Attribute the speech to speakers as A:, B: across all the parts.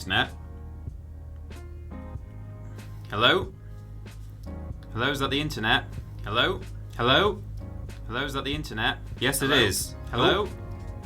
A: Internet. Hello? Hello, is that the internet? Hello? Hello? Hello, is that the internet? Yes, it is. Hello?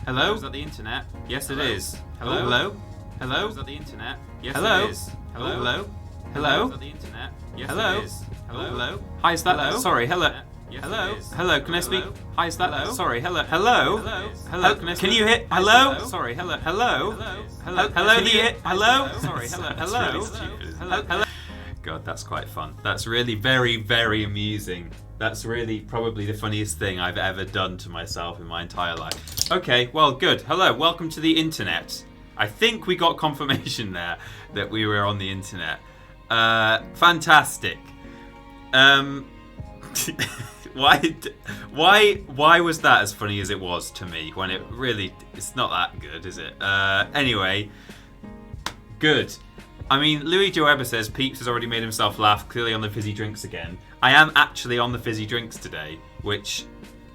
A: Hello? Is that the internet? Yes, it is. Hello? Hello? Hello? Is that the internet? Yes, it is. Hello? Hello? Hello? Is that the internet? Yes, it is. Hello? Hello? Hi, is that? Sorry, hello. Hello? Hello, can I speak? Hi, is that? Sorry, hello. Hello? Hello, can I speak? Can you hit? Hello? Sorry, hello. Hello? Hello? Hello? Hello? Sorry, hello. Hello? Hello? God, that's quite fun. That's really very, very amusing. That's really probably the funniest thing I've ever done to myself in my entire life. Okay, well, good. Hello, welcome to the internet. I think we got confirmation there that we were on the internet. Fantastic. Why was that as funny as it was to me when it's not that good, is it? Anyway, good. I mean, Louis Joe Weber says Peeps has already made himself laugh, clearly on the fizzy drinks again. I am actually on the fizzy drinks today, which,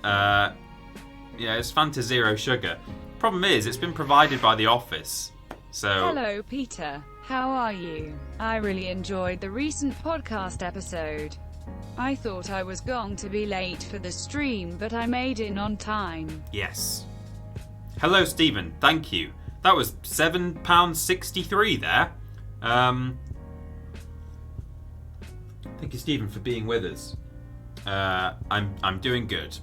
A: it's Fanta Zero Sugar. Problem is, it's been provided by the office, so...
B: Hello, Peter. How are you? I really enjoyed the recent podcast episode. I thought I was going to be late for the stream, but I made it on time.
A: Yes. Hello, Stephen. Thank you. That was £7.63 there. Thank you, Stephen, for being with us. I'm doing good.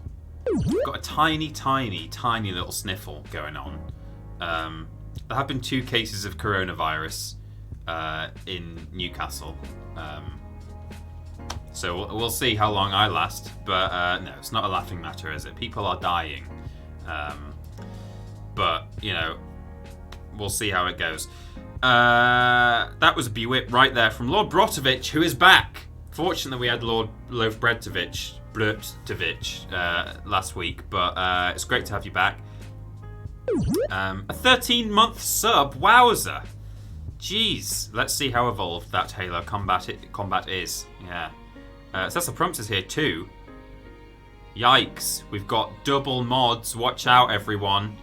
A: Got a tiny little sniffle going on. There have been 2 cases of coronavirus in Newcastle. So we'll see how long I last. But no, it's not a laughing matter, is it? People are dying. But, we'll see how it goes. That was a bewit right there from Lord Brotovich, who is back. Fortunately, we had Lord Loaf Bretovich last week, but it's great to have you back. A 13-month sub, wowzer! Jeez, let's see how evolved that Halo combat is. Yeah, Cecil Prumps is here too. Yikes, we've got double mods. Watch out, everyone.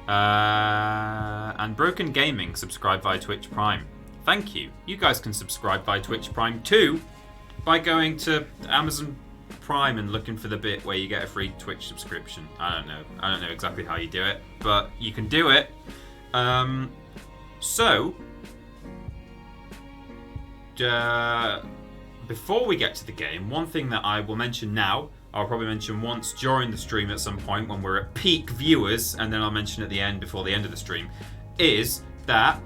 A: And Broken Gaming subscribe via Twitch Prime. Thank you. You guys can subscribe via Twitch Prime too by going to Amazon Prime and looking for the bit where you get a free Twitch subscription. I don't know exactly how you do it, but you can do it. Before we get to the game, one thing that I will mention now, I'll probably mention once during the stream at some point when we're at peak viewers, and then I'll mention at the end before the end of the stream, is that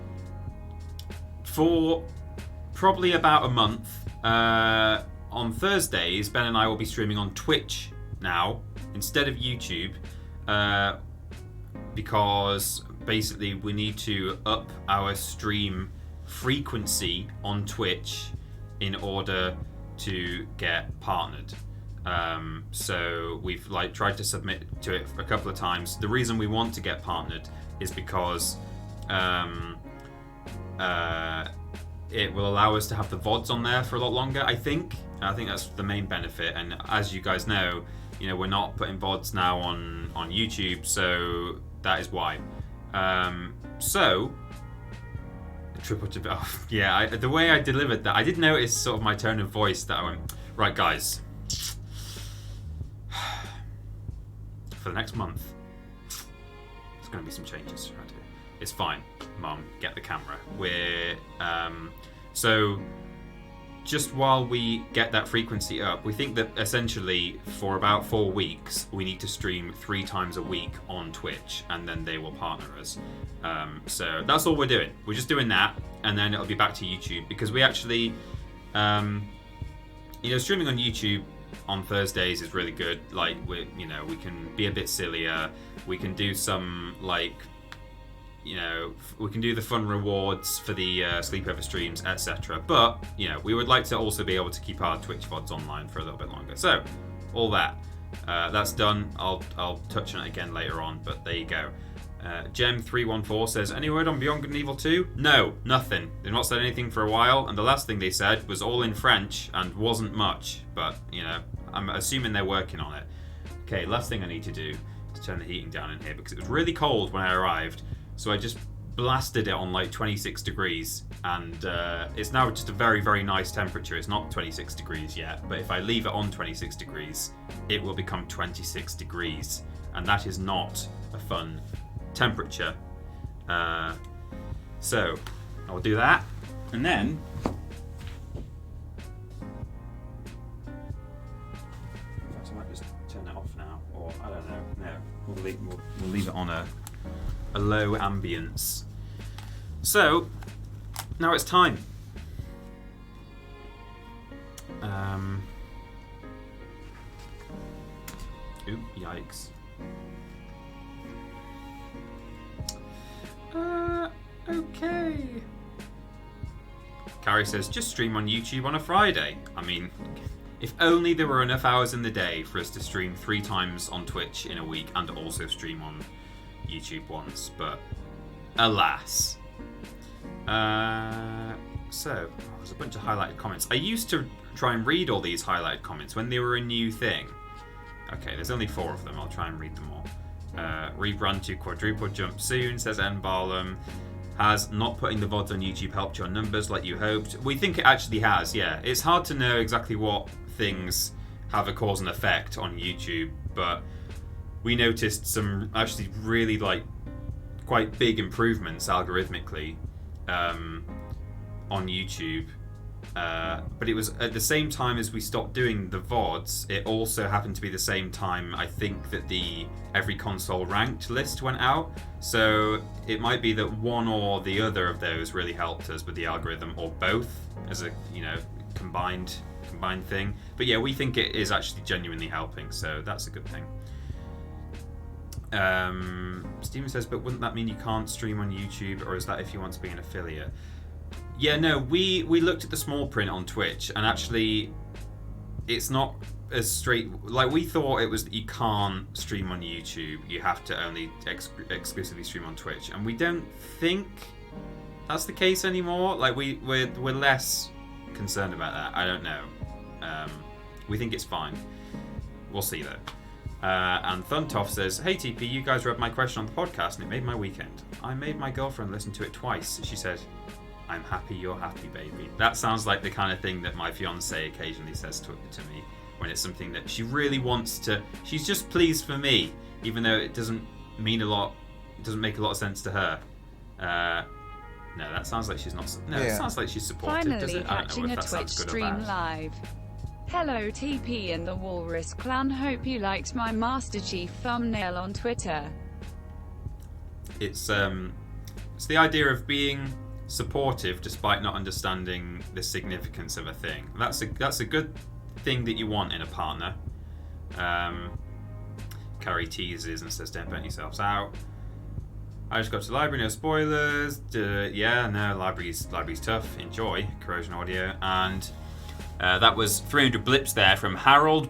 A: for probably about a month, on Thursdays, Ben and I will be streaming on Twitch now instead of YouTube, because basically we need to up our stream frequency on Twitch in order to get partnered. So we've tried to submit to it a couple of times. The reason we want to get partnered is because it will allow us to have the VODs on there for a lot longer, I think. I think that's the main benefit. And as you guys know, we're not putting VODs now on YouTube, so that is why. The way I delivered that, I did notice sort of my tone of voice that I went, right guys, for the next month, there's going to be some changes around here. It's fine, Mum, get the camera. So just while we get that frequency up, we think that essentially for about 4 weeks, we need to stream 3 times a week on Twitch, and then they will partner us. So that's all we're doing. We're just doing that, and then it'll be back to YouTube, because we actually, streaming on YouTube on Thursdays is really good. We can be a bit sillier. We can do some we can do the fun rewards for the sleepover streams, etc. But we would like to also be able to keep our Twitch VODs online for a little bit longer. So all that's done. I'll touch on it again later on, but there you go. Gem314 says, any word on Beyond Good and Evil 2? No, nothing. They've not said anything for a while, and the last thing they said was all in French and wasn't much, but I'm assuming they're working on it. Okay, last thing I need to do is turn the heating down in here, because it was really cold when I arrived, so I just blasted it on like 26 degrees, and it's now just a very, very nice temperature. It's not 26 degrees yet, but if I leave it on 26 degrees, it will become 26 degrees, and that is not a fun temperature. So I'll do that, and then I might just turn it off now, or I don't know. No, we'll leave it on a low ambience. So now it's time. Oop, yikes. Okay. Carrie says, just stream on YouTube on a Friday. I mean, if only there were enough hours in the day for us to stream 3 times on Twitch in a week and also stream on YouTube once, but alas. So, there's a bunch of highlighted comments. I used to try and read all these highlighted comments when they were a new thing. Okay, there's only 4 of them. I'll try and read them all. Rebrand to quadruple jump soon, says N. Barlam. Has not putting the VODs on YouTube helped your numbers like you hoped? We think it actually has, yeah. It's hard to know exactly what things have a cause and effect on YouTube, but we noticed some actually really quite big improvements algorithmically on YouTube. But it was at the same time as we stopped doing the VODs. It also happened to be the same time, I think, that the every console ranked list went out. So it might be that one or the other of those really helped us with the algorithm, or both as a combined thing. But yeah, we think it is actually genuinely helping, so that's a good thing. Steven says, but wouldn't that mean you can't stream on YouTube, or is that if you want to be an affiliate? Yeah, no, we looked at the small print on Twitch, and actually it's not as straight. Like, we thought it was that you can't stream on YouTube, you have to only exclusively stream on Twitch, and we don't think that's the case anymore. Like, we're less concerned about that. I don't know. We think it's fine. We'll see though. And Thuntoff says, hey TP, you guys read my question on the podcast and it made my weekend. I made my girlfriend listen to it twice. She said, I'm happy you're happy, baby. That sounds like the kind of thing that my fiance occasionally says to me when it's something that she really wants to. She's just pleased for me, even though it doesn't mean a lot. It doesn't make a lot of sense to her. No, that sounds like she's not. No, It sounds like she's supportive.
B: Finally
A: does it? I don't know
B: catching
A: if
B: a
A: that
B: Twitch
A: sounds good or
B: stream
A: bad.
B: live. Hello TP and the Walrus Clan. Hope you liked my Master Chief thumbnail on Twitter.
A: It's the idea of being supportive despite not understanding the significance of a thing. That's a good thing that you want in a partner. Carrie teases and says, don't burn yourselves out. I just got to the library, no spoilers. Yeah, no, library's tough. Enjoy Corrosion Audio. And that was 300 blips there from Harold.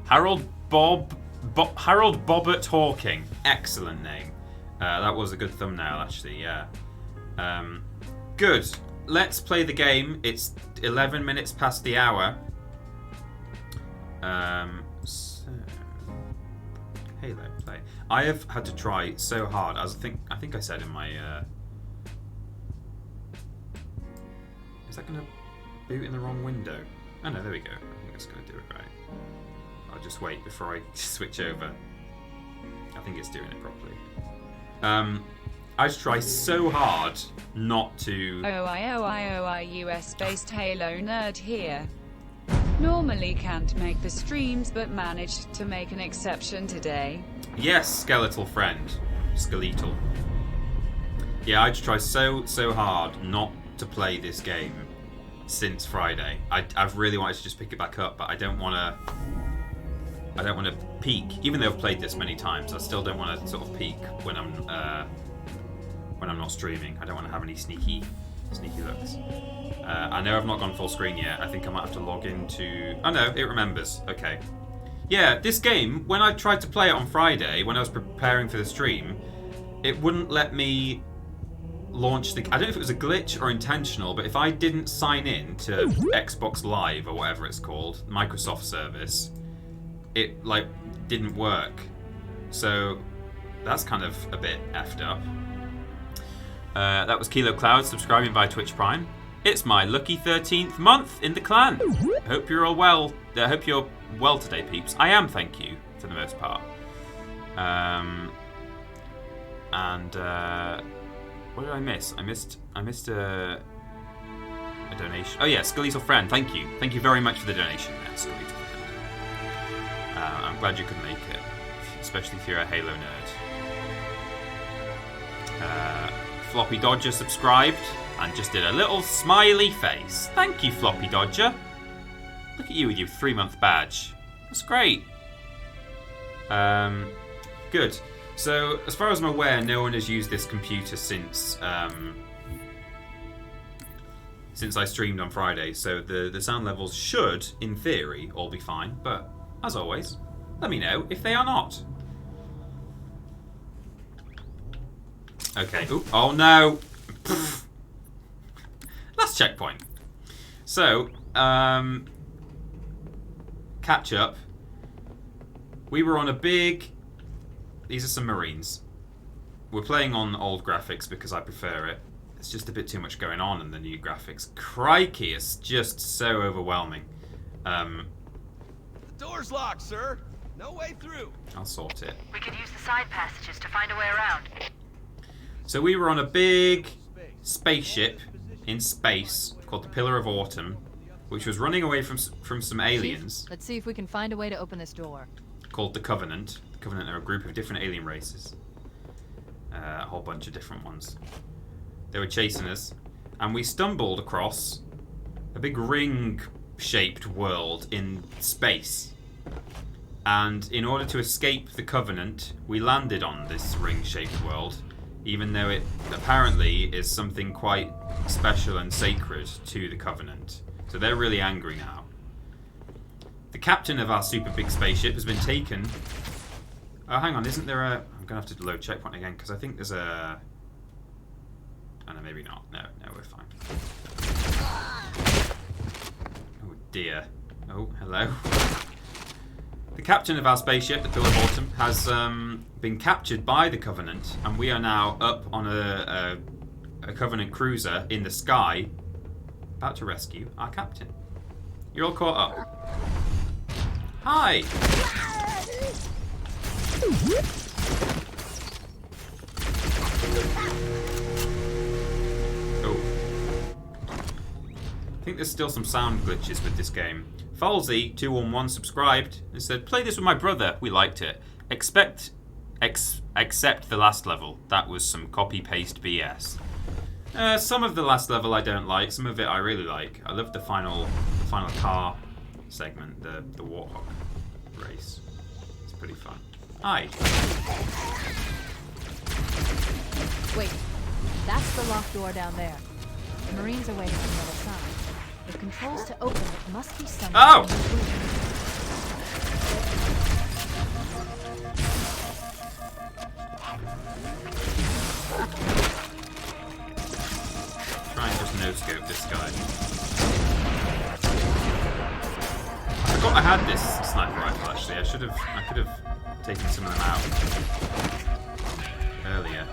A: Harold Bobbert Hawking. Excellent name. That was a good thumbnail, actually. Yeah. Good. Let's play the game. It's 11 minutes past the hour. So Halo play. I have had to try so hard. I think I said in my. Is that gonna boot in the wrong window? Oh no, there we go. I think it's gonna do it right. I'll just wait before I switch over. I think it's doing it properly. I just try so hard not to.
B: OI US-based Halo nerd here. Normally can't make the streams, but managed to make an exception today.
A: Yes, skeletal friend. Skeletal. Yeah, I just try so hard not to play this game since Friday. I've really wanted to just pick it back up, but I don't want to peak. Even though I've played this many times, I still don't want to sort of peak when I'm not streaming. I don't want to have any sneaky looks. I know I've not gone full screen yet. I think I might have to log into. Oh no, it remembers. Okay. Yeah, this game, when I tried to play it on Friday, when I was preparing for the stream, it wouldn't let me launch the. I don't know if it was a glitch or intentional, but if I didn't sign in to Xbox Live or whatever it's called, Microsoft service, it didn't work. So that's kind of a bit effed up. That was Kilo Cloud subscribing via Twitch Prime. It's my lucky 13th month in the clan. Hope you're all well. I hope you're well today, peeps. I am, thank you, for the most part. What did I miss? I missed a donation. Oh yeah, Scully's a friend. Thank you. Thank you very much for the donation there, Scully's a friend. I'm glad you could make it, especially if you're a Halo nerd. Floppy Dodger subscribed and just did a little smiley face. Thank you, Floppy Dodger. Look at you with your 3-month badge. That's great. Good. So, as far as I'm aware, no one has used this computer since I streamed on Friday. So the sound levels should, in theory, all be fine. But as always, let me know if they are not. Okay. Ooh. Oh no. Last checkpoint. So, catch up. We were on a big... These are some Marines. We're playing on old graphics because I prefer it. It's just a bit too much going on in the new graphics. Crikey, it's just so overwhelming.
C: The door's locked, sir. No way through.
A: I'll sort it.
D: We could use the side passages to find a way around.
A: So we were on a big spaceship in space called the Pillar of Autumn, which was running away from some aliens.
D: Let's see if we can find a way to open this door.
A: Called the Covenant. The Covenant are a group of different alien races. A whole bunch of different ones. They were chasing us, and we stumbled across a big ring-shaped world in space. And in order to escape the Covenant, we landed on this ring-shaped world, even though it apparently is something quite special and sacred to the Covenant. So they're really angry now. The captain of our super big spaceship has been taken. Oh, hang on, isn't there a... I'm going to have to load checkpoint again, because I think there's a... Oh, no, maybe not. No, we're fine. Oh, dear. Oh, hello. The captain of our spaceship, the Pillar of Autumn, has been captured by the Covenant, and we are now up on a Covenant cruiser in the sky, about to rescue our captain. You're all caught up. Hi! Oh. I think there's still some sound glitches with this game. Falsey211 subscribed and said, "Play this with my brother. We liked it. Except the last level. That was some copy-paste BS. Some of the last level I don't like. Some of it I really like. I love the final car segment, the Warthog race. It's pretty fun. Hi.
D: Wait, that's the locked door down there. The Marines are waiting on the other side. The controls to open it must be somewhere.
A: Oh! Try and just no-scope this guy. I forgot I had this sniper rifle actually. I could have taken some of them out earlier.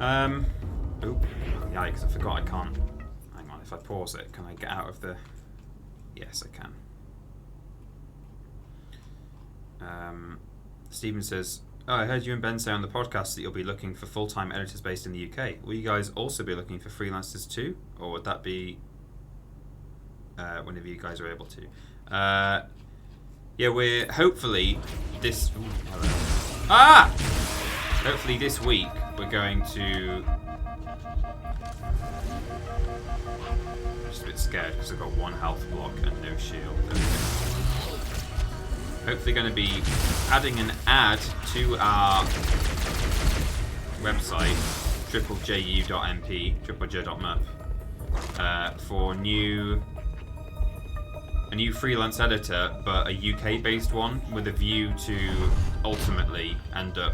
A: Oh, yikes, I forgot I can't. Hang on, if I pause it, can I get out of the... Yes, I can. Stephen says, "Oh, I heard you and Ben say on the podcast that you'll be looking for full-time editors based in the UK. Will you guys also be looking for freelancers too? Or would that be whenever you guys are able to?" Yeah, we're hopefully this... Ooh, hello. Ah! Hopefully this week we're going to... I'm just a bit scared because I've got one health block and no shield. Hopefully going to be adding an ad to our website, triplej.mp, triplej.mp, for a new freelance editor, but a UK-based one, with a view to ultimately end up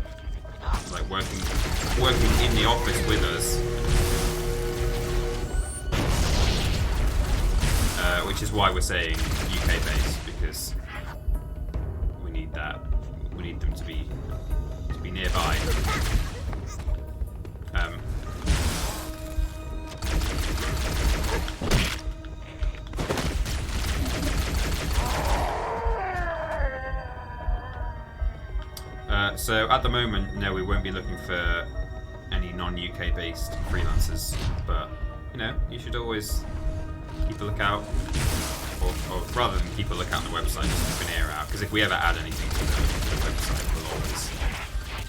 A: like working in the office with us, which is why we're saying UK-based, because that. We need them to be nearby. So at the moment, no, we won't be looking for any non-UK based freelancers, but you know, you should always keep a lookout, or rather than keep a lookout on the website, just keep an ear out, because if we ever add anything to the website, we'll always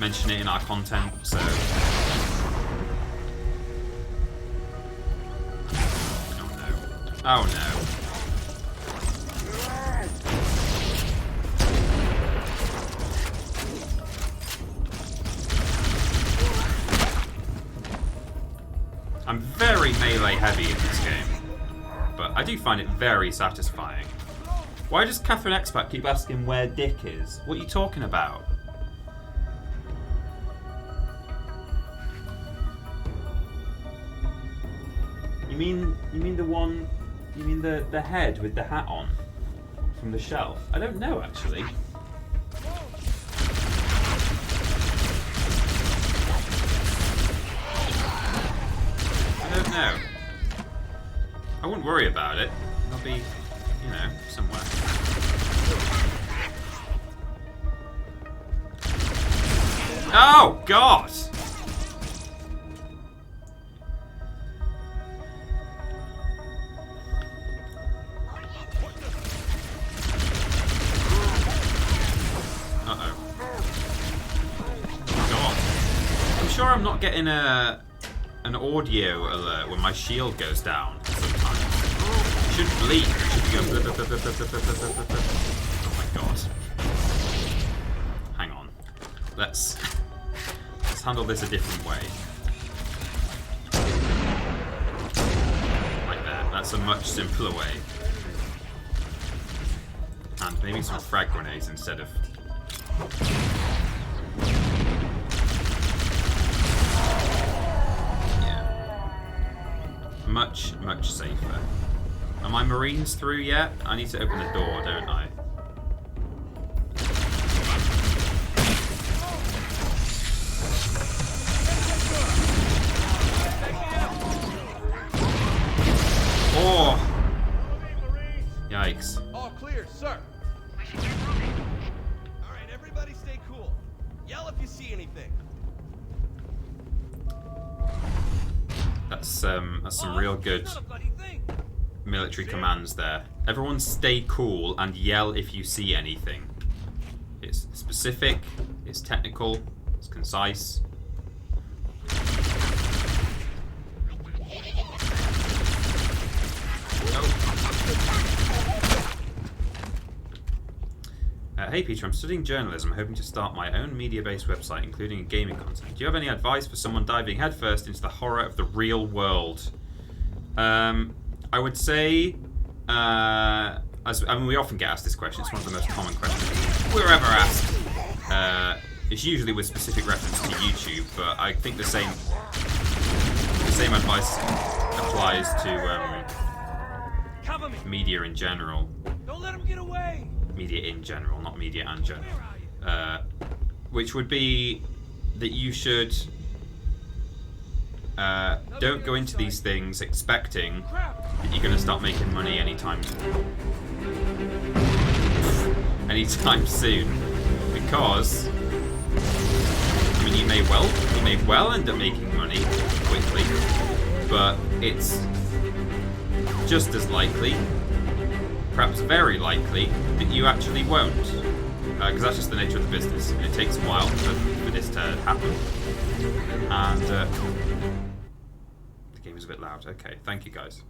A: mention it in our content, so... Oh no. Oh no. I'm very melee heavy in this game, but I do find it very satisfying. Why does Catherine Expat keep asking where Dick is? What are you talking about? You mean the one? You mean the head with the hat on from the shelf? I don't know actually. I don't know. I wouldn't worry about it. I'll be, you know, somewhere. Oh, God! Uh-oh. God. I'm sure I'm not getting an audio alert when my shield goes down sometimes. It should bleep. It should be going blip, blip, blip, blip, blip, blip, blip, blip, blip, blip. Oh my god. Hang on. Let's handle this a different way. Like that. That's a much simpler way. And maybe some frag grenades instead of... Much, much safer. Are my Marines through yet? I need to open the door, don't I? Oh! Yikes.
C: All clear, sir. Alright, everybody stay cool. Yell if you see anything.
A: That's some real good military commands there. Everyone stay cool and yell if you see anything. It's specific, it's technical, it's concise. Hey Peter, I'm studying journalism, hoping to start my own media-based website, including gaming content. Do you have any advice for someone diving headfirst into the horror of the real world? I would say, I mean, we often get asked this question. It's one of the most common questions we're ever asked. It's usually with specific reference to YouTube, but I think the same advice applies to media in general.
C: Don't let him get away.
A: Media in general, not media and general. Which would be that you should don't go into these things expecting that you're going to start making money anytime soon, because I mean you may well end up making money quickly, but it's just as likely, perhaps very likely, that you actually won't, because that's just the nature of the business, and it takes a while for this to happen. And the game is a bit loud. Okay, thank you guys.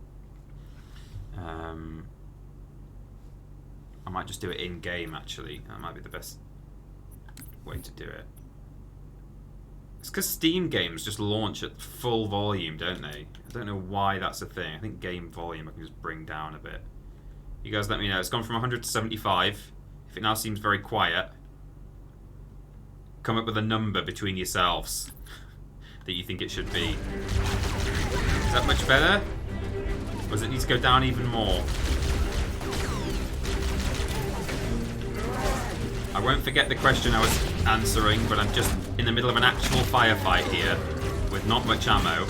A: I might just do it in game. Actually, that might be the best way to do it. It's because Steam games just launch at full volume, don't they? I don't know why that's a thing. I think game volume I can just bring down a bit. You guys let me know. It's gone from 100 to 75. If it now seems very quiet, come up with a number between yourselves that you think it should be. Is that much better? Or does it need to go down even more? I I won't forget the question I was answering, but I'm just in the middle of an actual firefight here with not much ammo.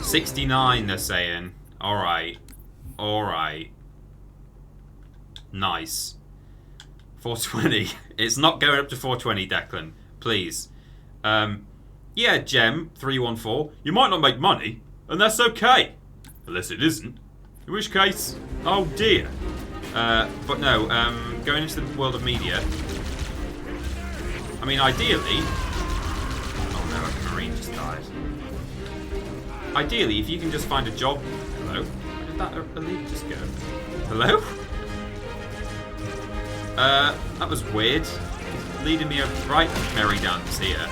A: 69, they're saying. Alright. Alright. Nice. 420. It's not going up to 420, Declan. Please. Yeah, Gem314. You might not make money, and that's okay. Unless it isn't. In which case, oh dear. But no, going into the world of media. I mean, ideally... Oh no, a Marine just died. Ideally, if you can just find a job... Hello? Where did that elite just go? Hello? That was weird. Leading me a right merry dance here.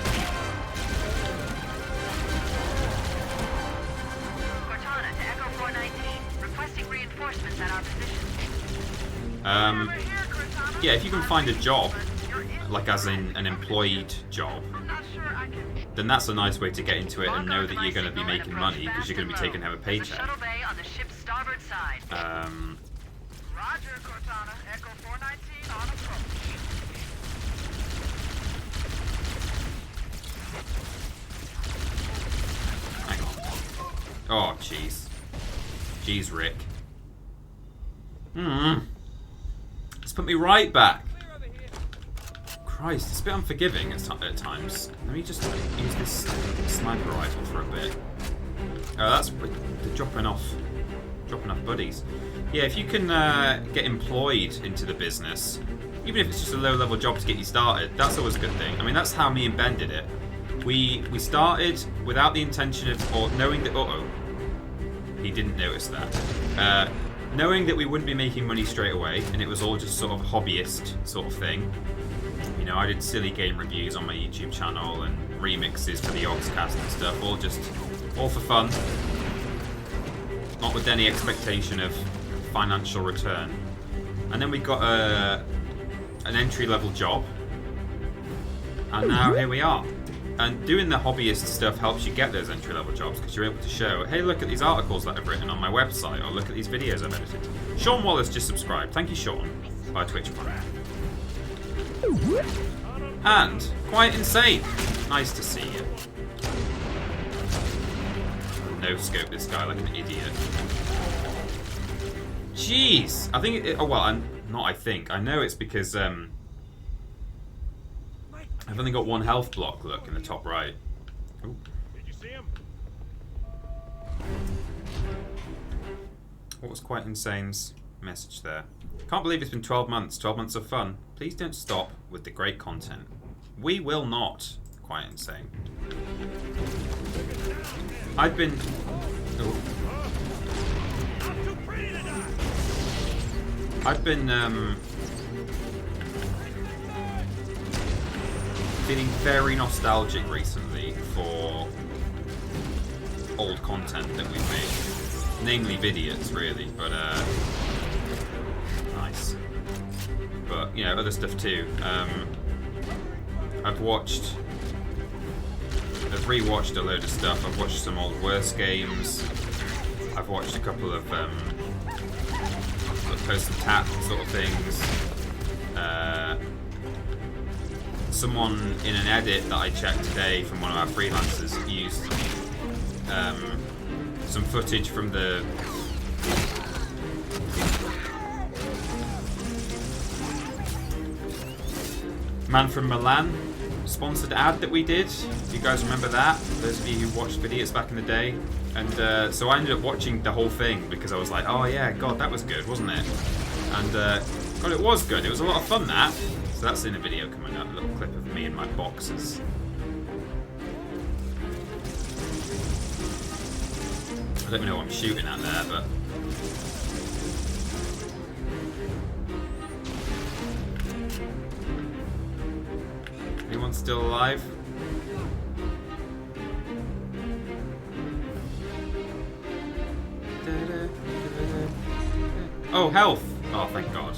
E: Cortana to Echo 419, requesting reinforcements at our position.
A: Yeah, if you can find a job, like as in an employed job, then that's a nice way to get into it and know that you're going to be making money because you're going to be taking home a paycheck.
E: Shuttle bay on the ship's starboard side. Roger, Cortana. Echo 419 on approach.
A: Hang on. Oh, jeez. Jeez, Rick. It's put me right back. Christ, it's a bit unforgiving at times. Let me just use this sniper rifle for a bit. Oh, that's they're dropping off buddies. Yeah, if you can get employed into the business, even if it's just a low-level job to get you started, that's always a good thing. I mean, that's how me and Ben did it. We started without the intention of, or knowing that, he didn't notice that. Knowing that we wouldn't be making money straight away, and it was all just sort of hobbyist sort of thing. You know, I did silly game reviews on my YouTube channel and remixes for the Acast and stuff, all for fun. Not with any expectation of financial return. And then we got an entry-level job, and now here we are. And doing the hobbyist stuff helps you get those entry-level jobs because you're able to show, hey, look at these articles that I've written on my website, or look at these videos I've edited. Sean Wallace just subscribed. Thank you, Sean, by Twitch Prime. And quite insane. Nice to see you. No scope this guy like an idiot. Jeez, I think I know it's because I've only got one health block, look, in the top right. Ooh.
C: Did you see him?
A: What was quite insane's message there? Can't believe it's been 12 months, 12 months of fun. Please don't stop with the great content. We will not. Quite insane. I've been... feeling very nostalgic recently for old content that we've made, namely videos, really. But nice. But you know, other stuff too. I've rewatched a load of stuff. I've watched some old worst games. I've watched a couple of post and tap sort of things. Someone in an edit that I checked today from one of our freelancers used some footage from the Man from Milan sponsored ad that we did. Do you guys remember that? Those of you who watched videos back in the day. And so I ended up watching the whole thing because I was like, oh yeah, God, that was good, wasn't it? And God, it was good. It was a lot of fun, that. So that's in a video coming up, a little clip of me in my boxes. I don't even know what I'm shooting at there, but... Anyone still alive? Oh, health! Oh, thank God.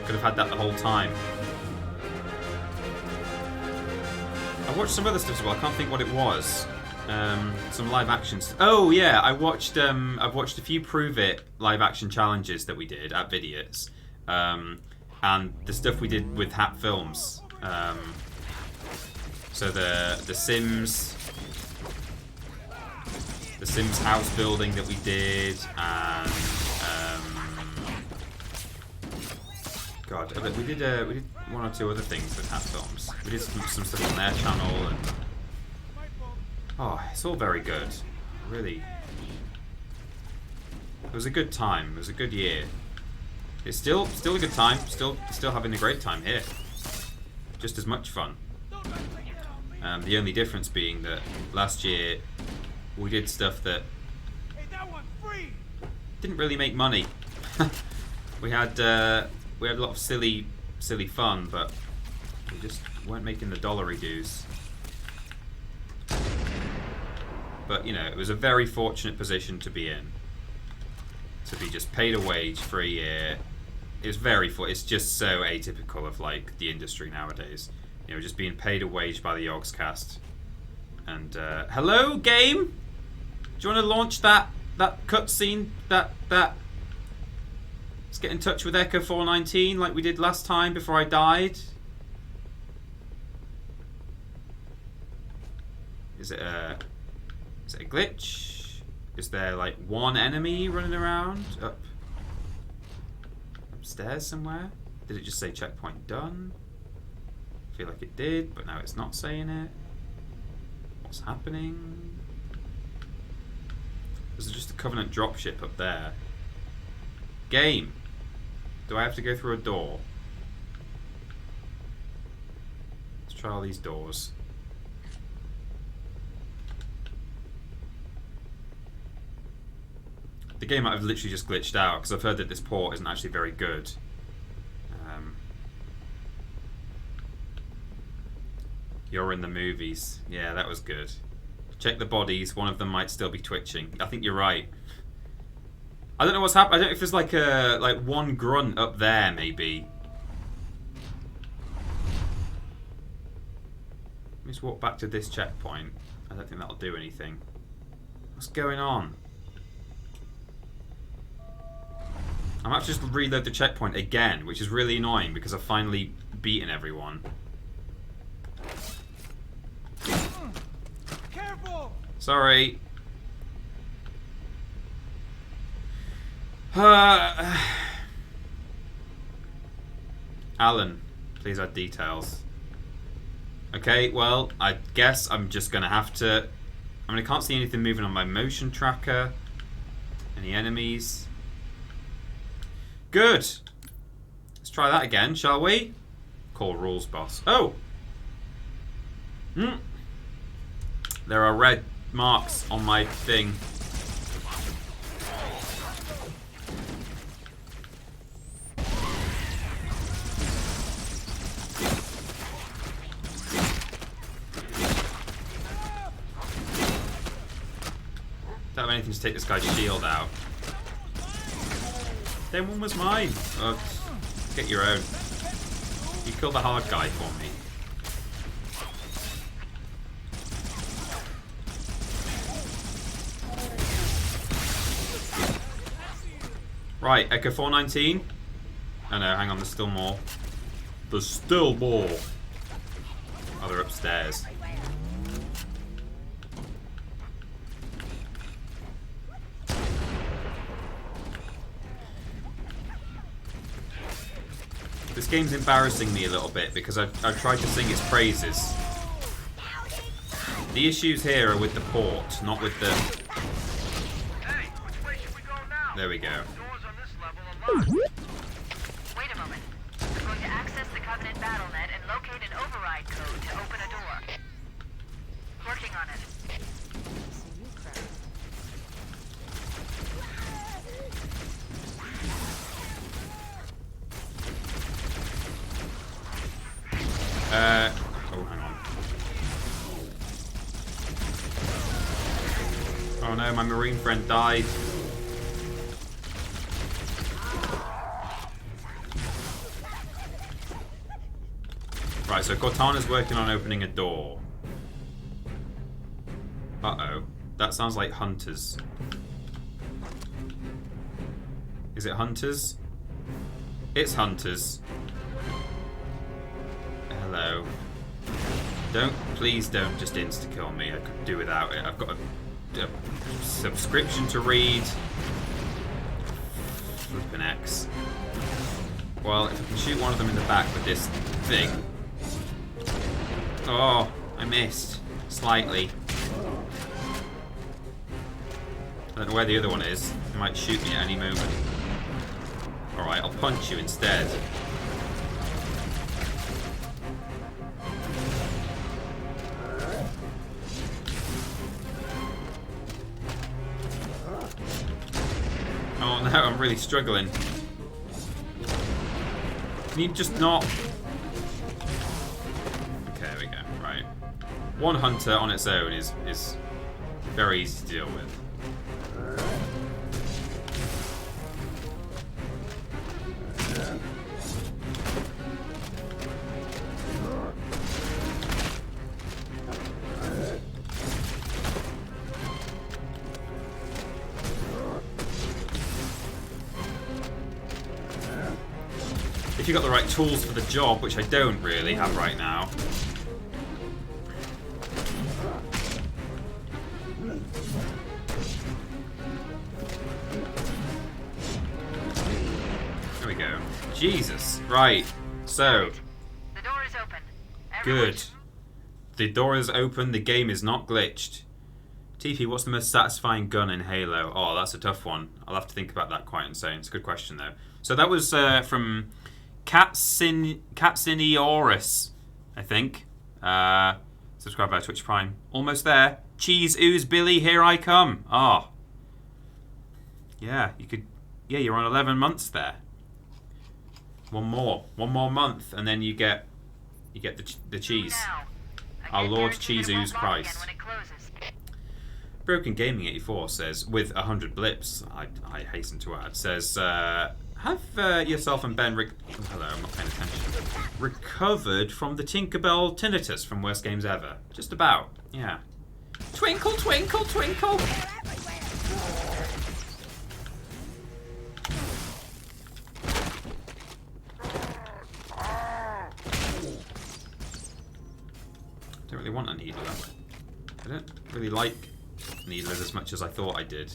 A: Could have had that the whole time. I watched some other stuff as well. I can't think what it was. Some live action stuff. Oh yeah, I've watched a few Prove It live action challenges that we did at Vidiots. and the stuff we did with Hat Films. So the Sims house building that we did, and God, we did one or two other things with Hat Films. We did some stuff on their channel, and oh, it's all very good. Really, it was a good time. It was a good year. It's still a good time. Still having a great time here. Just as much fun. The only difference being that last year we did stuff that didn't really make money. we had a lot of silly fun, but we just weren't making the dollary dues. But you know, it was a very fortunate position to be in. To be just paid a wage for a year. It's just so atypical of like the industry nowadays. You know, just being paid a wage by the Acast. And hello, game. Do you want to launch that cutscene? That let's get in touch with Echo 419 like we did last time before I died. Is it a glitch? Is there like one enemy running around upstairs somewhere? Did it just say checkpoint done? I feel like it did, but now it's not saying it. What's happening? There's just a Covenant dropship up there. Game. Do I have to go through a door? Let's try all these doors. The game might have literally just glitched out because I've heard that this port isn't actually very good. You're in the movies. Yeah, that was good. Check the bodies. One of them might still be twitching. I think you're right. I don't know what's happening. I don't know if there's like one grunt up there, maybe. Let me just walk back to this checkpoint. I don't think that'll do anything. What's going on? I'm actually just reload the checkpoint again, which is really annoying because I've finally beaten everyone.
C: Careful!
A: Sorry. Alan, please add details. Okay, well, I guess I'm just gonna have to... I mean, I can't see anything moving on my motion tracker. Any enemies? Good. Let's try that again, shall we? Call rules, boss. Oh! There are red marks on my thing. Don't have anything to take this guy's shield out. Then one was mine. Oh, get your own. You killed the hard guy for me. Right, Echo 419. Oh no, hang on, there's still more. There's still more. Oh, they're upstairs. This game's embarrassing me a little bit because I've tried to sing its praises. The issues here are with the port, not with the...
E: Hey, which way should we go now?
A: There we go.
E: Doors on this level are locked. Wait a moment. We're going to access the Covenant BattleNet and locate an override code to open a door. Working on it.
A: Oh, hang on. Oh no, my marine friend died. Right, so Cortana's working on opening a door. Uh-oh. That sounds like hunters. Is it hunters? It's hunters. Hello. Please don't just insta-kill me. I could do without it. I've got a subscription to read. Flippin' X. Well, if I can shoot one of them in the back with this thing. Oh, I missed. Slightly. I don't know where the other one is. He might shoot me at any moment. Alright, I'll punch you instead. Oh no, I'm really struggling. Can you just not... Okay, there we go, right. One hunter on its own is very easy to deal with. If you've got the right tools for the job, which I don't really have right now. There we go. Jesus. Right. So.
E: The door is open.
A: Good. The door is open. The game is not glitched. TP, what's the most satisfying gun in Halo? Oh, that's a tough one. I'll have to think about that quite insane. It's a good question, though. So that was from Katsinioris, I think. Subscribe by Twitch Prime. Almost there. Cheese ooze Billy, here I come. Ah. Oh. Yeah, you could. Yeah, you're on 11 months there. One more month, and then you get the cheese. Our Lord Cheese Ooze Christ. Broken Gaming 84 says, with 100 blips, I hasten to add, says, have yourself and Ben hello, I'm not paying attention. Recovered from the Tinkerbell tinnitus from Worst Games Ever. Just about, yeah. Twinkle, twinkle, twinkle! Don't really want a needler. I don't really like needlers as much as I thought I did.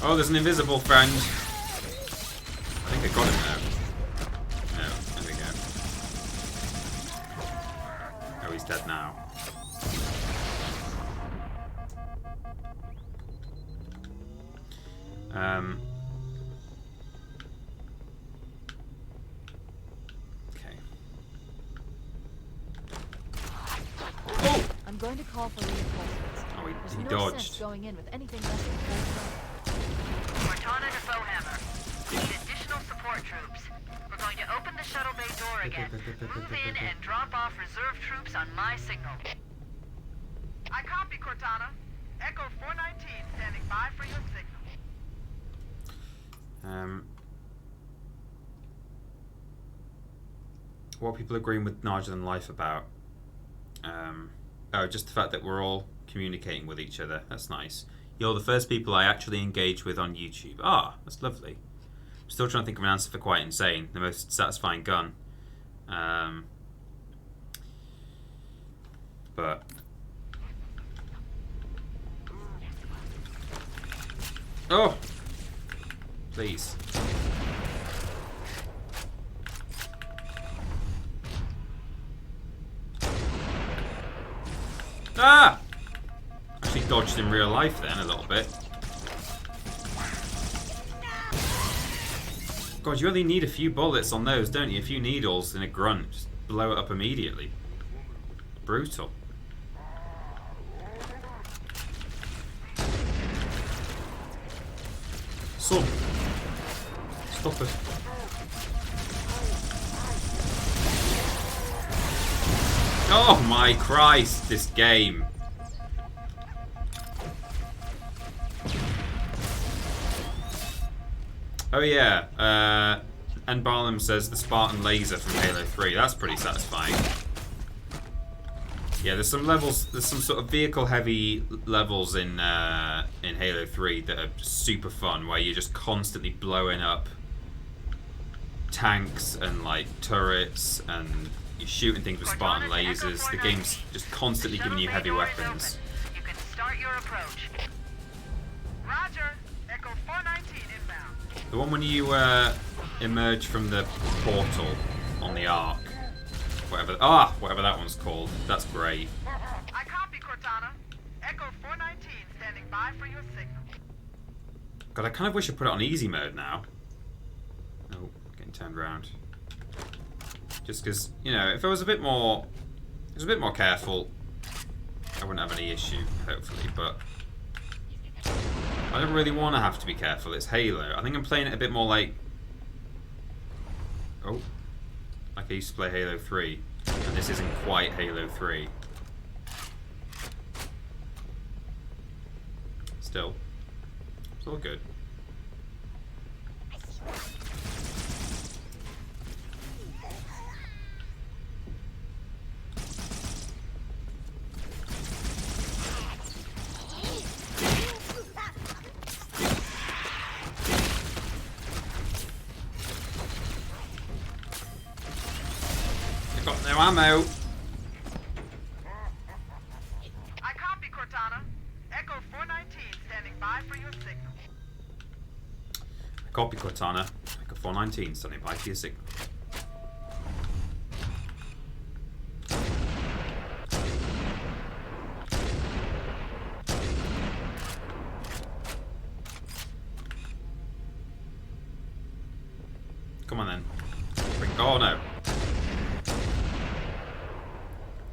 A: Oh, there's an invisible friend. I think I got him now. No, there we go. Oh, he's dead now. Okay. Oh!
D: I'm going to call for reinforcements.
A: Oh, he
D: There's no
A: dodged.
D: sense going in with anything less than cold front.
E: Cortana to Bowhammer. We need additional support troops. We're going to open the shuttle bay door again, move in, and drop off reserve troops on my signal.
F: I copy, Cortana. Echo 419 standing by for your signal.
A: What are people agreeing with Larger Than Life about? Oh, just the fact that we're all communicating with each other. That's nice. You're the first people I actually engage with on YouTube. Ah, that's lovely. I'm still trying to think of an answer for Quite Insane. The most satisfying gun. But... Oh! Please. Ah! Actually dodged in real life then a little bit. God, you only need a few bullets on those, don't you? A few needles and a grunt. Just blow it up immediately. Brutal. Son. Stop it. Oh my Christ, this game. Oh yeah, and Barnum says the Spartan laser from Halo 3. That's pretty satisfying. Yeah, there's some levels. There's some sort of vehicle-heavy levels in Halo 3 that are super fun, where you're just constantly blowing up tanks and like turrets, and you're shooting things with Spartan lasers. The game's just constantly giving you heavy weapons.
E: You can start your approach.
F: Roger. Echo 419 inbound.
A: The one when you emerge from the portal on the Ark, whatever that one's called. That's great.
F: I copy, Cortana. Echo 419 standing by for your signal.
A: God, I kind of wish I put it on easy mode now. Oh, getting turned around. Just because, you know, if I was a bit more careful, I wouldn't have any issue, hopefully. But I don't really want to have to be careful. It's Halo. I think I'm playing it a bit more like I used to play Halo 3, and this isn't quite Halo 3. Still, it's all good. No ammo.
F: I copy, Cortana. Echo 419 standing by for your signal.
A: Copy, Cortana. Echo 419 standing by for your signal. Come on then. Oh no.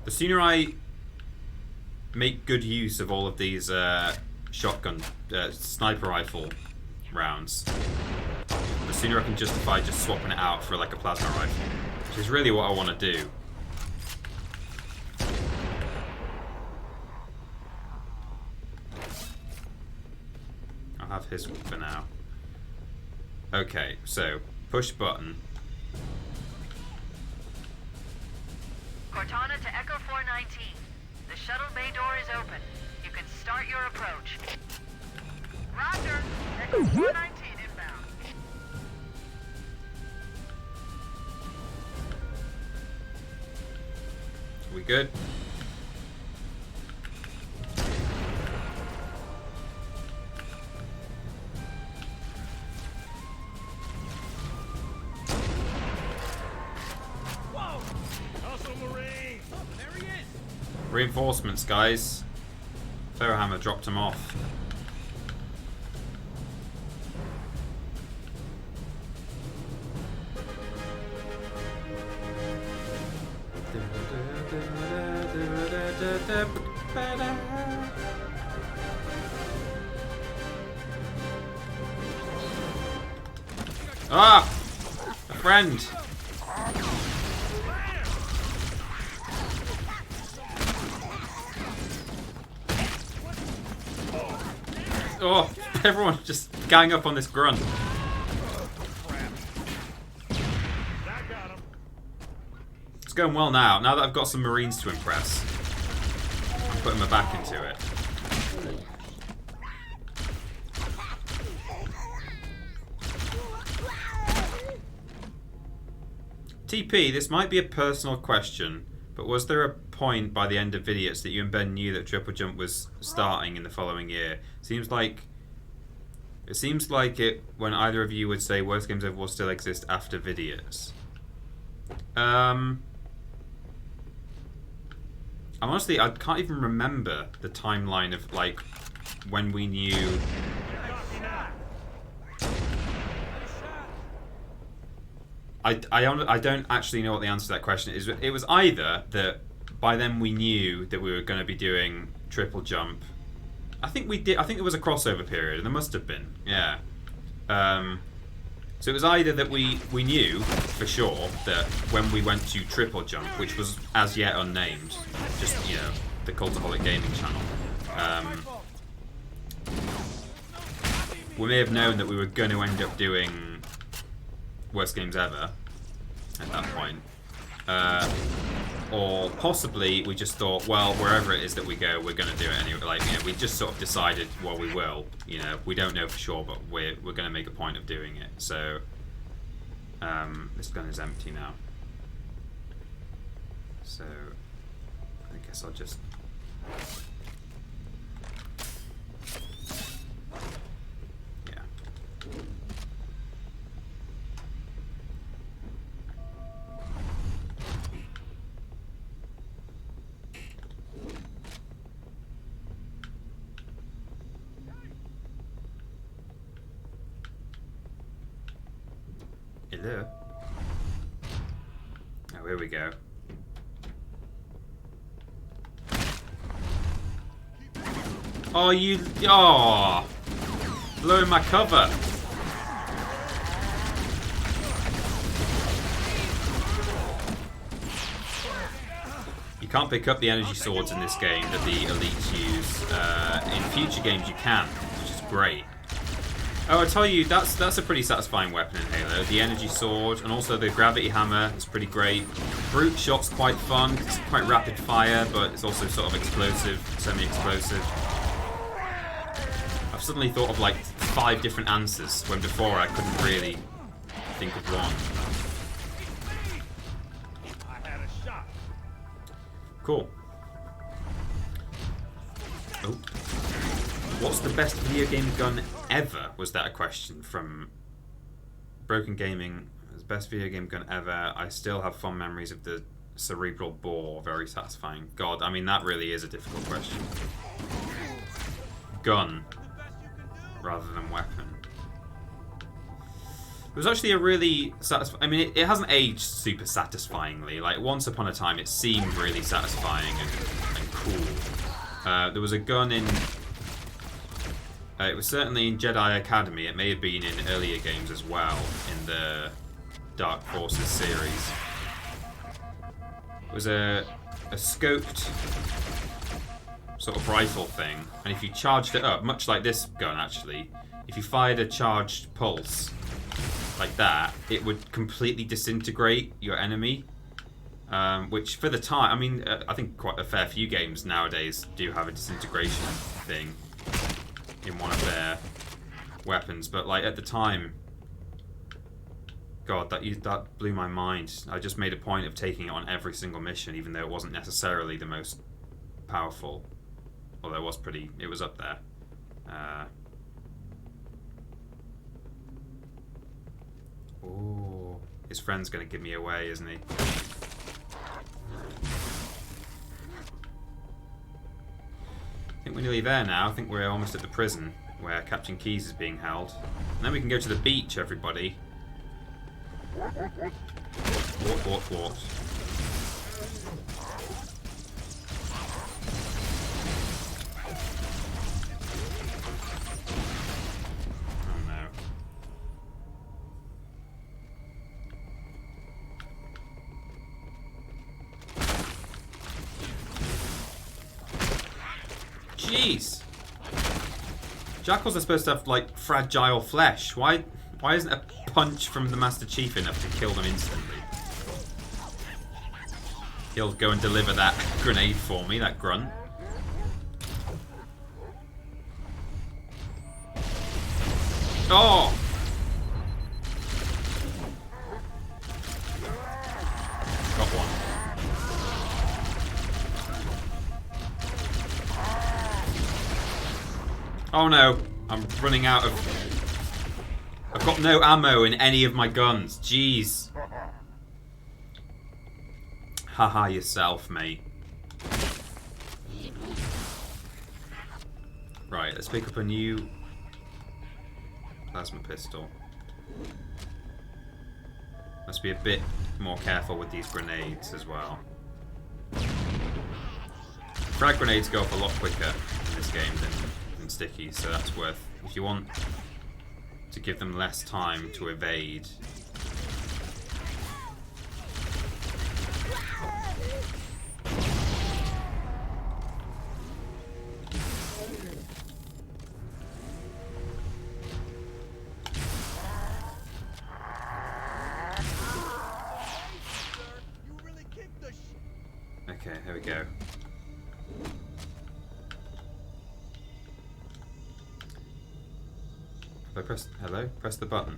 A: The sooner I make good use of all of these shotgun, sniper rifle rounds, the sooner I can justify just swapping it out for like a plasma rifle, which is really what I want to do. I'll have his for now. Okay, so push button.
E: Cortana to Echo 419. The shuttle bay door is open. You can start your approach.
F: Roger. Echo 419 inbound.
A: We good? Reinforcements, guys. Ferrohammer dropped him off. Ah! A friend! Oh, everyone just gang up on this grunt. It's going well now. Now that I've got some Marines to impress, I'm putting my back into it. TP, this might be a personal question, but was there a point by the end of Vidiots that you and Ben knew that TripleJump was starting in the following year? It seems like it when either of you would say Worst Games Ever will still exist after Vidiots. Honestly, I can't even remember the timeline of like when we knew. I don't actually know what the answer to that question is. It was either that by then we knew that we were going to be doing TripleJump. I think we did. I think there was a crossover period. There must have been. Yeah. So it was either that we knew for sure that when we went to TripleJump, which was as yet unnamed, just, you know, the Cultaholic Gaming channel, we may have known that we were going to end up doing Worst Games Ever at that point. or possibly we just thought, well, wherever it is that we go, we're going to do it anyway. Like, you know, we just sort of decided, well, we will. You know, we don't know for sure, but we're going to make a point of doing it. So, this gun is empty now. So, I guess I'll just... Yeah. Hello? Oh, here we go. Oh, you... Oh! Blowing my cover! You can't pick up the energy swords in this game that the elites use. In future games you can, which is great. Oh, I tell you, that's a pretty satisfying weapon in Halo. The energy sword, and also the gravity hammer is pretty great. Brute shot's quite fun. It's quite rapid fire, but it's also sort of explosive, semi-explosive. I've suddenly thought of like 5 different answers, when before I couldn't really think of one.
C: I had a shot.
A: Cool. Oh. What's the best video game gun ever? Was that a question from Broken Gaming? The best video game gun ever. I still have fond memories of the cerebral bore. Very satisfying. God, I mean, that really is a difficult question. Gun rather than weapon. It was actually a really satisfying... I mean, it hasn't aged super satisfyingly. Like, once upon a time, it seemed really satisfying and cool. There was a gun in... it was certainly in Jedi Academy. It may have been in earlier games as well, in the Dark Forces series. It was a scoped sort of rifle thing, and if you charged it up, much like this gun actually, if you fired a charged pulse like that, it would completely disintegrate your enemy. Which for the time, I mean, I think quite a fair few games nowadays do have a disintegration thing in one of their weapons, but like at the time, God, that blew my mind. I just made a point of taking it on every single mission, even though it wasn't necessarily the most powerful. Although it was up there. Oh, his friend's gonna give me away, isn't he? I think we're nearly there now. I think we're almost at the prison where Captain Keyes is being held. And then we can go to the beach, everybody. What? Oh no. Jeez! Jackals are supposed to have, like, fragile flesh. Why isn't a punch from the Master Chief enough to kill them instantly? He'll go and deliver that grenade for me, that grunt. Oh! Got one. Oh no, I'm running out of... I've got no ammo in any of my guns. Jeez. Haha yourself, mate. Right, let's pick up a new plasma pistol. Must be a bit more careful with these grenades as well. Frag grenades go off a lot quicker in this game than stickies, so that's worth... If you want to give them less time to evade... go. Have I pressed... Hello? Press the button.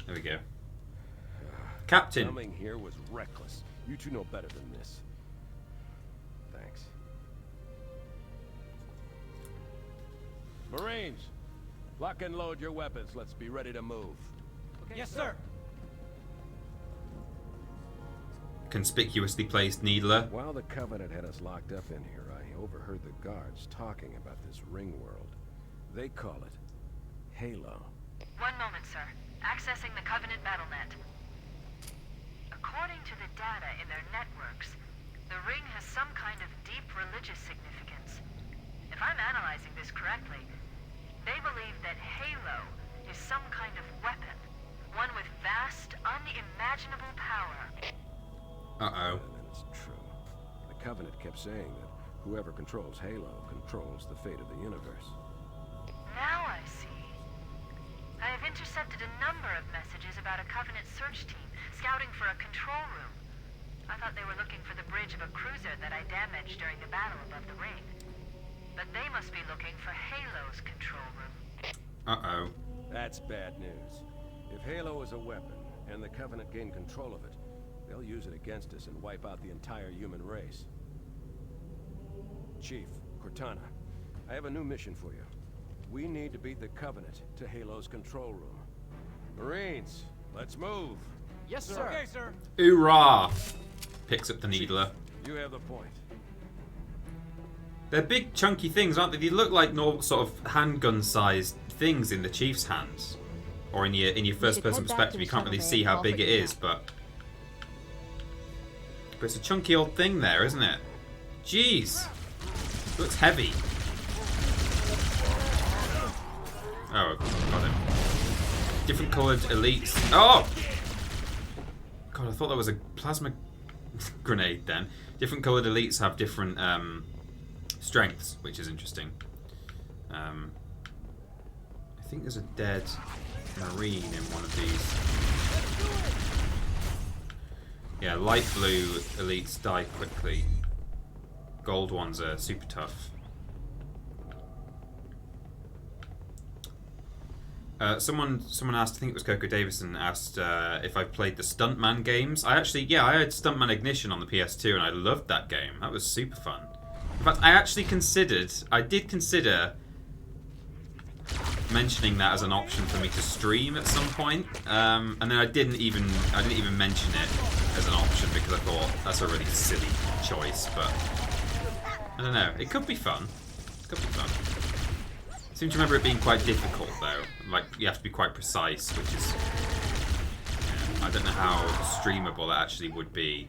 A: There we go. Captain!
C: Coming here was reckless. You two know better than this. Thanks. Marines, lock and load your weapons. Let's be ready to move.
F: Okay, yes, sir.
A: Conspicuously placed needler.
C: While the Covenant had us locked up in here, I overheard the guards talking about this ring world. They call it Halo.
E: 1 moment, sir. Accessing the Covenant BattleNet. According to the data in their networks, the ring has some kind of deep religious significance. If I'm analyzing this correctly, they believe that Halo is some kind of weapon, one with vast, unimaginable power.
A: Uh-oh.
C: And it's true. The Covenant kept saying that whoever controls Halo controls the fate of the universe.
E: Now I see. I have intercepted a number of messages about a Covenant search team scouting for a control room. I thought they were looking for the bridge of a cruiser that I damaged during the battle above the ring. But they must be looking for Halo's control room.
A: Uh-oh.
C: That's bad news. If Halo is a weapon, and the Covenant gain control of it, they'll use it against us and wipe out the entire human race. Chief, Cortana, I have a new mission for you. We need to beat the Covenant to Halo's control room. Marines, let's move.
F: Yes, sir. Okay, sir.
A: Hoorah! Picks up the needler.
C: Chief, you have the point.
A: They're big chunky things, aren't they? They look like normal sort of handgun-sized things in the Chief's hands. Or in your first-person perspective, you can't really see how big it is, but it's a chunky old thing there, isn't it? Jeez! Looks heavy. Oh, got him. Different coloured elites. Oh! God, I thought that was a plasma grenade then. Different coloured elites have different strengths, which is interesting. I think there's a dead Marine in one of these. Yeah, light blue elites die quickly. Gold ones are super tough. Someone asked, I think it was Coco Davison, asked if I played the Stuntman games. I had Stuntman Ignition on the PS2 and I loved that game. That was super fun. In fact, I did consider mentioning that as an option for me to stream at some point, and then I didn't even mention it as an option because I thought that's a really silly choice. But I don't know. It could be fun. I seem to remember it being quite difficult though. Like you have to be quite precise, which is I don't know how streamable it actually would be.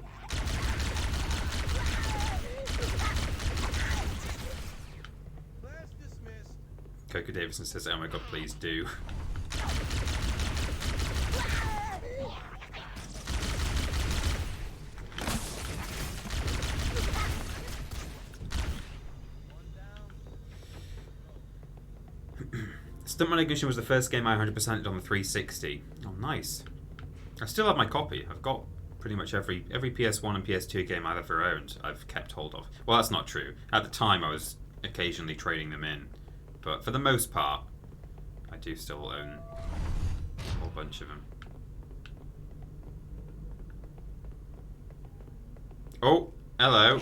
C: Class dismissed.
A: Coco Davison says, "Oh my god, please do." Stuntman Ignition was the first game I 100%ed on the 360. Oh, nice. I still have my copy. I've got pretty much every PS1 and PS2 game I've ever owned, I've kept hold of. Well, that's not true. At the time, I was occasionally trading them in. But for the most part, I do still own a whole bunch of them. Oh, hello.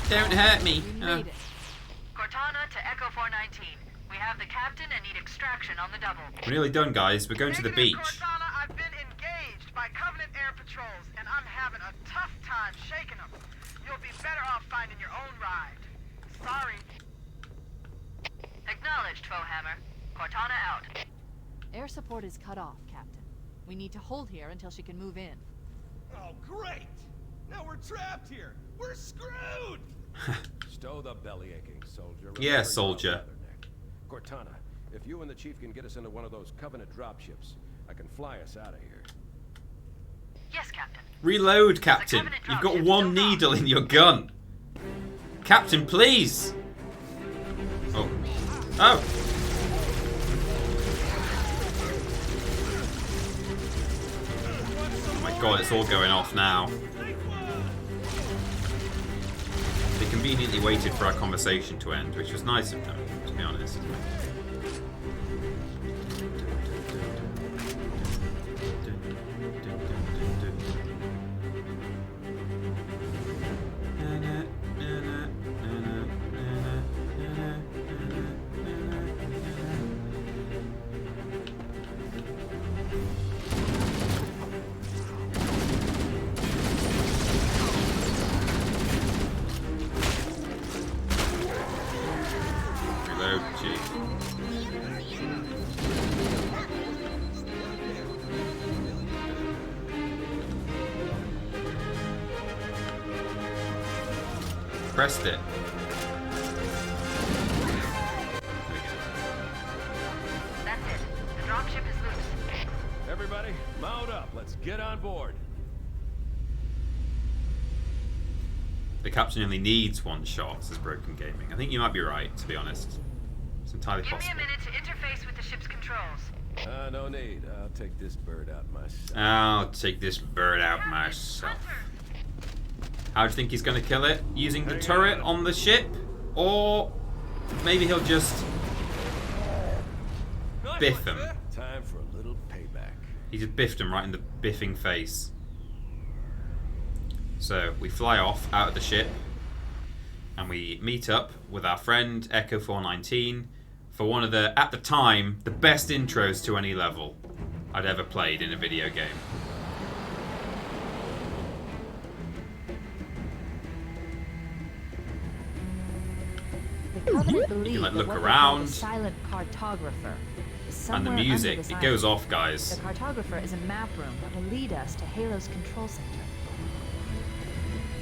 A: Don't hurt me.
E: Cortana to Echo 419. We have the captain and need extraction on the double.
A: We're nearly done, guys. We're going to the beach.
F: Cortana, I've been engaged by Covenant air patrols, and I'm having a tough time shaking them. You'll be better off finding your own ride. Sorry.
E: Acknowledged, Foehammer. Cortana out.
D: Air support is cut off, Captain. We need to hold here until she can move in.
C: Oh, great! Now we're trapped here. We're screwed. Stow the belly aching, soldier.
A: Yeah, soldier.
C: Cortana, if you and the chief can get us into one of those Covenant dropships, I can fly us out of here.
E: Yes, Captain.
A: Reload, Captain. You've got one needle in your gun. Captain, please. Oh. Oh. God, it's all going off now. They conveniently waited for our conversation to end, which was nice of them, to be honest. Pressed it.
E: That's it. The dropship is loose.
C: Everybody, mount up. Let's get on board.
A: The captain only needs one shot, says Broken Gaming. I think you might be right, to be honest. It's entirely
E: Give me
A: possible.
E: a minute to interface with the ship's controls.
C: No need. I'll take this bird out myself.
A: I'll take this bird out myself. How do you think he's going to kill it? Using the turret on the ship? Or maybe he'll just biff him.
C: Time for a little payback.
A: He just biffed him right in the biffing face. So we fly off out of the ship and we meet up with our friend Echo 419 for one of the, at the time, the best intros to any level I'd ever played in a video game.
D: The Covenant believe
A: like,
D: that
A: look
D: what they
A: around.
D: call the silent cartographer is
A: And
D: somewhere
A: the music,
D: under this
A: it goes
D: island.
A: off, guys.
D: The cartographer is a map room that will lead us to Halo's control center.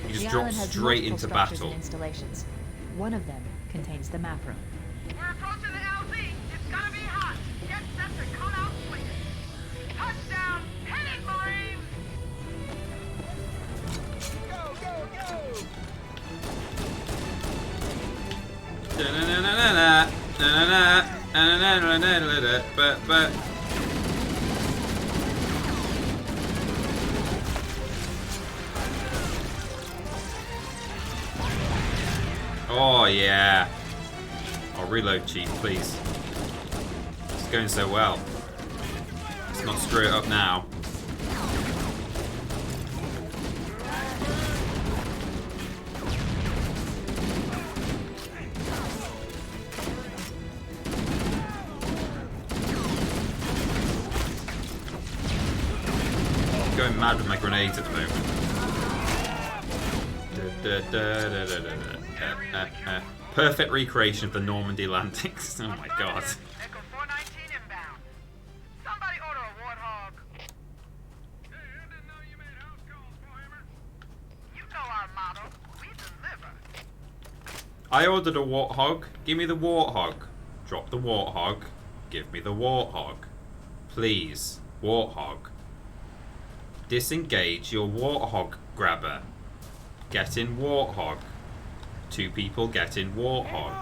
A: He just
D: The
A: drops
D: island has
A: straight
D: multiple
A: into
D: structures
A: battle.
D: and installations. One of them contains the map room.
F: We're approaching the LZ. It's gonna be hot. Get set to come out swinging. Touchdown. Hit it, Marines. Go, go, go.
A: But oh yeah. I'll reload, Chief, please. It's going so well. Let's not screw it up now. I'm going mad with my grenades at the moment. Perfect recreation of the Normandy landings. Oh my god.
F: Echo 419 inbound. Somebody order a warthog. Hey, I didn't know you made house calls, Warhammer. You know our motto. We deliver.
A: I ordered a warthog. Give me the warthog. Drop the warthog. Give me the warthog. Please, warthog. Disengage your warthog grabber. Get in warthog. Two people get in warthog.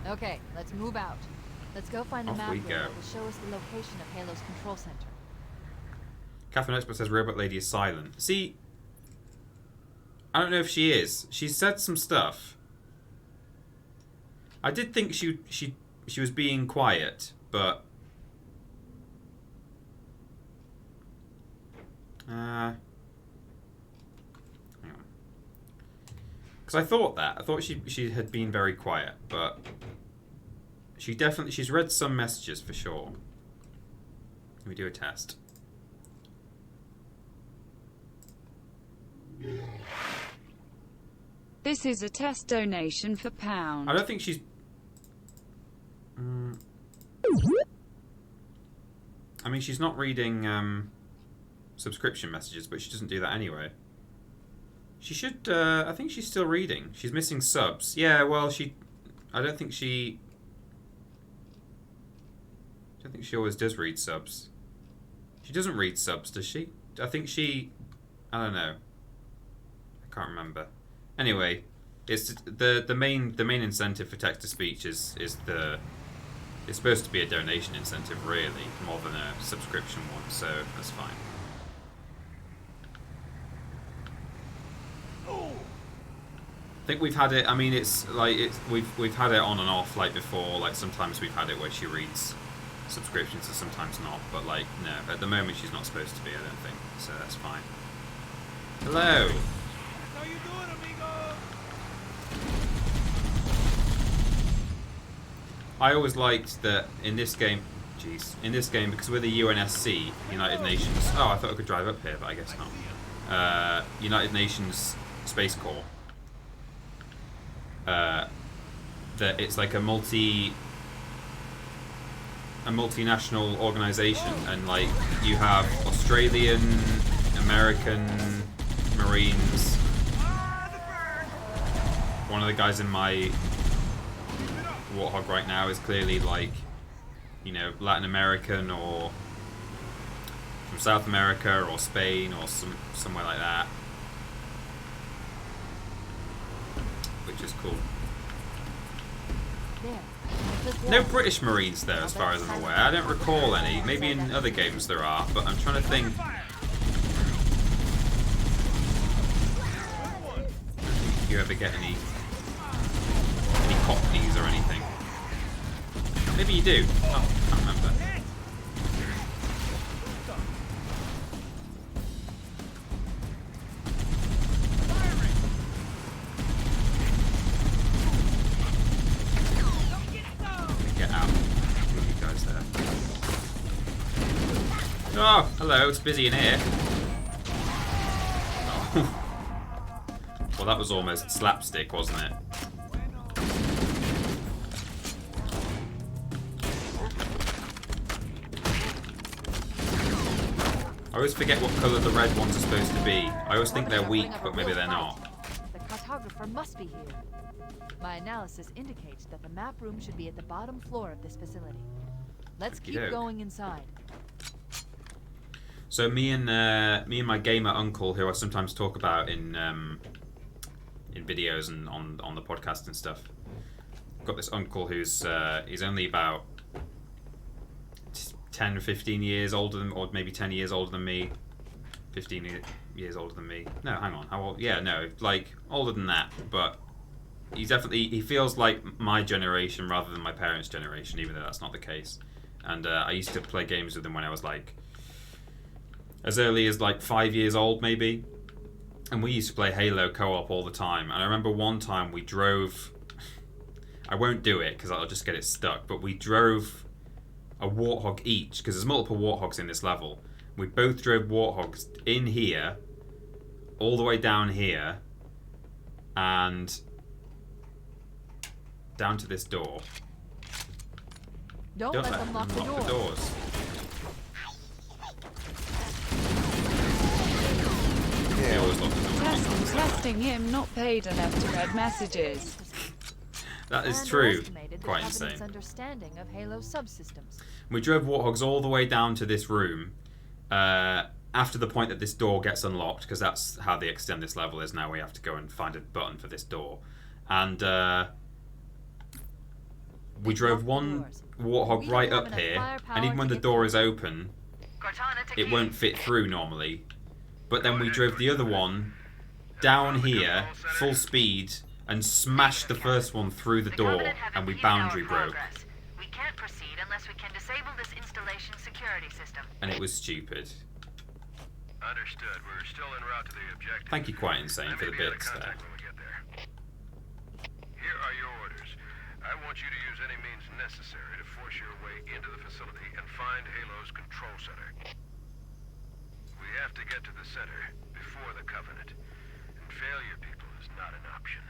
D: Okay, let's move out. Let's go find the
A: Off
D: map
A: we
D: room
A: go.
D: that will show us the location of Halo's control center.
A: Catherine Expert says Robot Lady is silent. See, I don't know if she is. She said some stuff. I did think she was being quiet, but hang on. Because I thought that. I thought she had been very quiet, but she's read some messages for sure. Let me do a test.
B: This is a test donation for £1.
A: I don't think she's. I mean, she's not reading subscription messages, but she doesn't do that anyway. She should. I think she's still reading. She's missing subs. Yeah, well, I don't think she always does read subs. She doesn't read subs, does she? I think she. I don't know. I can't remember. Anyway, it's the main incentive for text to speech is it's supposed to be a donation incentive, really, more than a subscription one. So that's fine. think we've had it. I mean, it's like we've had it on and off like before. Like sometimes we've had it where she reads subscriptions and sometimes not. But like no, at the moment she's not supposed to be. I don't think so. That's fine. Hello.
F: How you doing, amigo?
A: I always liked that in this game. In this game, because we're the UNSC, United Nations. Oh, I thought I could drive up here, but I guess not. United Nations Space Corps. That it's like a multinational organization, and like you have Australian, American Marines. One of the guys in my Warthog right now is clearly like, you know, Latin American or from South America or Spain or somewhere like that, which is cool. No British Marines there, as far as I'm aware. I don't recall any. Maybe in other games there are, but I'm trying to think. If you ever get any Cockneys or anything. Maybe you do. Oh, I can't remember. Get out. Look at you guys there. Oh, hello. It's busy in here. Oh. Well, that was almost slapstick, wasn't it? I always forget what colour the red ones are supposed to be. I always think they're weak, but maybe they're not.
D: The cartographer must be here. My analysis indicates that the map room should be at the bottom floor of this facility. Let's keep going inside.
A: So me and my gamer uncle, who I sometimes talk about in videos and on the podcast and stuff. I've got this uncle who's he's only about 10, 15 years older than, or maybe 10 years older than me. 15 years older than me. No, hang on. How old? Yeah, no, like older than that. But he feels like my generation rather than my parents' generation, even though that's not the case. And I used to play games with him when I was like as early as like 5 years old, maybe. And we used to play Halo co-op all the time. And I remember one time we drove. I won't do it because I'll just get it stuck. But we drove a Warthog each, because there's multiple Warthogs in this level. We both drove Warthogs in here, all the way down here, and down to this door.
D: Don't let them lock the doors.
A: They always lock the doors.
B: Testing him, not paid enough to read messages.
A: That is true. Quite insane.
D: Understanding of Halo subsystems.
A: We drove Warthogs all the way down to this room after the point that this door gets unlocked, because that's how they extend this level, is now we have to go and find a button for this door. And we drove one Warthog right up here, and even when the door is open, it won't fit through normally. But then we drove the other one down here, full speed, and smashed the first one through the door, and we boundary broke.
E: We can't proceed unless we can disable this installation security system.
A: And it was stupid.
C: Understood. We're still en route to the objective.
A: Thank you, Quite Insane, for the bits there.
C: Here are your orders. I want you to use any means necessary to force your way into the facility and find Halo's control center. We have to get to the center before the Covenant, and failure, people, is not an option.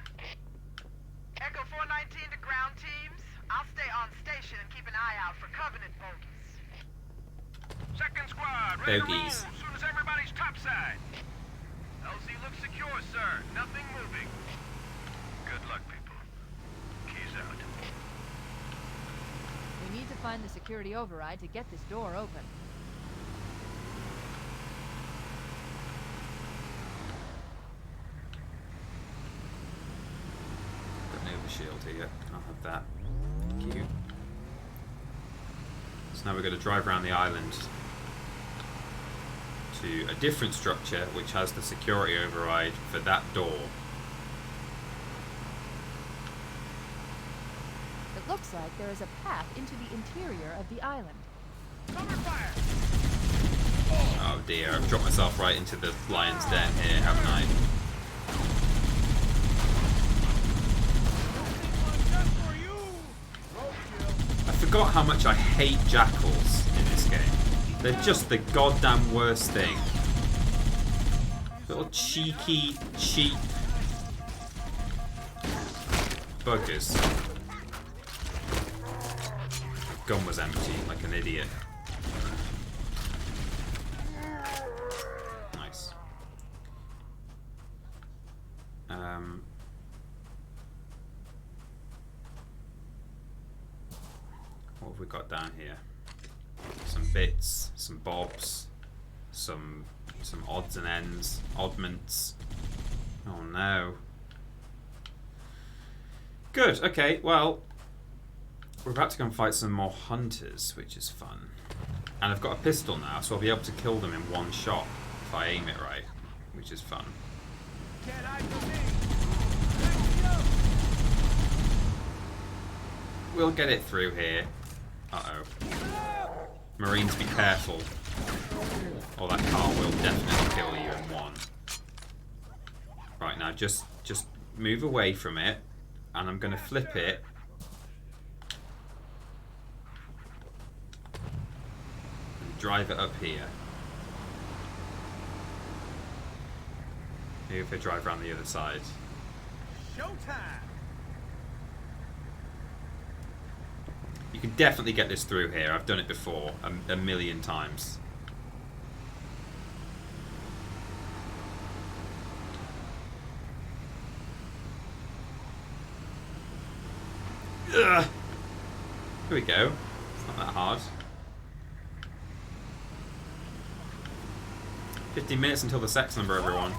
F: Echo 419 to ground teams. I'll stay on station and keep an eye out for Covenant bogies.
C: Second squad, ready to roll
A: Bogies.
C: as soon as everybody's topside. LZ looks secure, sir. Nothing moving. Good luck, people. Keys out.
D: We need to find the security override to get this door open.
A: Got an overshield here. I'll have that. Thank you. So now we're going to drive around the island to a different structure which has the security override for that door.
D: looks like there is a path into the interior of the island.
F: Cover fire!
A: Oh dear, I've dropped myself right into the lion's den here, haven't I? I forgot how much I hate jackals in this game. They're just the goddamn worst thing. Little cheeky, cheap buggers. Gun was empty, like an idiot. Nice. What have we got down here? Some bits, some bobs, some odds and ends, oddments. Oh no. Good, okay, well, we're about to go and fight some more hunters, which is fun. And I've got a pistol now, so I'll be able to kill them in one shot if I aim it right, which is fun.
F: Can't hide from me. Let's go.
A: We'll get it through here. Uh-oh. Marines, be careful. Or that car will definitely kill you in one. Right, now just move away from it, and I'm going to flip it. And drive it up here. Maybe if I drive around the other side.
F: Showtime.
A: You can definitely get this through here. I've done it before a million times. Ugh. Here we go. It's not that hard. 15 minutes until the sex number, everyone.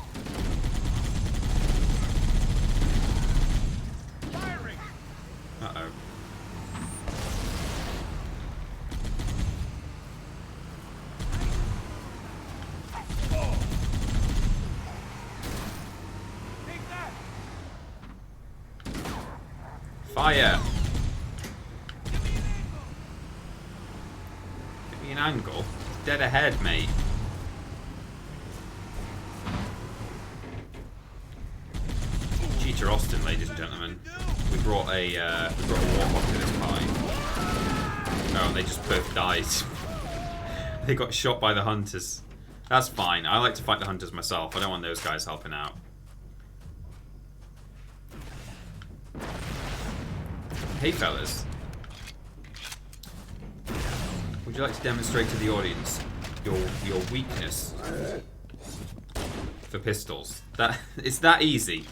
F: Firing.
A: Uh-oh.
F: Take that.
A: Fire!
F: Give me an angle.
A: Give me an angle. It's dead ahead, mate. Cheater Austin, ladies and gentlemen. We brought a warlock to this party. Oh, and they just both died. They got shot by the hunters. That's fine. I like to fight the hunters myself. I don't want those guys helping out. Hey, fellas. Would you like to demonstrate to the audience your weakness for pistols? It's that easy.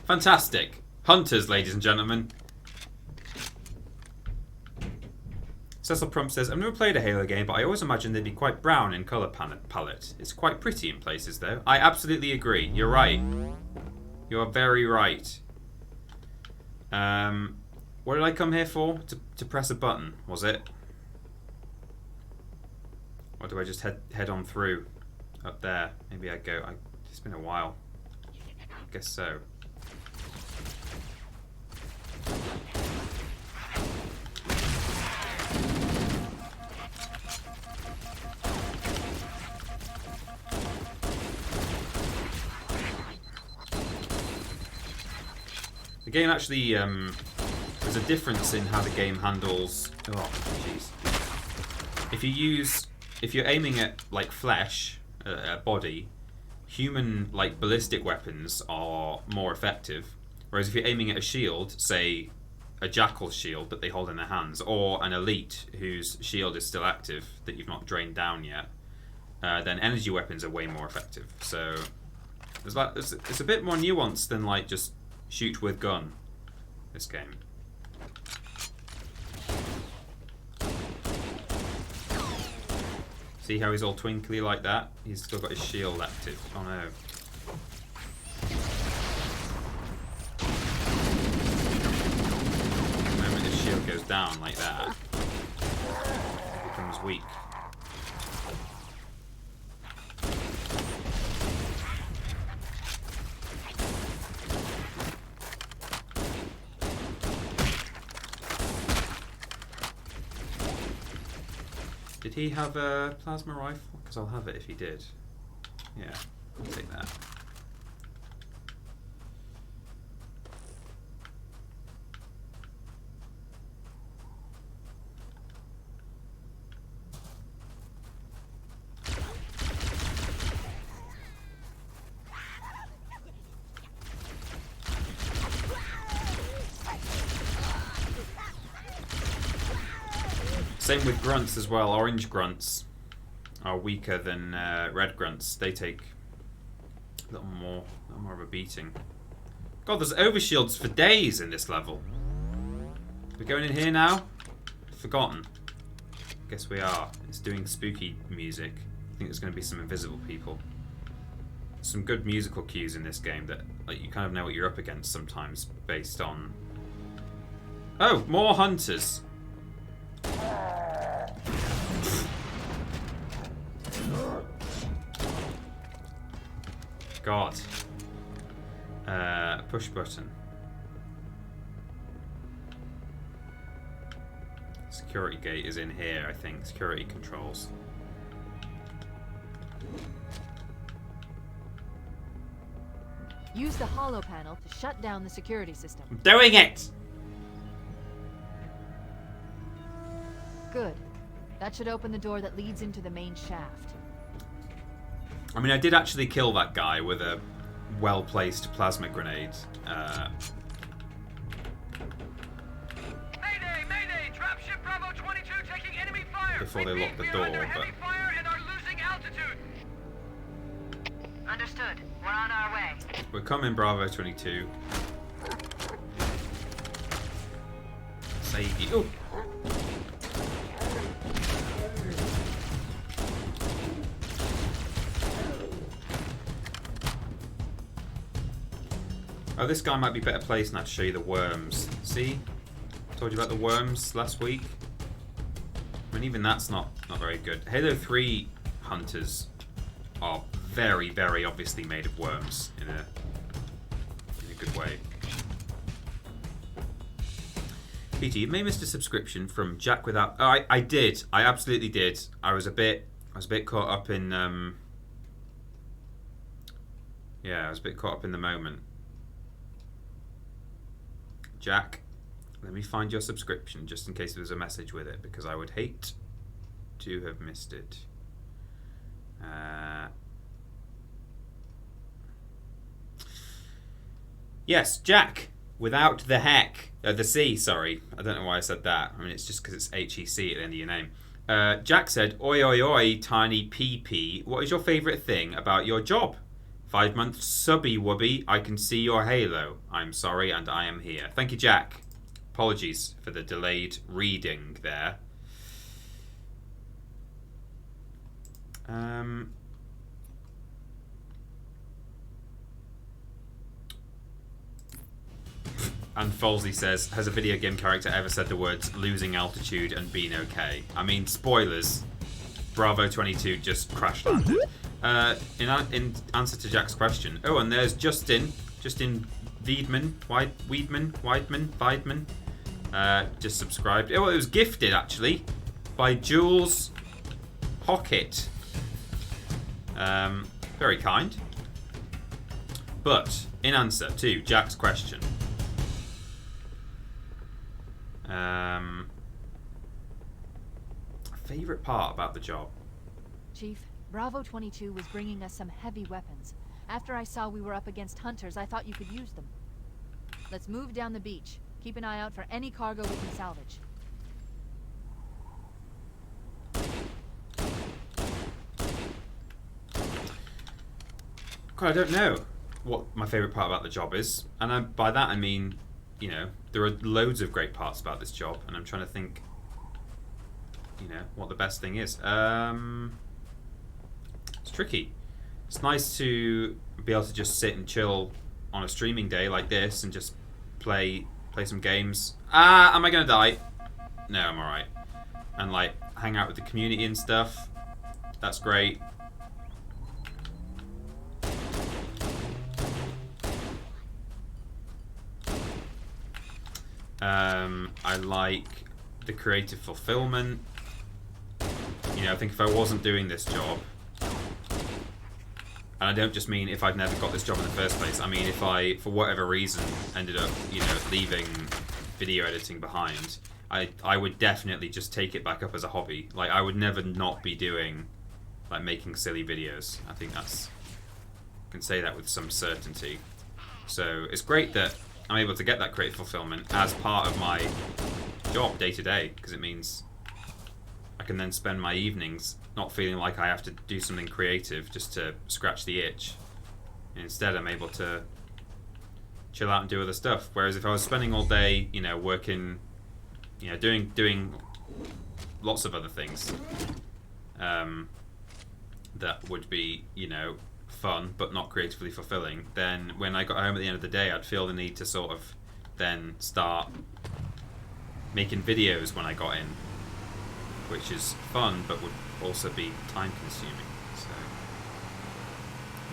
A: Fantastic. Hunters, ladies and gentlemen. Cecil Prump says, I've never played a Halo game, but I always imagined they'd be quite brown in colour palette. It's quite pretty in places, though. I absolutely agree. You're right. You're very right. What did I come here for? To press a button, was it? Or do I just head on through? Up there. Maybe I go. It's been a while. I guess so. The game actually, there's a difference in how the game handles. Oh, jeez. If you're aiming at like flesh, a body, human like ballistic weapons are more effective. Whereas if you're aiming at a shield, say a jackal's shield that they hold in their hands, or an elite whose shield is still active that you've not drained down yet, then energy weapons are way more effective. So it's a bit more nuanced than like just shoot with gun. This game. See how he's all twinkly like that? He's still got his shield active. Oh no. The moment his shield goes down like that, it becomes weak. Did he have a plasma rifle? Because I'll have it if he did. Yeah, I'll take that. Same with grunts as well. Orange grunts are weaker than red grunts. They take a little more of a beating. God, there's overshields for days in this level. We're going in here now? Forgotten. Guess we are. It's doing spooky music. I think there's going to be some invisible people. Some good musical cues in this game that like you kind of know what you're up against sometimes based on... Oh, more hunters. God. Push button. Security gate is in here, I think. Security controls.
D: Use the holo panel to shut down the security system.
A: I'm doing it!
D: Good. That should open the door that leads into the main shaft.
A: I mean, I did actually kill that guy with a well-placed plasma grenade.
F: Mayday! Mayday! Dropship Bravo 22 taking enemy fire!
A: Before they locked the
F: Repeat,
A: door,
F: we are under
A: but...
F: heavy fire and are losing altitude!
E: Understood. We're on our way.
A: We're coming, Bravo 22. Save you. Ooh. Oh, this guy might be better placed now to show you the worms. See? Told you about the worms last week. I mean, even that's not very good. Halo 3 hunters are very, very obviously made of worms in a good way. PG, you may have missed a subscription from Jack without... Oh, I did. I absolutely did. I was a bit caught up in... Yeah, I was a bit caught up in the moment. Jack, let me find your subscription just in case there was a message with it, because I would hate to have missed it. Yes, Jack, without the heck. The C, sorry. I don't know why I said that. I mean, it's just because it's HEC at the end of your name. Jack said, oi, oi, oi, tiny PP, what is your favourite thing about your job? 5 months subby wubby, I can see your halo. I'm sorry and I am here. Thank you, Jack. Apologies for the delayed reading there. And Folsey says, has a video game character ever said the words losing altitude and being okay? I mean, spoilers. Bravo 22 just crash landed. In answer to Jack's question. Oh, and there's Justin Weidman, just subscribed. Oh, it was gifted actually by Jules Hockett. Very kind. But in answer to Jack's question, favorite part about the job.
D: Chief, Bravo 22 was bringing us some heavy weapons. After I saw we were up against hunters, I thought you could use them. Let's move down the beach. Keep an eye out for any cargo we can salvage.
A: God, I don't know what my favourite part about the job is. And by that I mean, you know, there are loads of great parts about this job. And I'm trying to think, you know, what the best thing is. It's tricky. It's nice to be able to just sit and chill on a streaming day like this and just play some games. Am I gonna die? No, I'm alright. And like hang out with the community and stuff. That's great. I like the creative fulfillment. You I think if I wasn't doing this job, and I don't just mean if I'd never got this job in the first place, I mean if I, for whatever reason, ended up, leaving video editing behind, I would definitely just take it back up as a hobby. Like, I would never not be doing, like, making silly videos. I think I can say that with some certainty. So it's great that I'm able to get that creative fulfillment as part of my job day to day, because it means I can then spend my evenings not feeling like I have to do something creative just to scratch the itch. And instead, I'm able to chill out and do other stuff. Whereas if I was spending all day, working, doing lots of other things that would be, fun but not creatively fulfilling, then when I got home at the end of the day, I'd feel the need to sort of then start making videos when I got in, which is fun but would also be time consuming. So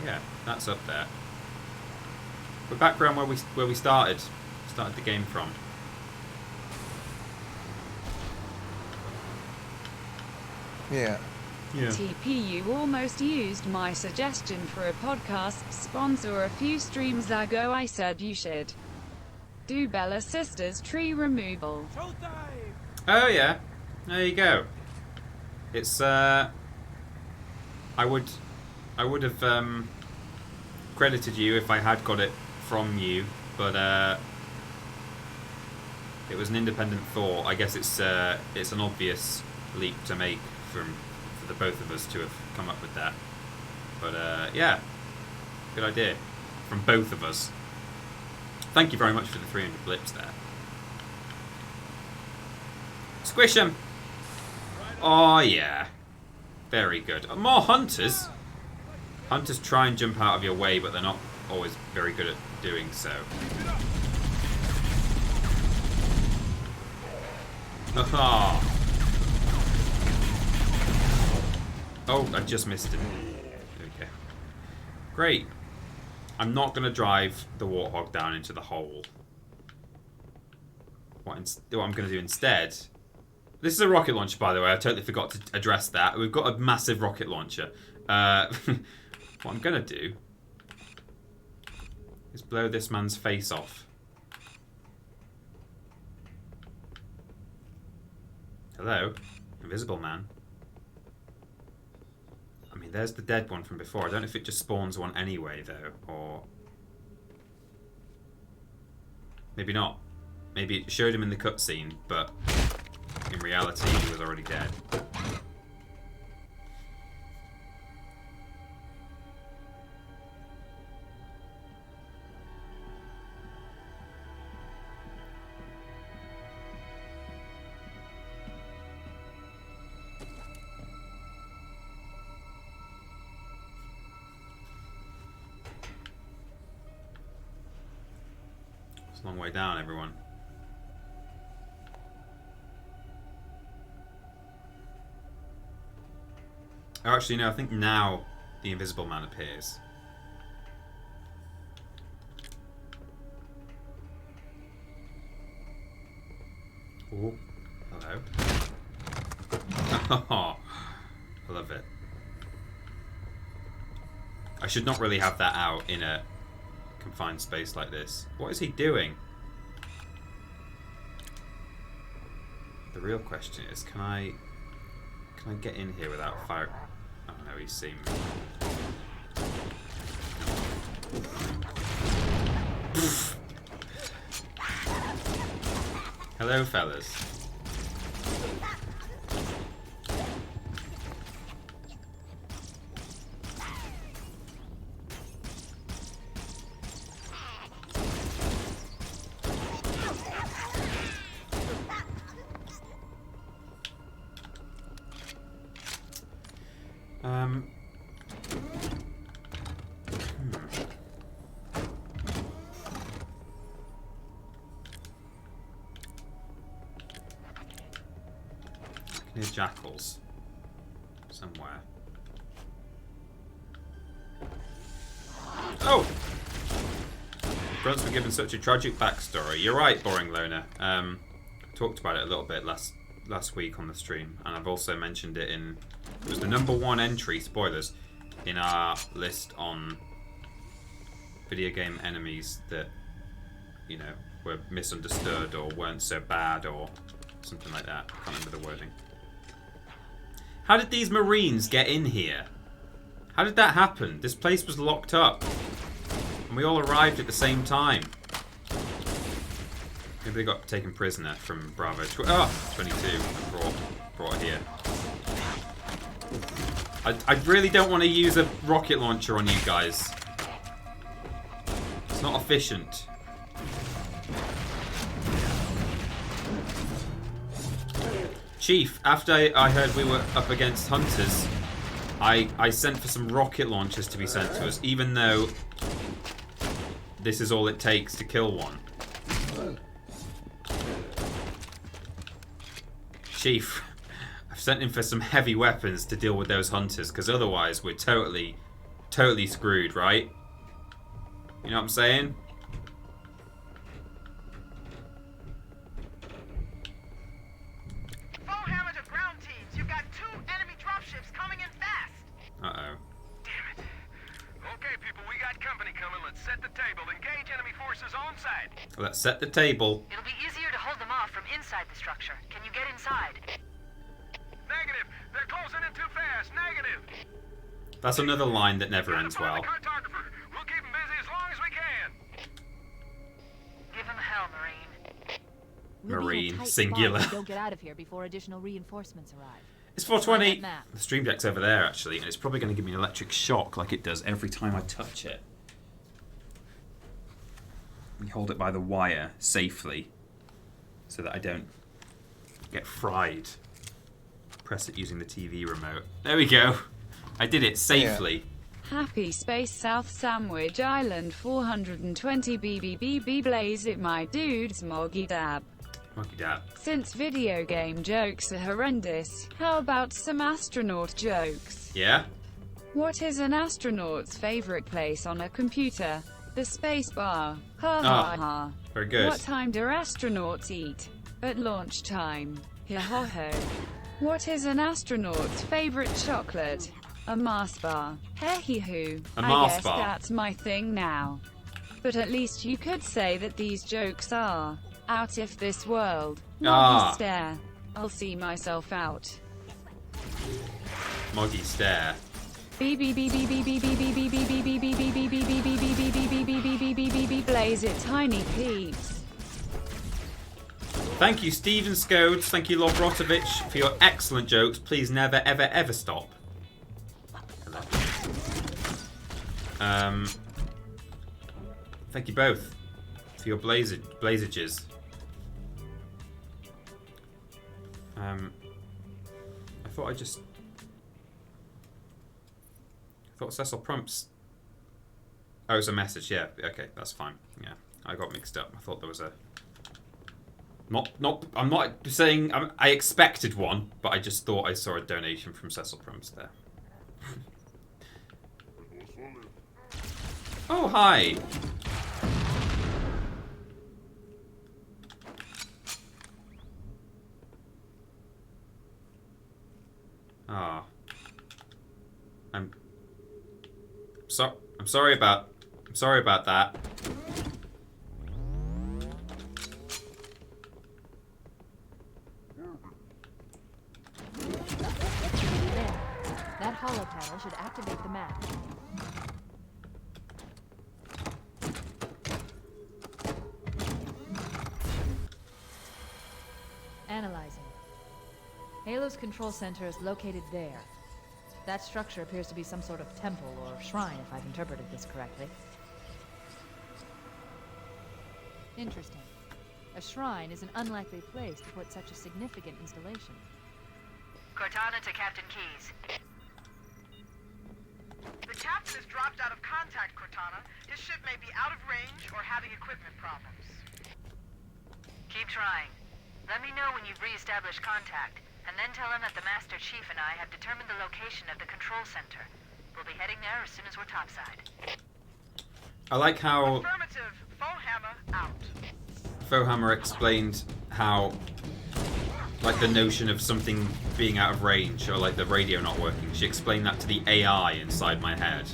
A: yeah, that's up there. But background where we started the game from.
G: Yeah.
B: TP, you almost used my suggestion for a podcast sponsor a few streams ago. I said you should do Bella Sisters tree removal.
A: Oh yeah, there you go. It's I would have credited you if I had got it from you, but it was an independent thought. I guess it's an obvious leap to make for the both of us to have come up with that. But yeah, good idea from both of us. Thank you very much for the 300 blips there. Squish 'em! Oh yeah, very good. More hunters. Hunters try and jump out of your way, but they're not always very good at doing so. Aha! Oh, I just missed it. Okay. Great. I'm not going to drive the warthog down into the hole. What I'm going to do instead... This is a rocket launcher, by the way. I totally forgot to address that. We've got a massive rocket launcher. What I'm going to do is blow this man's face off. Hello? Invisible man. I mean, there's the dead one from before. I don't know if it just spawns one anyway, though, or... Maybe not. Maybe it showed him in the cutscene, but in reality, he was already dead. Long way down, everyone. Oh, actually, no, I think now the invisible man appears. Oh, hello. Oh, I love it. I should not really have that out in a confined space like this. What is he doing? The real question is, can I get in here without fire? Oh no, he's seen me. Hello, fellas. Near jackals. Somewhere. Oh! Grunts were given such a tragic backstory. You're right, Boring Loner. Talked about it a little bit last last week on the stream, and I've also mentioned it in. It was the #1 entry. Spoilers in our list on video game enemies that were misunderstood or weren't so bad or something like that. I can't remember the wording. How did these Marines get in here? How did that happen? This place was locked up. And we all arrived at the same time. Maybe they got taken prisoner from Bravo 22 and brought here. I really don't want to use a rocket launcher on you guys. It's not efficient. Chief, after I heard we were up against hunters, I sent for some rocket launchers to be sent to us, even though this is all it takes to kill one. Chief, I've sent in for some heavy weapons to deal with those hunters, because otherwise we're totally screwed, right? You know what I'm saying? Uh-oh.
C: Damn it. Okay, people, we got company coming. Let's set the table. Engage enemy forces on site.
A: Let's set the table.
E: It'll be easier to hold them off from inside the structure. Can you get inside?
C: Negative. They're closing in too fast. Negative.
A: That's another line that never ends well.
C: Cartographer. We'll keep them busy as long as we can.
E: Give them hell, Marine.
D: We'll be in a
A: Marine,
D: tight
A: singular.
D: spot if we don't get out of here before additional reinforcements arrive.
A: It's 420.
D: Map.
A: The stream deck's over there, actually, and it's probably going to give me an electric shock like it does every time I touch it. You hold it by the wire safely so that I don't get fried. Press it using the TV remote. There we go. I did it safely.
B: Happy Space South Sandwich Island 420 BBBB blaze it my dudes Moggy Dab.
A: Monkey Dad.
B: Since video game jokes are horrendous, how about some astronaut jokes?
A: Yeah?
B: What is an astronaut's favorite place on a computer? The space bar. Ha ha ha.
A: Very good.
B: What time do astronauts eat? At launch time. Ha ha ho. What is an astronaut's favorite chocolate? A Mars bar. Hee hoo.
A: A Mars
B: I guess
A: bar.
B: that's my thing now. But at least you could say that these jokes are out of this world. Moggy stare. I'll see myself out.
A: Moggy stare.
B: Blaze it, tiny peeps.
A: Thank you, Steven Scodes. Thank you, Lobrotovich, for your excellent jokes. Please never, ever, ever stop. Thank you both for your blazages. I thought Cecil Prumps. Oh, it was a message. Yeah. Okay, that's fine. Yeah, I got mixed up. I thought there was a. I'm not saying I expected one, but I just thought I saw a donation from Cecil Prumps there. Oh, hi. Ah. I'm sorry about that.
D: There. That hollow panel should activate the map. Analyzing. Halo's control center is located there. That structure appears to be some sort of temple or shrine, if I've interpreted this correctly. Interesting. A shrine is an unlikely place to put such a significant installation.
E: Cortana to Captain Keyes.
F: The captain has dropped out of contact, Cortana. His ship may be out of range or having equipment problems.
E: Keep trying. Let me know when you've re-established contact, and then tell him that the Master Chief and I have determined the location of the control center. We'll be heading there as soon as we're topside.
A: I like how
F: Affirmative. Foehammer out.
A: Foehammer explained how like the notion of something being out of range or like the radio not working. She explained that to the AI inside my head.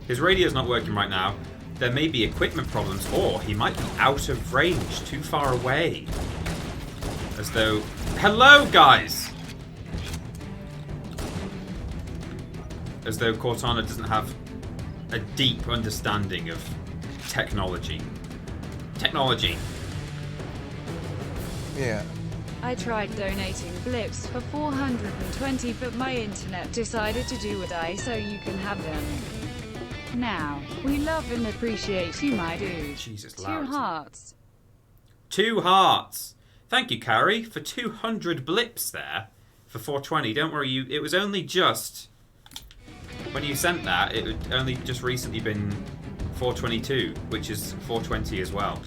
A: His radio's not working right now. There may be equipment problems, or he might be out of range, too far away. As though... Hello, guys! As though Cortana doesn't have a deep understanding of technology. Technology.
G: Yeah.
B: I tried donating blips for 420, but my internet decided to do a die so you can have them. Now, we love and appreciate you, my dude.
A: Jesus,
B: 2
A: loud.
B: hearts.
A: 2 hearts. Thank you, Carrie, for 200 blips there for 420. Don't worry, it was only just... When you sent that, it had only just recently been 422, which is 420 as well.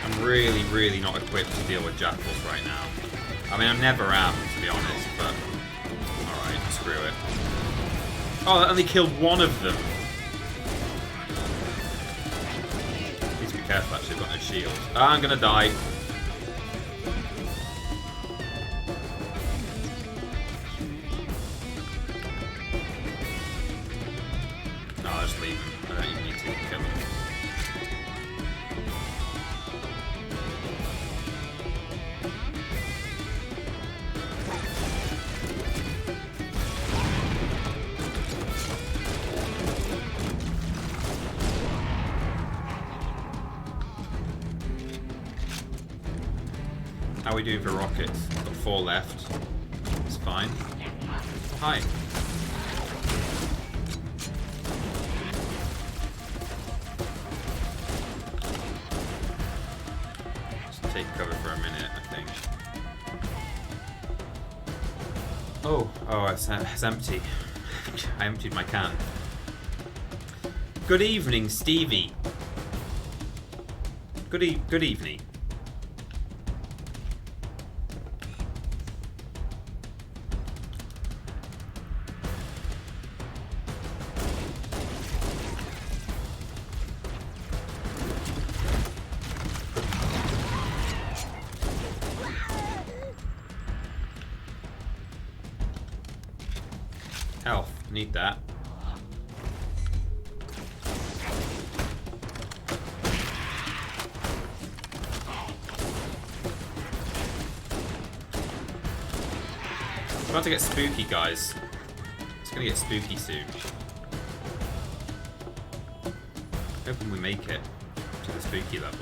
A: I'm really not equipped to deal with jackals right now. I mean, I never am, to be honest, but... Alright, screw it. Oh, that only killed one of them. Need to be careful, actually, I've got no shield. I'm gonna die. No, I'll just leave him. I don't even need to kill him. How are we doing for rockets? Got 4 left. It's fine. Oh, hi. Just take cover for a minute, I think. Oh, it's empty. I emptied my can. Good evening, Stevie. Good evening. Health, need that. It's about to get spooky, guys. It's gonna get spooky soon. Hoping we make it to the spooky level.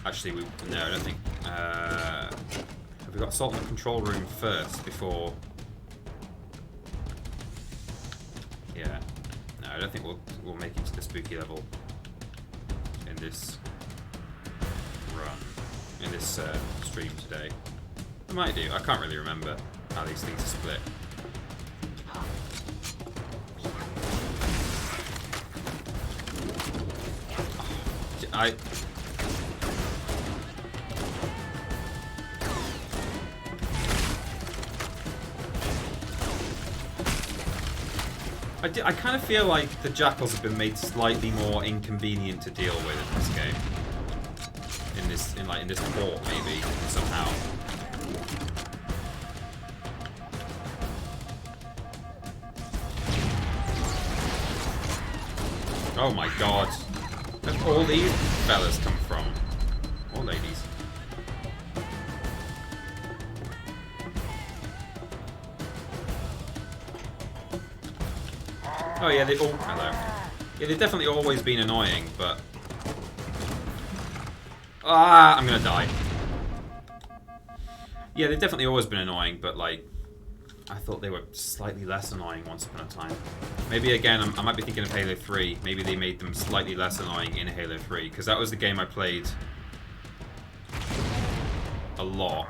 A: Actually, no, I don't think. Have we got assault in the control room first before? Yeah. No, I don't think we'll make it to the spooky level in this run, in this stream today. I might do. I can't really remember how these things are split. I kind of feel like the jackals have been made slightly more inconvenient to deal with in this game. In this port, maybe somehow. Oh my god! Where'd all these fellas come from? Or ladies? Oh yeah, they all... Hello. Yeah, they've definitely always been annoying, but... Ah, I'm gonna die. Yeah, they've definitely always been annoying, but like... I thought they were slightly less annoying once upon a time. Maybe again, I might be thinking of Halo 3. Maybe they made them slightly less annoying in Halo 3, because that was the game I played... a lot.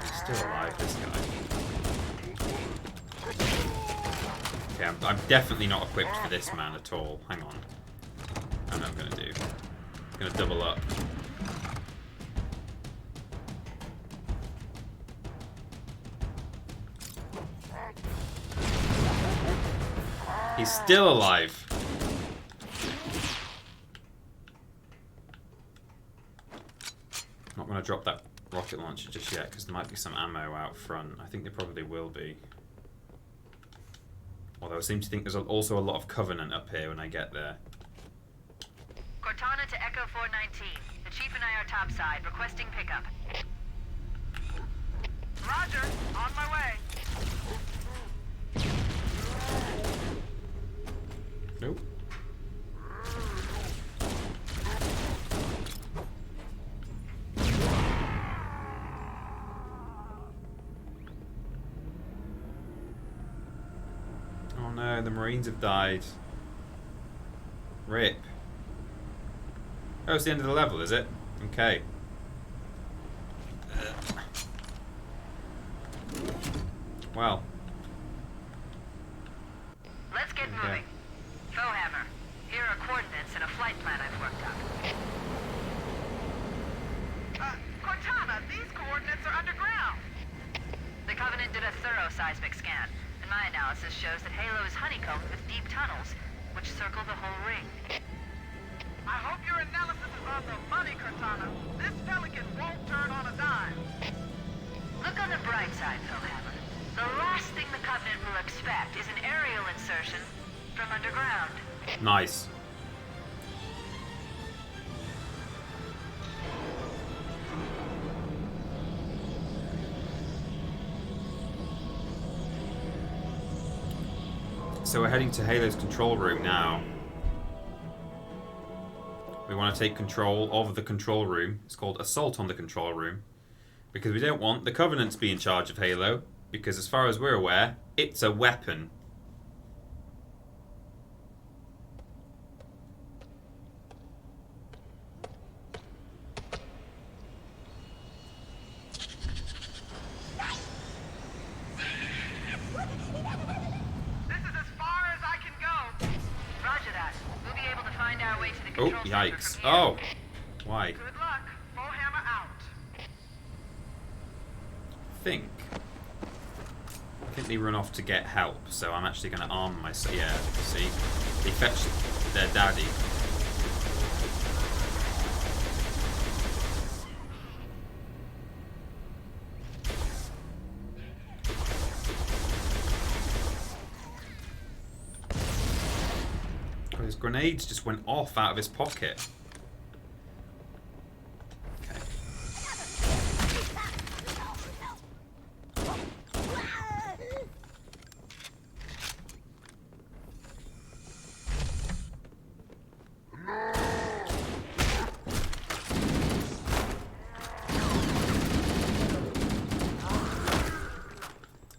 A: He's still alive, this guy. Okay, I'm definitely not equipped for this man at all. Hang on. I know what I'm gonna do. Gonna double up. He's still alive. Not gonna drop that rocket launcher just yet because there might be some ammo out front. I think there probably will be. Although I seem to think there's also a lot of Covenant up here when I get there.
E: Cortana to Echo 419. The Chief and I are topside, requesting pickup.
F: Roger, on my way.
A: Nope. Oh no, the Marines have died. Rip. Oh, it's the end of the level, is it? Okay. Well.
E: Let's get moving. Foehammer, here are coordinates and a flight plan I've worked up.
F: Cortana, these coordinates are underground.
E: The Covenant did a thorough seismic scan, and my analysis shows that Halo is honeycombed with deep tunnels, which circle the whole ring.
F: I hope your analysis is on the money, Cortana. This Pelican won't turn on a dime.
E: Look on the bright side, Foehammer. The last thing the Covenant will expect is an aerial insertion from underground.
A: Nice. So we're heading to Halo's control room now. We want to take control of the control room. It's called Assault on the Control Room. Because we don't want the Covenant to be in charge of Halo. Because as far as we're aware, it's a weapon. Oh, yikes. Oh! Why?
F: Good luck. Foehammer out.
A: I think they run off to get help, so I'm actually going to arm myself. Yeah, see? They fetched their daddy. His grenades just went off out of his pocket. Okay.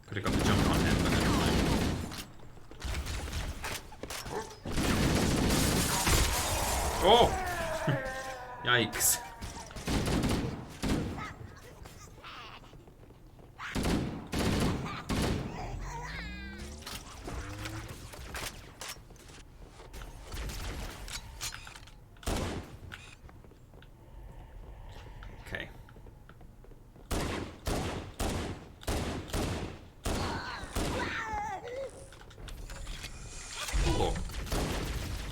A: Could have got the jump on him, but never mind. Oh! Yikes. Okay. Oh.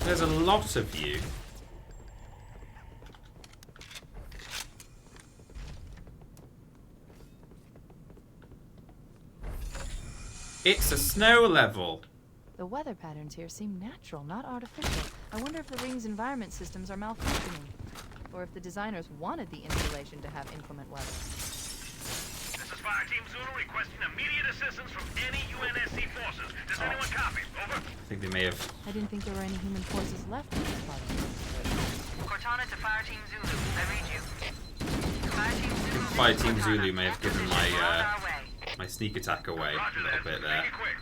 A: There's a lot of you. It's a snow level.
D: The weather patterns here seem natural, not artificial. I wonder if the ring's environment systems are malfunctioning, or if the designers wanted the installation to have inclement weather.
C: This is Fire Team Zulu requesting immediate assistance from any UNSC forces. Does anyone copy? Over.
A: I think they may have.
D: I didn't think there were any human forces left in this part of the world.
E: Cortana to Fire Team Zulu. I read you. Fire Team Zulu.
A: Fire Team Zulu may have given
E: We're on
A: my
E: our way.
A: my sneak attack away a little bit there.
C: Make it quick.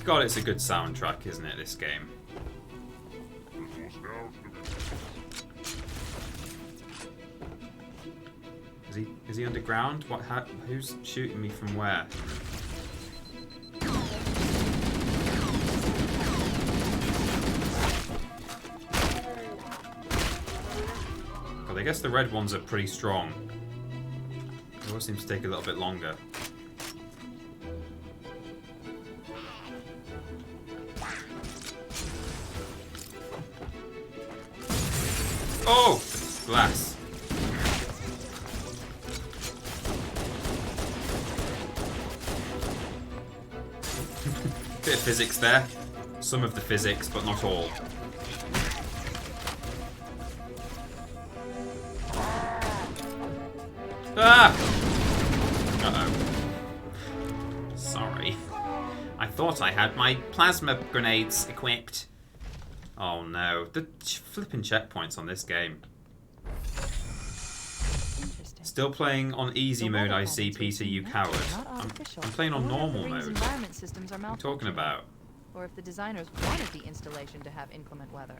A: God, it's a good soundtrack, isn't it, this game? Is he underground? What? Who's shooting me from where? I guess the red ones are pretty strong. It always seems to take a little bit longer. Oh! Glass. Bit of physics there. Some of the physics, but not all. Ah! Uh-oh. Sorry. I thought I had my plasma grenades equipped. Oh no. The flipping checkpoints on this game. Still playing on easy mode, I see, Peter, you coward. I'm playing on normal mode. What are you talking about?
D: Or if the designers wanted the installation to have inclement weather.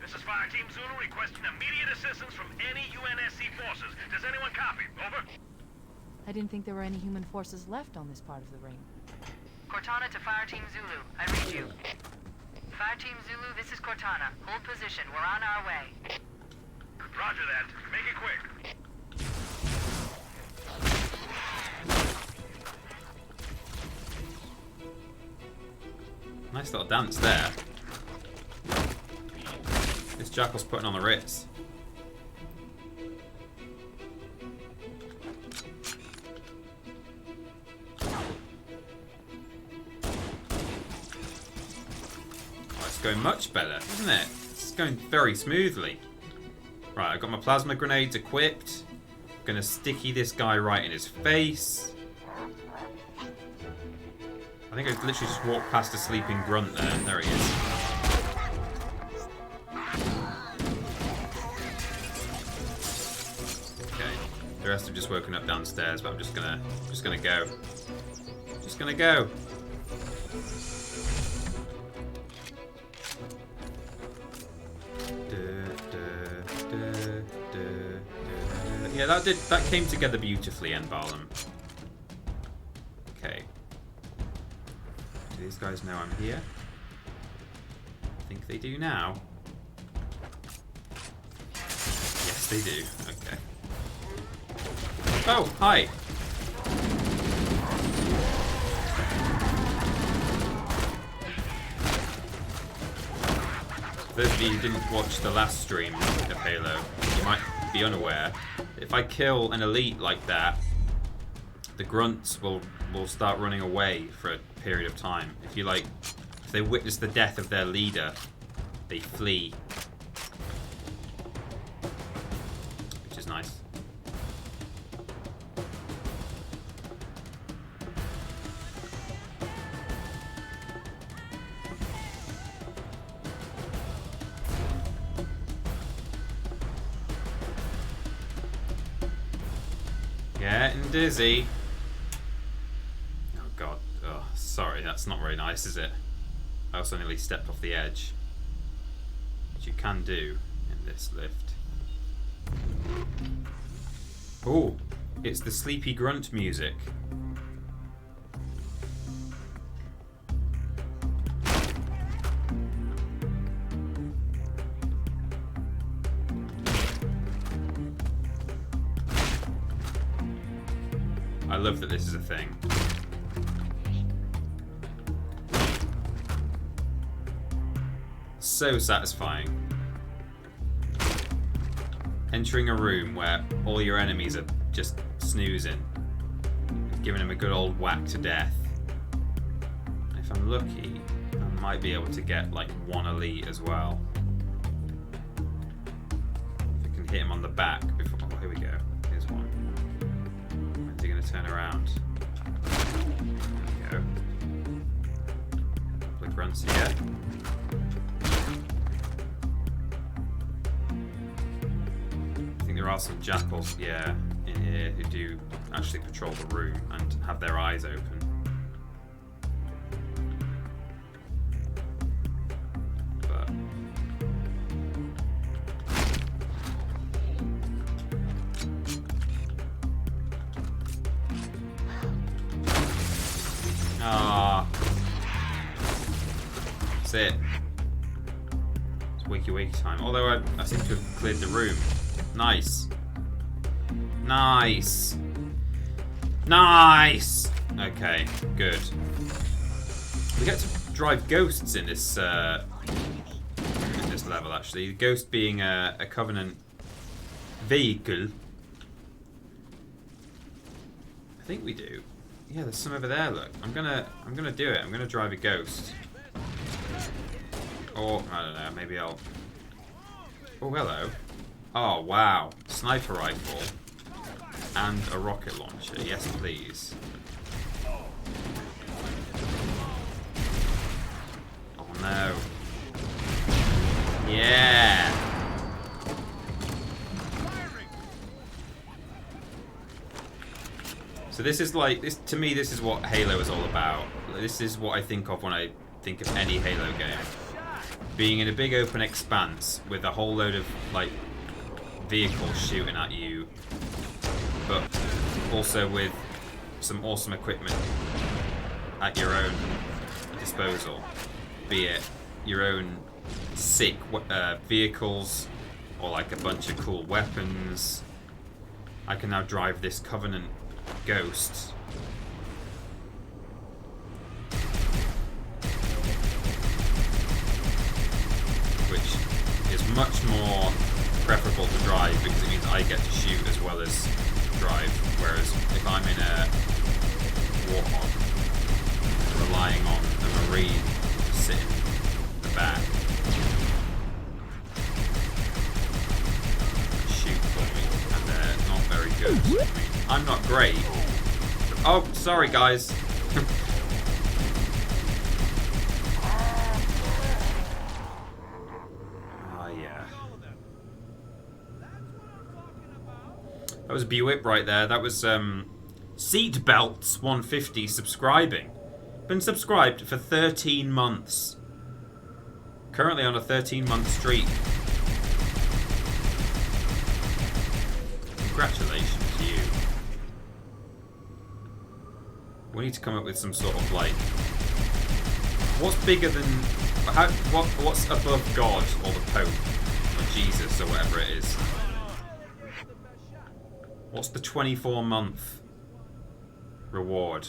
C: This is Fire Team Zulu requesting immediate assistance from any UNSC forces. Does anyone copy? Over.
D: I didn't think there were any human forces left on this part of the ring.
E: Cortana to Fire Team Zulu. I read you. Fire Team Zulu, this is Cortana. Hold position. We're on our way.
C: Roger that. Make it quick.
A: Nice little dance there. This Jackal's putting on the Ritz. Oh, it's going much better, isn't it? It's going very smoothly. Right, I've got my plasma grenades equipped. Gonna sticky this guy right in his face. I think I literally just walked past a sleeping grunt there. There he is. Okay, the rest have just woken up downstairs, but I'm just gonna go. Just gonna go. Yeah, that came together beautifully, Enbarlum. Okay. Do these guys know I'm here? I think they do now. Yes, they do. Okay. Oh, hi. For those of you who didn't watch the last stream of Halo, you might be unaware. If I kill an elite like that, the grunts will start running away for a period of time. If they witness the death of their leader, they flee. Which is nice. Getting dizzy. Oh god. Oh, sorry, that's not very nice, is it? I also nearly stepped off the edge. Which you can do in this lift. Oh, it's the sleepy grunt music. I love that this is a thing. So satisfying. Entering a room where all your enemies are just snoozing, giving them a good old whack to death. If I'm lucky, I might be able to get like one elite as well. If I can hit him on the back before. Oh, here we go. Here's one. When's he going to turn around? There we go. Couple of grunts here. There are some jackals, yeah, in here who do actually patrol the room and have their eyes open. But that's it. It's wakey wakey time. Although I seem to have cleared the room. Nice. Nice. Nice. Okay, good. We get to drive ghosts in this level, actually. The ghost being a Covenant vehicle. I think we do. Yeah, there's some over there. Look, I'm gonna do it. I'm gonna drive a ghost. Or I don't know. Maybe I'll. Oh, hello. Oh, wow. Sniper rifle and a rocket launcher. Yes, please. Oh no. Yeah. So this is like this to me. This is what Halo is all about. This is what I think of when I think of any Halo game. Being in a big open expanse with a whole load of like vehicles shooting at you, but also with some awesome equipment at your own disposal. Be it your own sick vehicles or like a bunch of cool weapons. I can now drive this Covenant Ghost. Which is much more preferable to drive because it means I get to shoot as well as drive. Whereas if I'm in a Warthog, relying on a Marine sitting in the back, shoot for me, and they're not very good. I mean, I'm not great. Oh, sorry guys. That was Bewhip right there. That was Seatbelts 150 subscribing. Been subscribed for 13 months. Currently on a 13-month streak. Congratulations to you. We need to come up with some sort of like, what's bigger than, what's above God or the Pope or Jesus or whatever it is? What's the 24-month reward?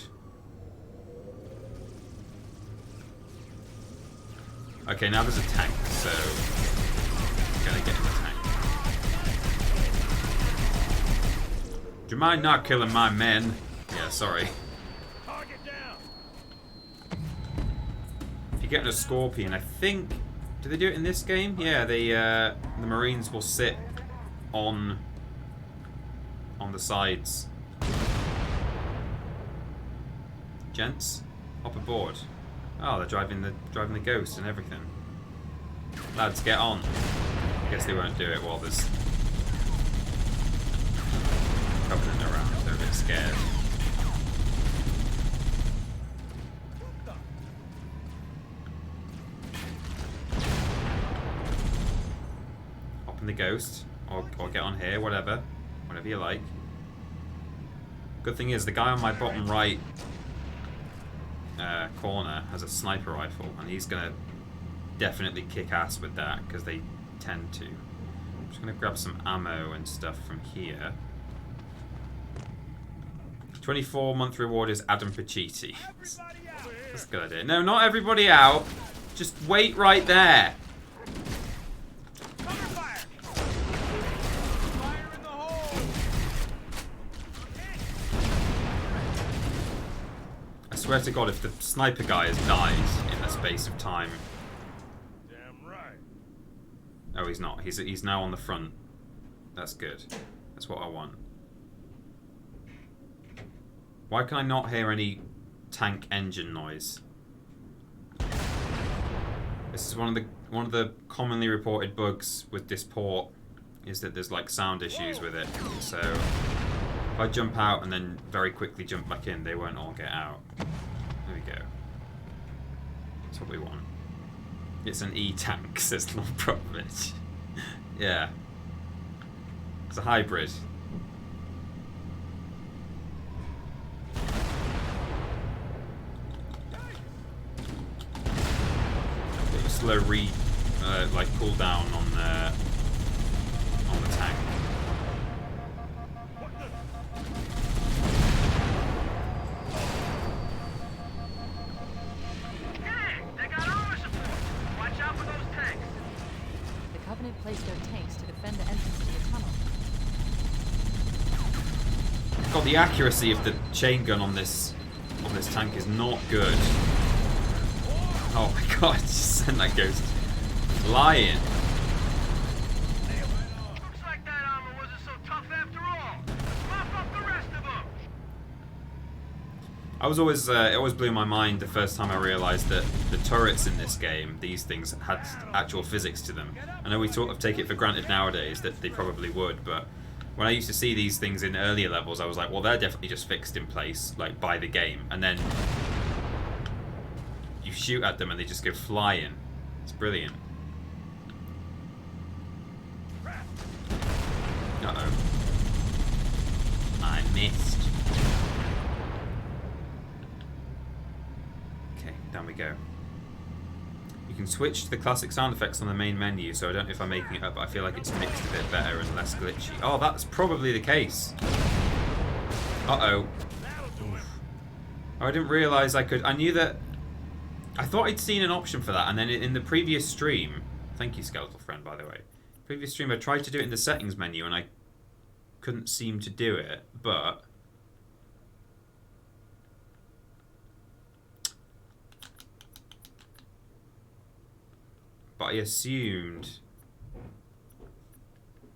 A: Okay, now there's a tank, so I'm gonna get in the tank. Do you mind not killing my men? Yeah, sorry. If you're getting a Scorpion, I think, do they do it in this game? Yeah, the Marines will sit on the sides. Gents, hop aboard. Oh, they're driving the Ghost and everything. Lads, get on. I guess they won't do it while there's Covenant around. They're a bit scared. Hop in the Ghost, or get on here, whatever you like. Good thing is, the guy on my bottom right corner has a sniper rifle, and he's gonna definitely kick ass with that because they tend to. I'm just gonna grab some ammo and stuff from here. 24-month reward is Adam Pacitti. That's a good idea. No, not everybody out. Just wait right there. I swear to God, if the sniper guy has died in the space of time.
C: Damn right.
A: Oh, he's not. He's now on the front. That's good. That's what I want. Why can I not hear any tank engine noise? This is one of the commonly reported bugs with this port, is that there's like sound issues with it. So if I jump out and then very quickly jump back in, they won't all get out. There we go. That's what we want. It's an E-tank, says Lord Propovich. Yeah. It's a hybrid. Bit of a slow cool down on the tank. the accuracy of the chain gun on this tank is not good. Oh my god, just sent that ghost flying.
C: Looks like that armor wasn't so tough after all. Mop up the rest of them.
A: I was always, it always blew my mind the first time I realised that the turrets in this game, these things had actual physics to them. I know we sort of take it for granted nowadays that they probably would, but when I used to see these things in earlier levels, I was like, well, they're definitely just fixed in place, like, by the game. And then you shoot at them and they just go flying. It's brilliant. Uh-oh. I missed. Okay, down we go. You can switch to the classic sound effects on the main menu, so I don't know if I'm making it up, but I feel like it's mixed a bit better and less glitchy. Oh, that's probably the case. Uh-oh. Oh, I didn't realise I could... I knew that... I thought I'd seen an option for that, and then in the previous stream... Thank you, Skeletal Friend, by the way. Previous stream, I tried to do it in the settings menu, and I couldn't seem to do it, but... But I assumed,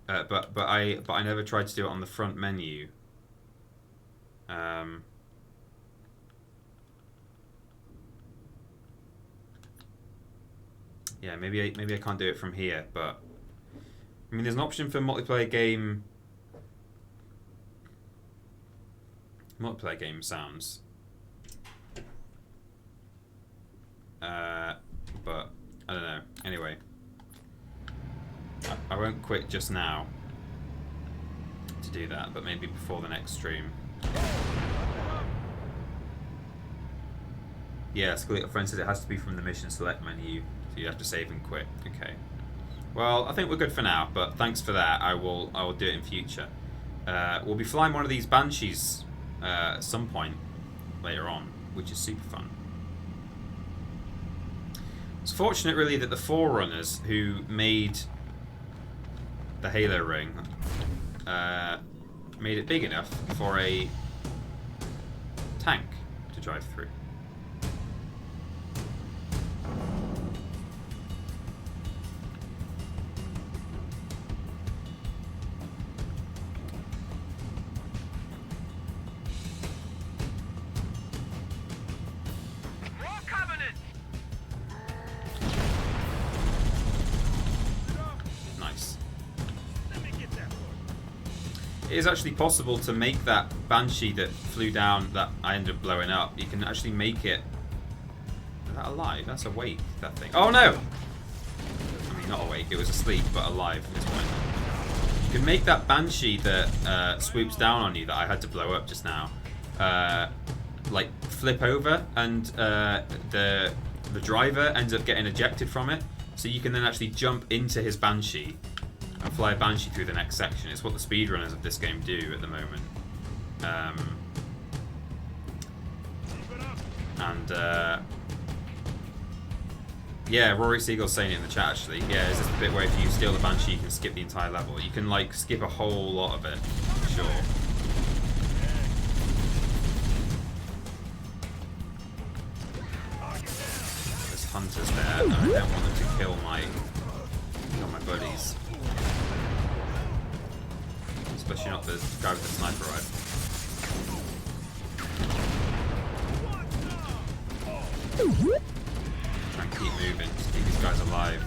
A: but I never tried to do it on the front menu. Yeah, maybe I can't do it from here. But I mean, there's an option for multiplayer game sounds. But I don't know. Anyway, I won't quit just now to do that, but maybe before the next stream. Yeah, Skeletal Friend says it has to be from the mission select menu, so you have to save and quit. Okay. Well, I think we're good for now, but thanks for that. I will do it in future. We'll be flying one of these Banshees at some point later on, which is super fun. It's fortunate, really, that the Forerunners who made the Halo ring made it big enough for a tank to drive through. It is actually possible to make that Banshee that flew down, that I ended up blowing up. You can actually make it... Is that alive? That's awake, that thing. Oh no! I mean, not awake, it was asleep, but alive at this point. You can make that Banshee that swoops down on you, that I had to blow up just now, like, flip over, and the driver ends up getting ejected from it. So you can then actually jump into his Banshee and fly a Banshee through the next section. It's what the speedrunners of this game do at the moment. Yeah, Rory Siegel's saying it in the chat actually. Yeah, is this the bit where if you steal the Banshee you can skip the entire level? You can like skip a whole lot of it, for sure. There's hunters there, and I don't want them to kill my buddies. Especially not the guy with the sniper rifle. Try and keep moving to keep these guys alive.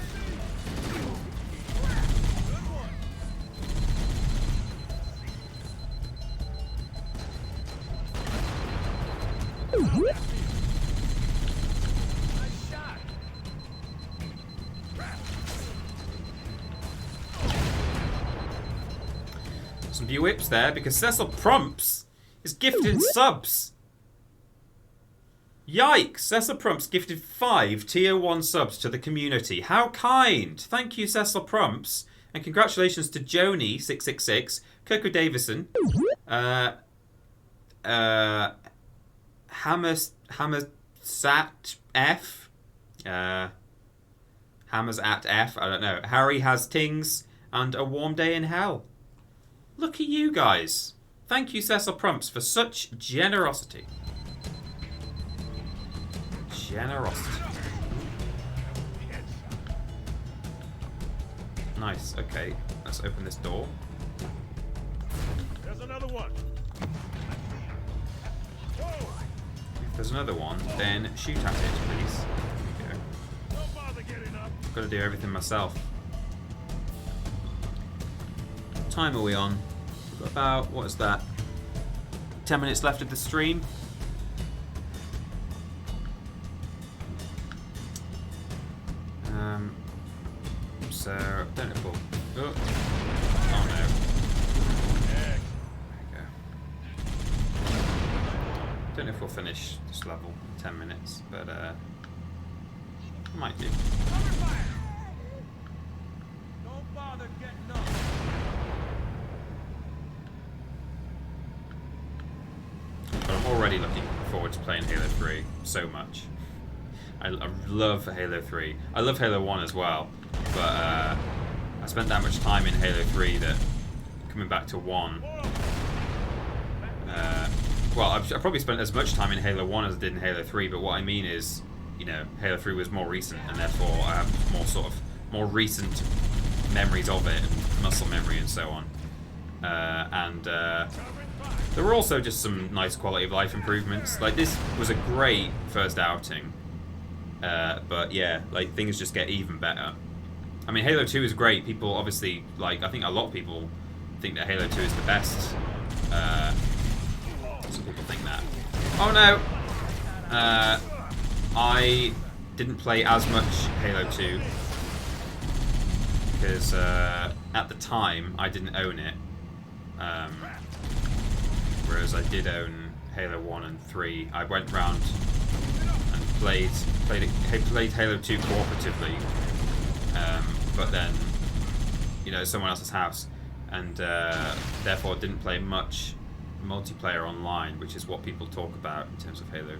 A: Some view whips there because Cecil Prumps is gifted subs. Yikes! Cecil Prumps gifted 5 tier 1 subs to the community. How kind! Thank you, Cecil Prumps. And congratulations to Joni666, Coco Davison, Hammersat F, Hammers at F, I don't know, Harry Has Tings, and A Warm Day in Hell. Look at you guys. Thank you, Cecil Prumps, for such generosity. Generosity. Nice. Okay, let's open this door.
H: There's another one.
A: If there's another one, then shoot at it, please. There we go.
H: Don't bother getting up.
A: Got to do everything myself. What time are we on? We've got about, what is that? 10 minutes left of the stream. So, don't know if we'll... Oh no. There we go. Don't know if we'll finish this level in 10 minutes, but we might do.
H: Don't bother getting up.
A: But I'm already looking forward to playing Halo 3 so much. I love Halo 3. I love Halo 1 as well, but I spent that much time in Halo 3 that coming back to 1... well, I've probably spent as much time in Halo 1 as I did in Halo 3, but what I mean is, you know, Halo 3 was more recent, and therefore I have more recent memories of it, and muscle memory and so on. There were also just some nice quality of life improvements. Like, this was a great first outing. But yeah, like, things just get even better. I mean, Halo 2 is great. People obviously, like, I think a lot of people think that Halo 2 is the best. Some people think that. Oh no! I didn't play as much Halo 2 because at the time I didn't own it. Whereas I did own Halo 1 and 3. I went round and played Halo 2 cooperatively, but then, you know, someone else's house, and therefore didn't play much multiplayer online, which is what people talk about in terms of Halo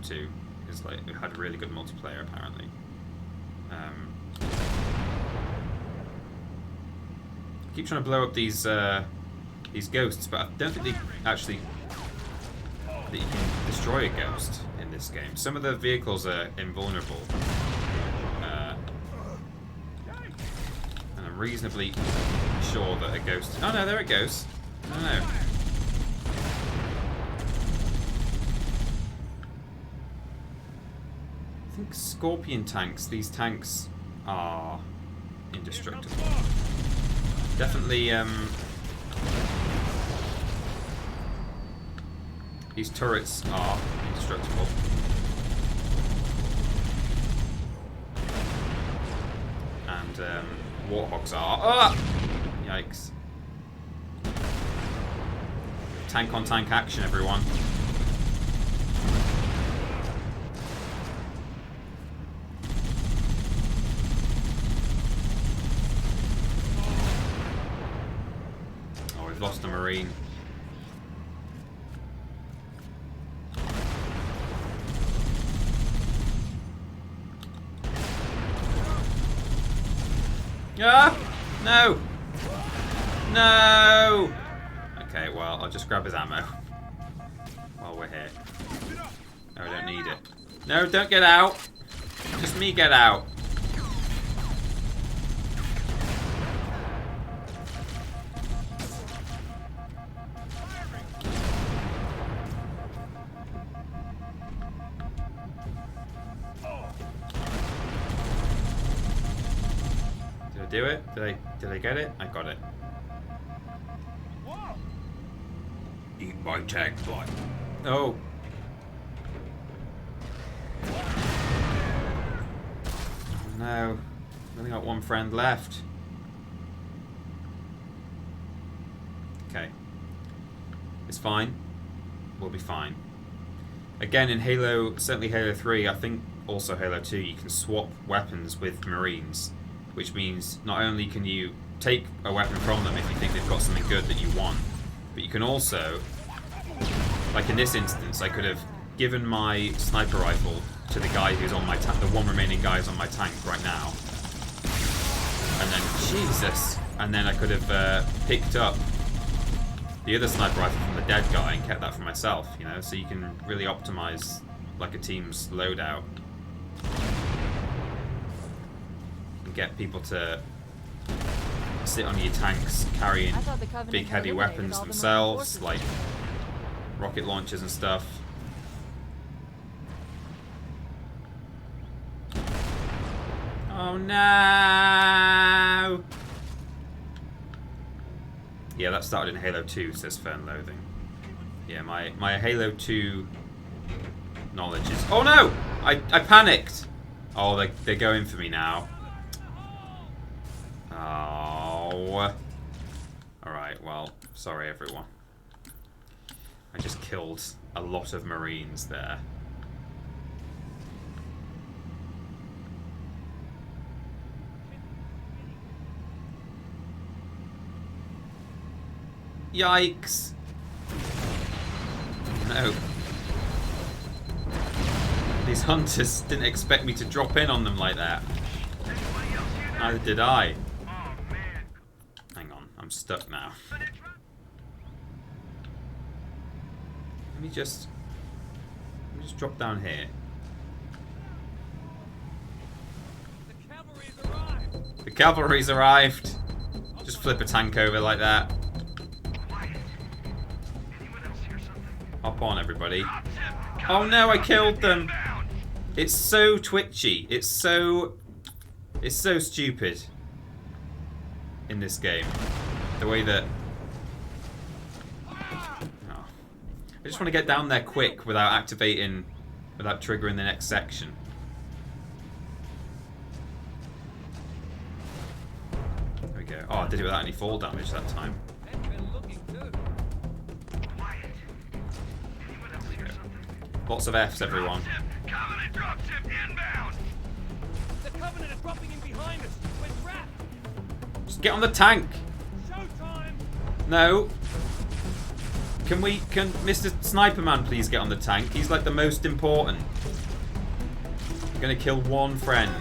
A: 2. Is like, it had really good multiplayer apparently. I keep trying to blow up these ghosts, but I don't think that you can destroy a ghost in this game. Some of the vehicles are invulnerable, and I'm reasonably sure that a ghost... Oh no, there it goes. Oh no. I think Scorpion tanks, these tanks are indestructible. Definitely, these turrets are indestructible. And warthogs are. Ah! Yikes. Tank on tank action, everyone. Oh, we've lost a Marine. Ah! No! No! Okay, well, I'll just grab his ammo while we're here. No, I don't need it. No, don't get out! Just me get out. Do it? Did I get it? I got it. Eat my tank, boy. Oh. No. I've only got one friend left. Okay. It's fine. We'll be fine. Again, in Halo, certainly Halo 3, I think also Halo 2, you can swap weapons with Marines. Which means not only can you take a weapon from them if you think they've got something good that you want, but you can also, like in this instance, I could have given my sniper rifle to the guy who's on my tank, the one remaining guy who's on my tank right now, and then, Jesus, and then I could have picked up the other sniper rifle from the dead guy and kept that for myself, you know, so you can really optimize like a team's loadout and get people to sit on your tanks carrying big heavy weapons themselves, like rocket launchers and stuff. Oh no! Yeah, that started in Halo 2, says Fern Loathing. Yeah, my Halo 2 knowledge is... Oh no! I panicked! Oh, they're going for me now. Oh. Alright, well, sorry everyone. I just killed a lot of Marines there. Yikes! No. These hunters didn't expect me to drop in on them like that. Neither did I. Hang on, I'm stuck now. Let me just drop down here. The cavalry's arrived! Just flip a tank over like that. Hop on, everybody. Oh no, I killed them! It's so twitchy. It's so stupid in this game. The way that... Oh. I just want to get down there quick without triggering the next section. There we go. Oh, I did it without any fall damage that time. Lots of Fs, everyone.
H: Covenant dropship inbound. The Covenant is dropping in behind us. We're trapped.
A: Just get on the tank.
H: Showtime.
A: No. Can Mr. Sniper Man please get on the tank? He's like the most important. I'm gonna kill one friend.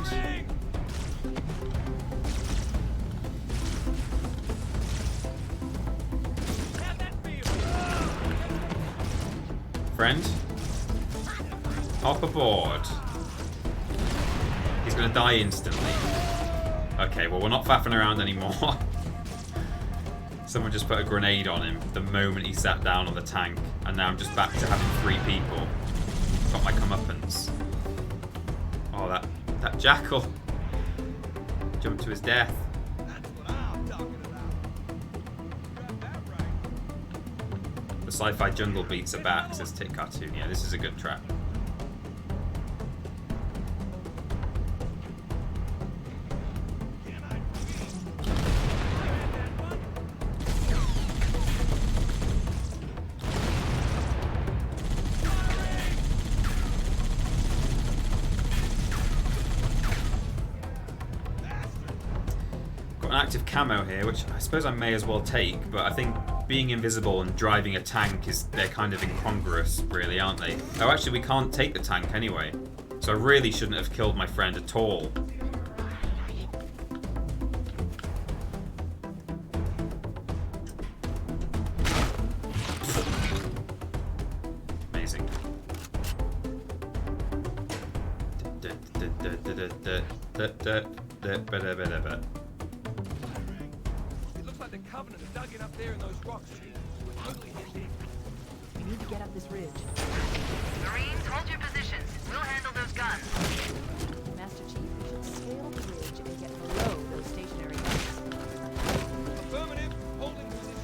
A: Friend? Hop aboard. He's gonna die instantly. Okay, well we're not faffing around anymore. Someone just put a grenade on him the moment he sat down on the tank, and now I'm just back to having 3 people. Got my comeuppance. Oh, that jackal jumped to his death.
H: That's what I'm talking about. Got that right.
A: The sci-fi jungle beats are back, says Tit Cartoon. Yeah, this is a good trap. Got an active camo here, which I suppose I may as well take, but I think being invisible and driving a tank they're kind of incongruous, really, aren't they? Oh, actually, we can't take the tank anyway, so I really shouldn't have killed my friend at all. Amazing.
H: It looks like the Covenant is dug in up there in those rocks, Chief. We're totally hemmed in.
D: We need to get up this ridge.
E: Marines, hold your positions. We'll handle those guns.
D: Master Chief, we should scale the ridge and get below those stationary guns.
H: Affirmative. Holding position.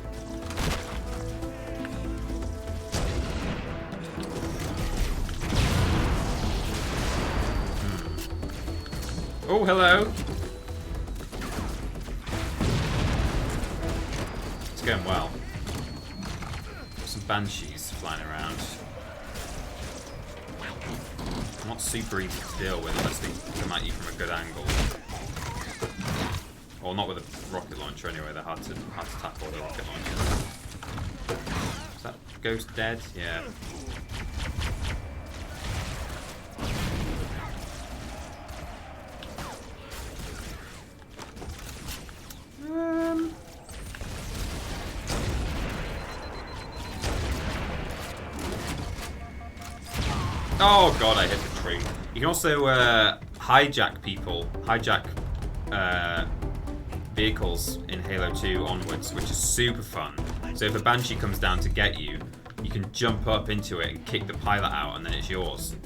A: Oh, hello. It's going well. Some banshees flying around. Not super easy to deal with unless they come at you from a good angle. Or not with a rocket launcher anyway, they're hard to tackle with a rocket launcher. Is that ghost dead? Yeah. Oh god, I hit the tree. You can also hijack vehicles in Halo 2 onwards, which is super fun. So if a Banshee comes down to get you, you can jump up into it and kick the pilot out, and then it's yours.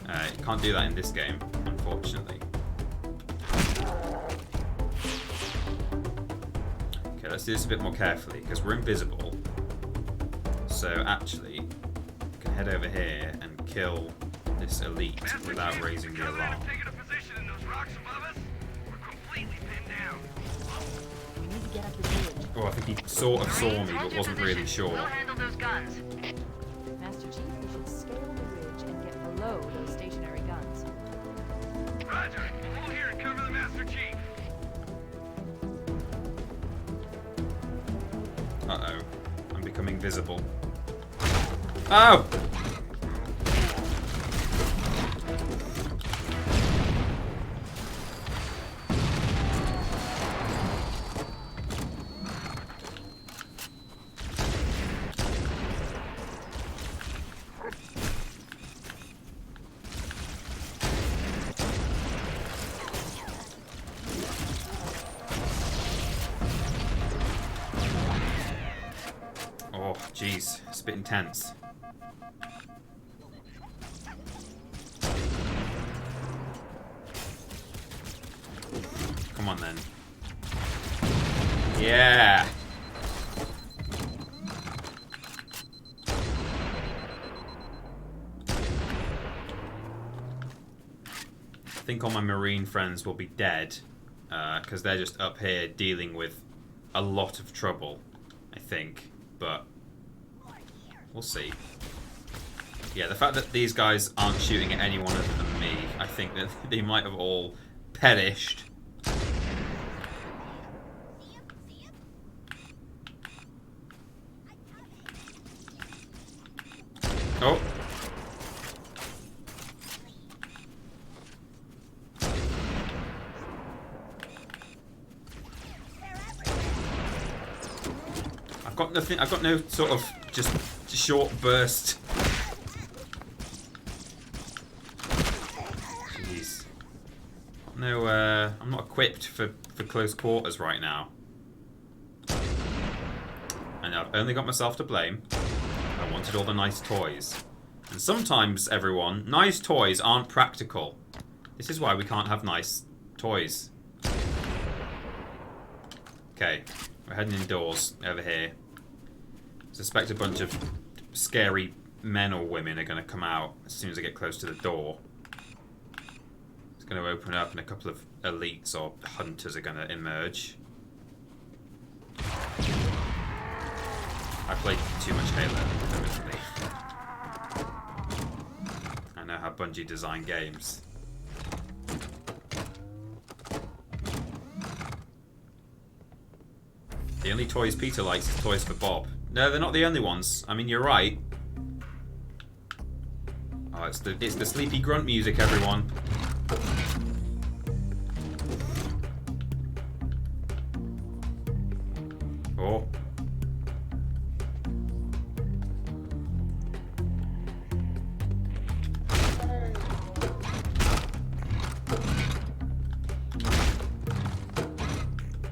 A: You can't do that in this game, unfortunately. Okay, let's do this a bit more carefully, because we're invisible. So actually, we can head over here and kill this elite without raising the alarm.
D: We need to get up the bridge.
A: Oh, I think he sort of saw me, but wasn't really sure.
E: We'll handle those guns.
D: Master Chief, we should scale the ridge and get below those stationary guns.
C: Roger. Hold here and cover the Master Chief.
A: Uh-oh. I'm becoming visible. Oh! Oh, jeez. It's a bit intense. Come on, then. Yeah! I think all my Marine friends will be dead, because they're just up here dealing with a lot of trouble, I think. But we'll see. Yeah, the fact that these guys aren't shooting at anyone other than me, I think that they might have all perished. Oh. I've got nothing. I've got no sort of just short burst. Jeez. No, I'm not equipped for close quarters right now. And I've only got myself to blame. I wanted all the nice toys. And sometimes, everyone, nice toys aren't practical. This is why we can't have nice toys. Okay, we're heading indoors over here. I suspect a bunch of scary men or women are going to come out as soon as I get close to the door. It's going to open up and a couple of elites or hunters are going to emerge. I played too much Halo, admittedly. I know how Bungie design games. The only toys Peter likes is Toys for Bob. No, they're not the only ones. I mean, you're right. Oh, it's the sleepy grunt music, everyone. Oh.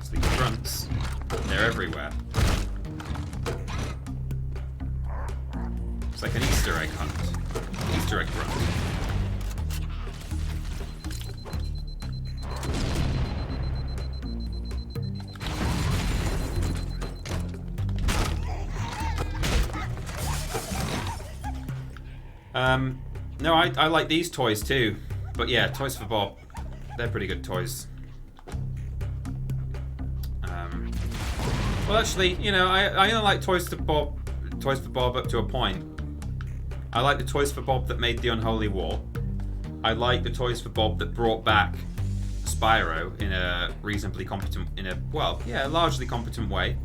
A: Sleepy grunts. They're everywhere. It's like an Easter egg hunt. Easter egg grunt. No, I like these toys too. But yeah, Toys for Bob, they're pretty good toys. Well, actually, you know, I only like Toys for Bob up to a point. I like the Toys for Bob that made the Unholy War. I like the Toys for Bob that brought back Spyro in a reasonably competent, largely competent way.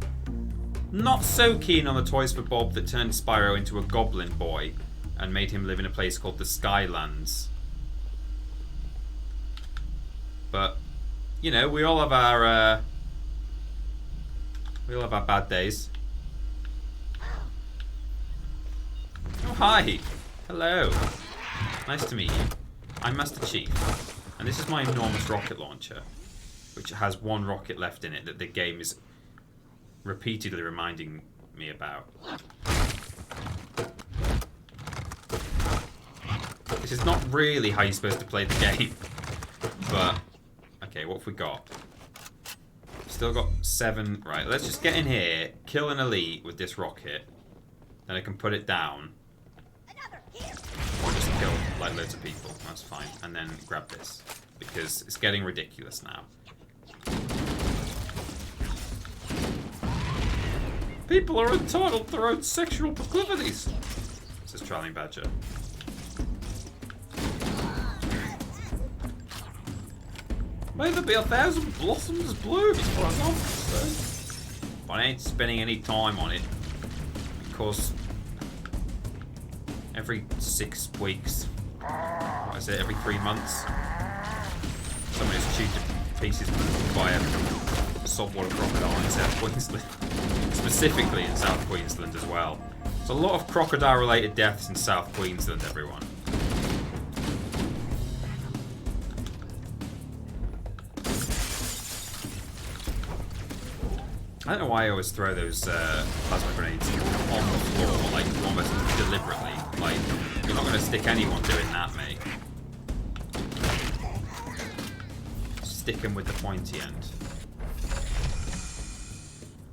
A: Not so keen on the Toys for Bob that turned Spyro into a goblin boy and made him live in a place called the Skylands. But, you know, we all have our bad days. Oh, hi. Hello. Nice to meet you. I'm Master Chief, and this is my enormous rocket launcher, which has one rocket left in it that the game is repeatedly reminding me about. This is not really how you're supposed to play the game, but okay, what have we got? Still got 7. Right, let's just get in here, kill an elite with this rocket, then I can put it down. Or just kill like loads of people, that's fine. And then grab this, because it's getting ridiculous now. People are entitled to their own sexual proclivities, says Charlie Badger. May there be 1,000 blossoms bloom, as far as I'm concerned. But I ain't spending any time on it, because every 6 weeks, what is it, every 3 months, someone is chewed to pieces by a saltwater crocodile in South Queensland. Specifically in South Queensland as well. There's a lot of crocodile-related deaths in South Queensland, everyone. I don't know why I always throw those plasma grenades on the floor, like almost deliberately. Like, you're not going to stick anyone doing that, mate. Stick them with the pointy end.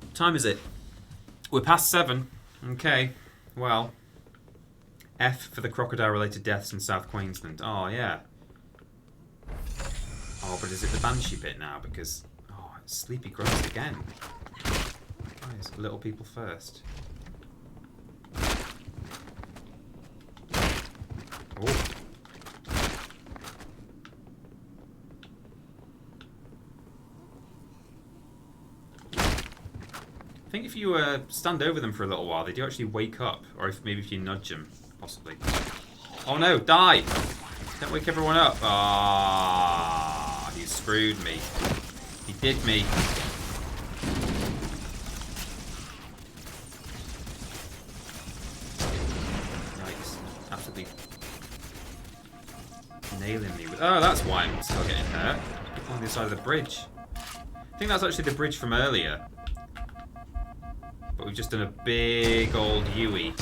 A: What time is it? We're past 7. Okay, well. F for the crocodile-related deaths in South Queensland. Oh, yeah. Oh, but is it the Banshee bit now? Because, oh, it's Sleepy Gross again. Guys, little people first. Oh. I think if you stand over them for a little while, they do actually wake up. Or if you nudge them, possibly. Oh no, die! Don't wake everyone up. Ah, he screwed me. He did me. Yikes. Absolutely nailing me with... Oh, that's why I'm still getting hurt. On the other side of the bridge. I think that's actually the bridge from earlier. But we've just done a big old U-ey.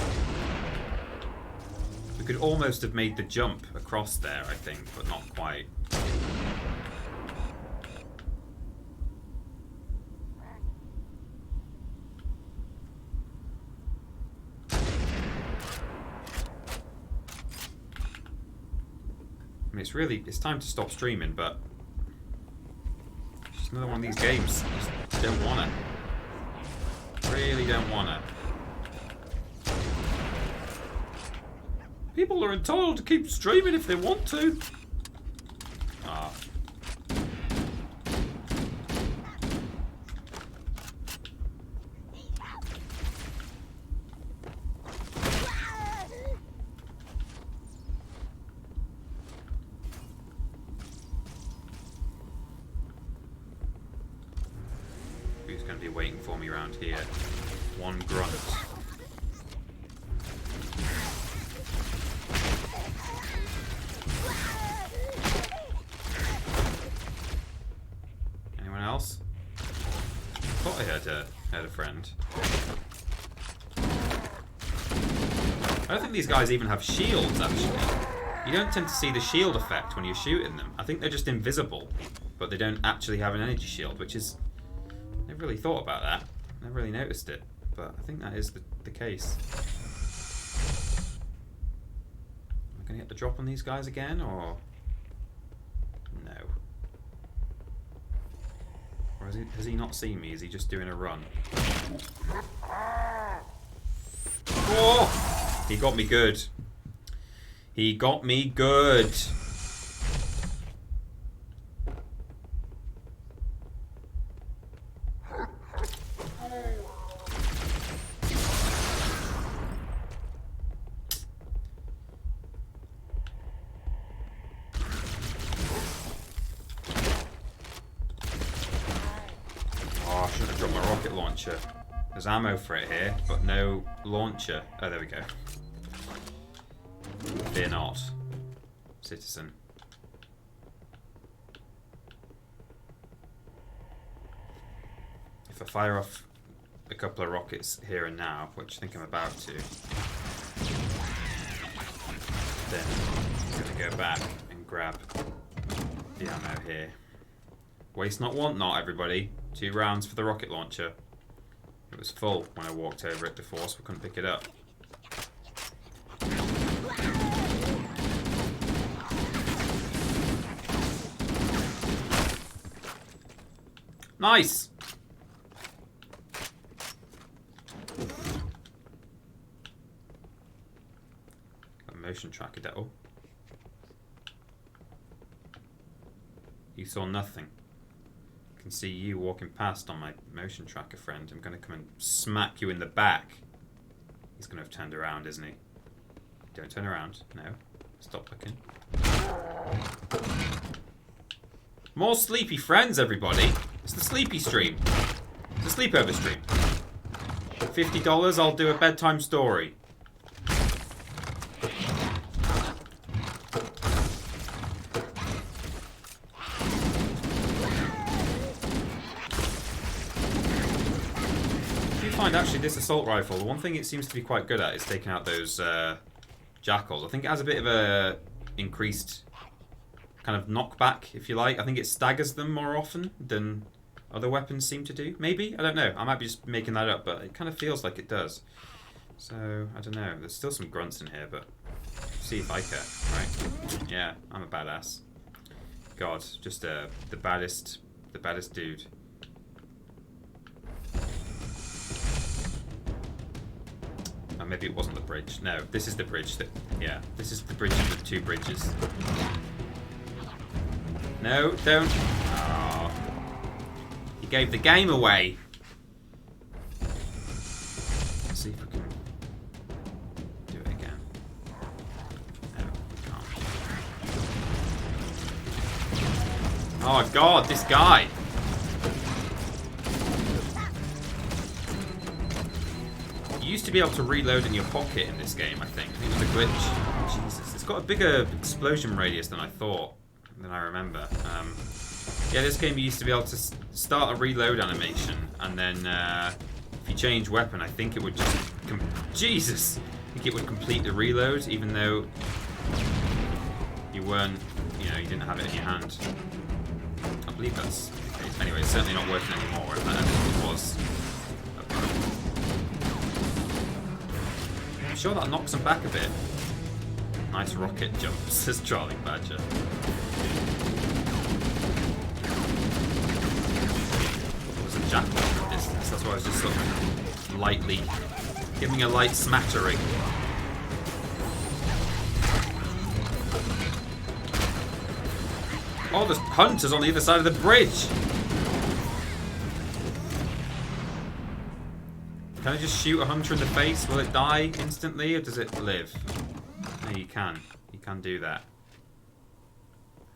A: We could almost have made the jump across there, I think, but not quite. I mean, it's time to stop streaming, but just another one of these games. I just don't want it. Really don't want it. People are entitled to keep streaming if they want to. Ah. Who's going to be waiting for me around here? One grunt. Anyone else? I thought I had a friend. I don't think these guys even have shields, actually. You don't tend to see the shield effect when you're shooting them. I think they're just invisible, but they don't actually have an energy shield, which is... I never really thought about that. Never really noticed it, but I think that is the case. Am I going to get the drop on these guys again, or... No. Or has he not seen me? Is he just doing a run? Oh! He got me good. He got me good. There's ammo for it here, but no launcher. Oh, there we go. Fear not. citizen. If I fire off a couple of rockets here and now, which I think I'm about to, then I'm going to go back and grab the ammo here. Waste not, want not, everybody. 2 rounds for the rocket launcher. It was full when I walked over it before, so we couldn't pick it up. Nice! Got a motion tracker. Oh. You saw nothing. I can see you walking past on my motion tracker, friend. I'm going to come and smack you in the back. He's going to have turned around, isn't he? Don't turn around. No. Stop looking. More sleepy friends, everybody. It's the sleepy stream. It's the sleepover stream. $50, I'll do a bedtime story. Find actually this assault rifle, the one thing it seems to be quite good at is taking out those jackals. I think it has a bit of a increased kind of knockback, if you like. I think it staggers them more often than other weapons seem to do. Maybe? I don't know. I might be just making that up, but it kind of feels like it does. So, I don't know. There's still some grunts in here, but see if I care, right? Yeah, I'm a badass. God, just the baddest dude. Maybe it wasn't the bridge. No, this is the bridge. Yeah, this is the bridge of the 2 bridges. No, don't. Oh. You gave the game away. Let's see if we can do it again. No, we can't. Oh God, this guy. You used to be able to reload in your pocket in this game, I think. I think it was a glitch. Jesus, it's got a bigger explosion radius than I thought, than I remember. Yeah, this game you used to be able to start a reload animation, and then if you change weapon, I think it would just... Jesus! I think it would complete the reload, even though you weren't, you didn't have it in your hand. I believe that's the case. Anyway, it's certainly not working anymore, if that was. I'm sure that knocks him back a bit. Nice rocket jump, says Charlie Badger. It was a jackal in the distance, that's why I was just sort of lightly giving a light smattering. Oh, there's hunters on the other side of the bridge! Can I just shoot a hunter in the face? Will it die instantly, or does it live? No, you can. You can do that.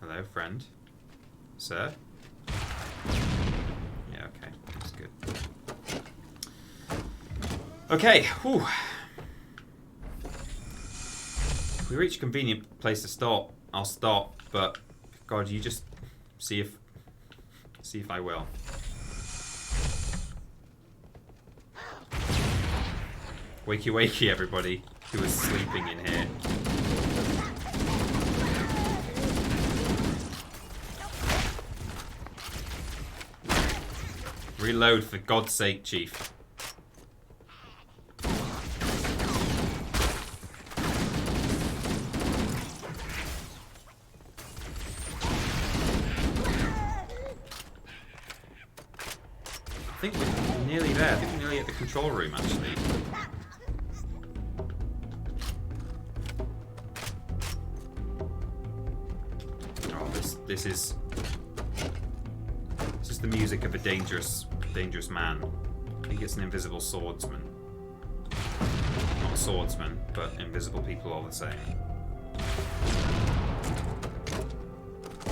A: Hello, friend. Sir? Yeah, okay. That's good. Okay, whew. If we reach a convenient place to stop, I'll stop, but God, you just see if I will. Wakey wakey, everybody who is sleeping in here. Reload, for God's sake, Chief. I think we're nearly there. I think we're nearly at the control room, actually. This is the music of a dangerous man. I think it's an invisible swordsman. Not a swordsman, but invisible people all the same.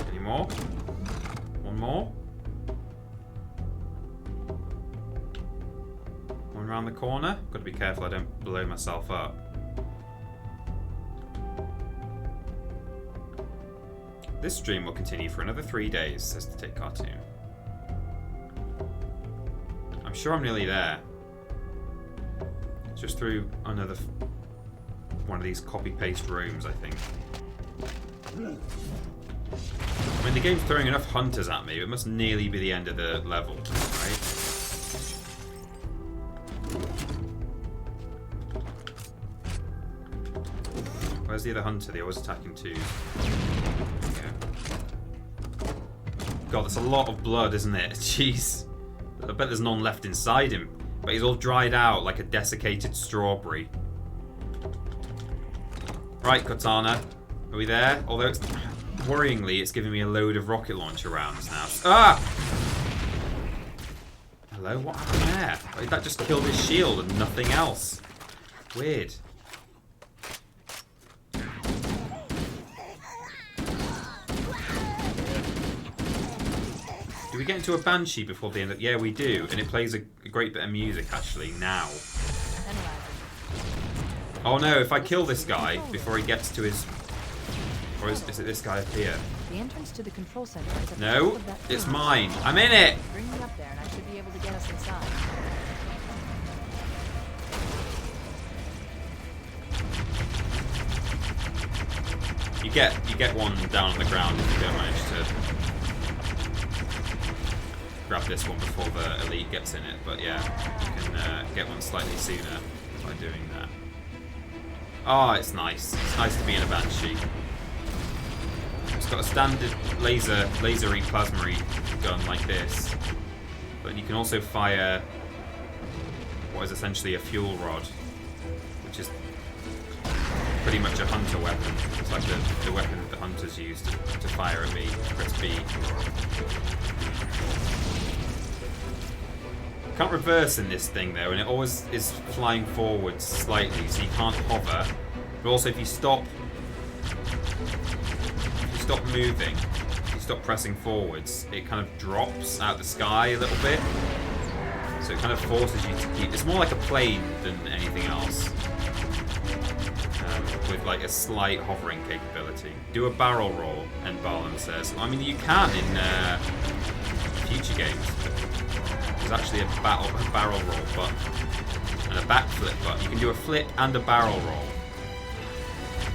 A: Any more? One more? One around the corner? Got to be careful I don't blow myself up. This stream will continue for another 3 days, says the Tick Cartoon. I'm sure I'm nearly there. It's just through another one of these copy-paste rooms, I think. I mean, the game's throwing enough hunters at me. It must nearly be the end of the level, right? Where's the other hunter? They're always attacking twos. God, that's a lot of blood, isn't it? Jeez. I bet there's none left inside him. But he's all dried out like a desiccated strawberry. Right, Cortana. Are we there? Although it's... Worryingly, it's giving me a load of rocket launcher rounds now. Ah! Hello? What happened there? Like, that just killed his shield and nothing else. Weird. Do we get into a Banshee before the end of... Yeah, we do. And it plays a great bit of music, actually, now. Oh no, if I kill this guy before he gets to his... Or is it this guy up here?
D: The entrance to the control center is at the
A: No,
D: top of that
A: it's
D: tunnel.
A: mine. I'm in it!
D: Bring me up there and I should be able to get us inside.
A: You get one down on the ground if you don't manage to grab this one before the elite gets in it. But yeah, you can get one slightly sooner by doing that. Oh, it's nice. It's nice to be in a Banshee. It's got a standard lasery plasma gun like this, but you can also fire what is essentially a fuel rod, which is pretty much a hunter weapon. It's like the weapon that the hunters use to fire at me. Press B. Can't reverse in this thing though, and it always is flying forwards slightly, so you can't hover. But also, if you stop moving, if you stop pressing forwards, it kind of drops out of the sky a little bit. So it kind of forces you to keep. It's more like a plane than anything else, with like a slight hovering capability. Do a barrel roll, and Barlan says. I mean, you can in future games. There's actually a barrel roll button and a backflip button. You can do a flip and a barrel roll.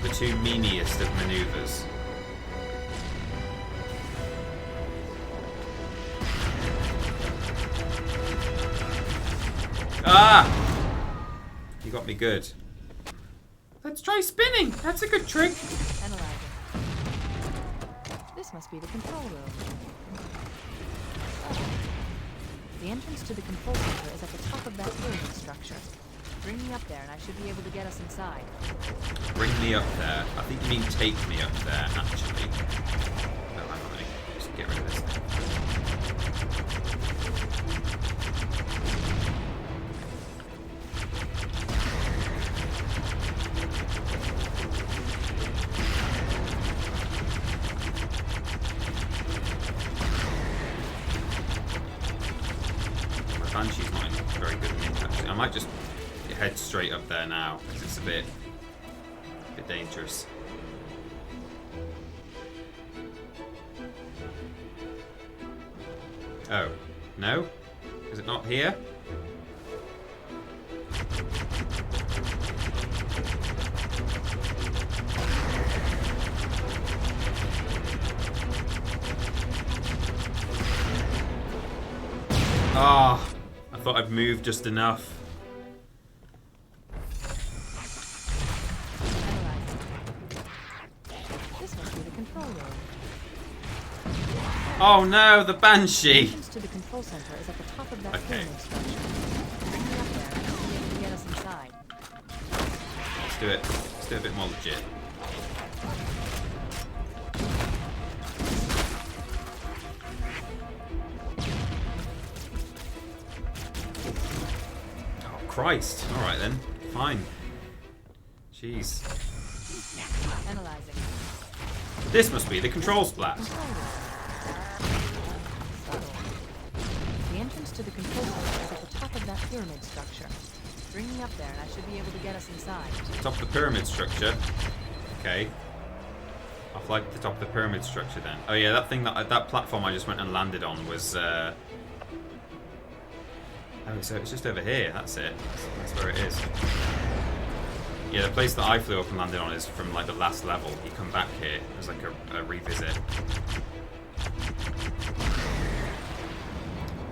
A: The two meaniest of maneuvers. Ah! You got me good. Let's try spinning. That's a good trick.
D: Analyzing. This must be the control room. The entrance to the control center is at the top of that building structure. Bring me up there and I should be able to get us inside.
A: Bring me up there. I think you mean take me up there, actually. No, hang on, just get rid of this thing. Banshee's not very good at me, actually. I might just head straight up there now, because it's a bit dangerous. Oh, no? Is it not here? Ah, I thought I'd moved just enough.
D: This must be the control room.
A: Oh no, the Banshee!
D: The entrance to the control center is at the top of that building structure. Bring me up there and I should be able to get us inside.
A: Let's do it. Let's do it a bit more legit. Oh Christ! All right then, fine. Jeez.
D: Analyzing.
A: This must be the control splat.
D: Control room. Subtle. The entrance to the control center is at the top of that pyramid structure. Bring me up there and I should be able to get us inside.
A: Top of the pyramid structure. Okay. Off like the top of the pyramid structure then. Oh yeah, that thing, that platform I just went and landed on was... Oh, so it's just over here, that's it. That's where it is. Yeah, the place that I flew up and landed on is from like the last level. You come back here, there's like a revisit.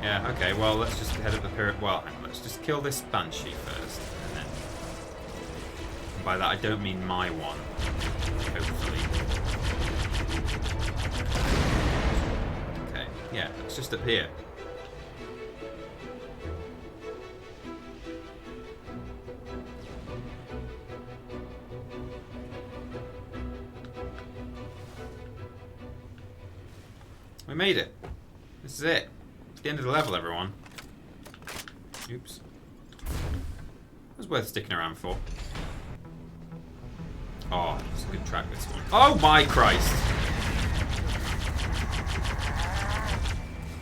A: Yeah, okay, well, let's just head up the pyramid. Well, hang on, let's just kill this Banshee first. And then... And by that, I don't mean my one. Hopefully. Okay, yeah, it's just up here. We made it. This is it. It's the end of the level, everyone. Oops. It was worth sticking around for. Oh, it's a good track, this one. Oh my Christ!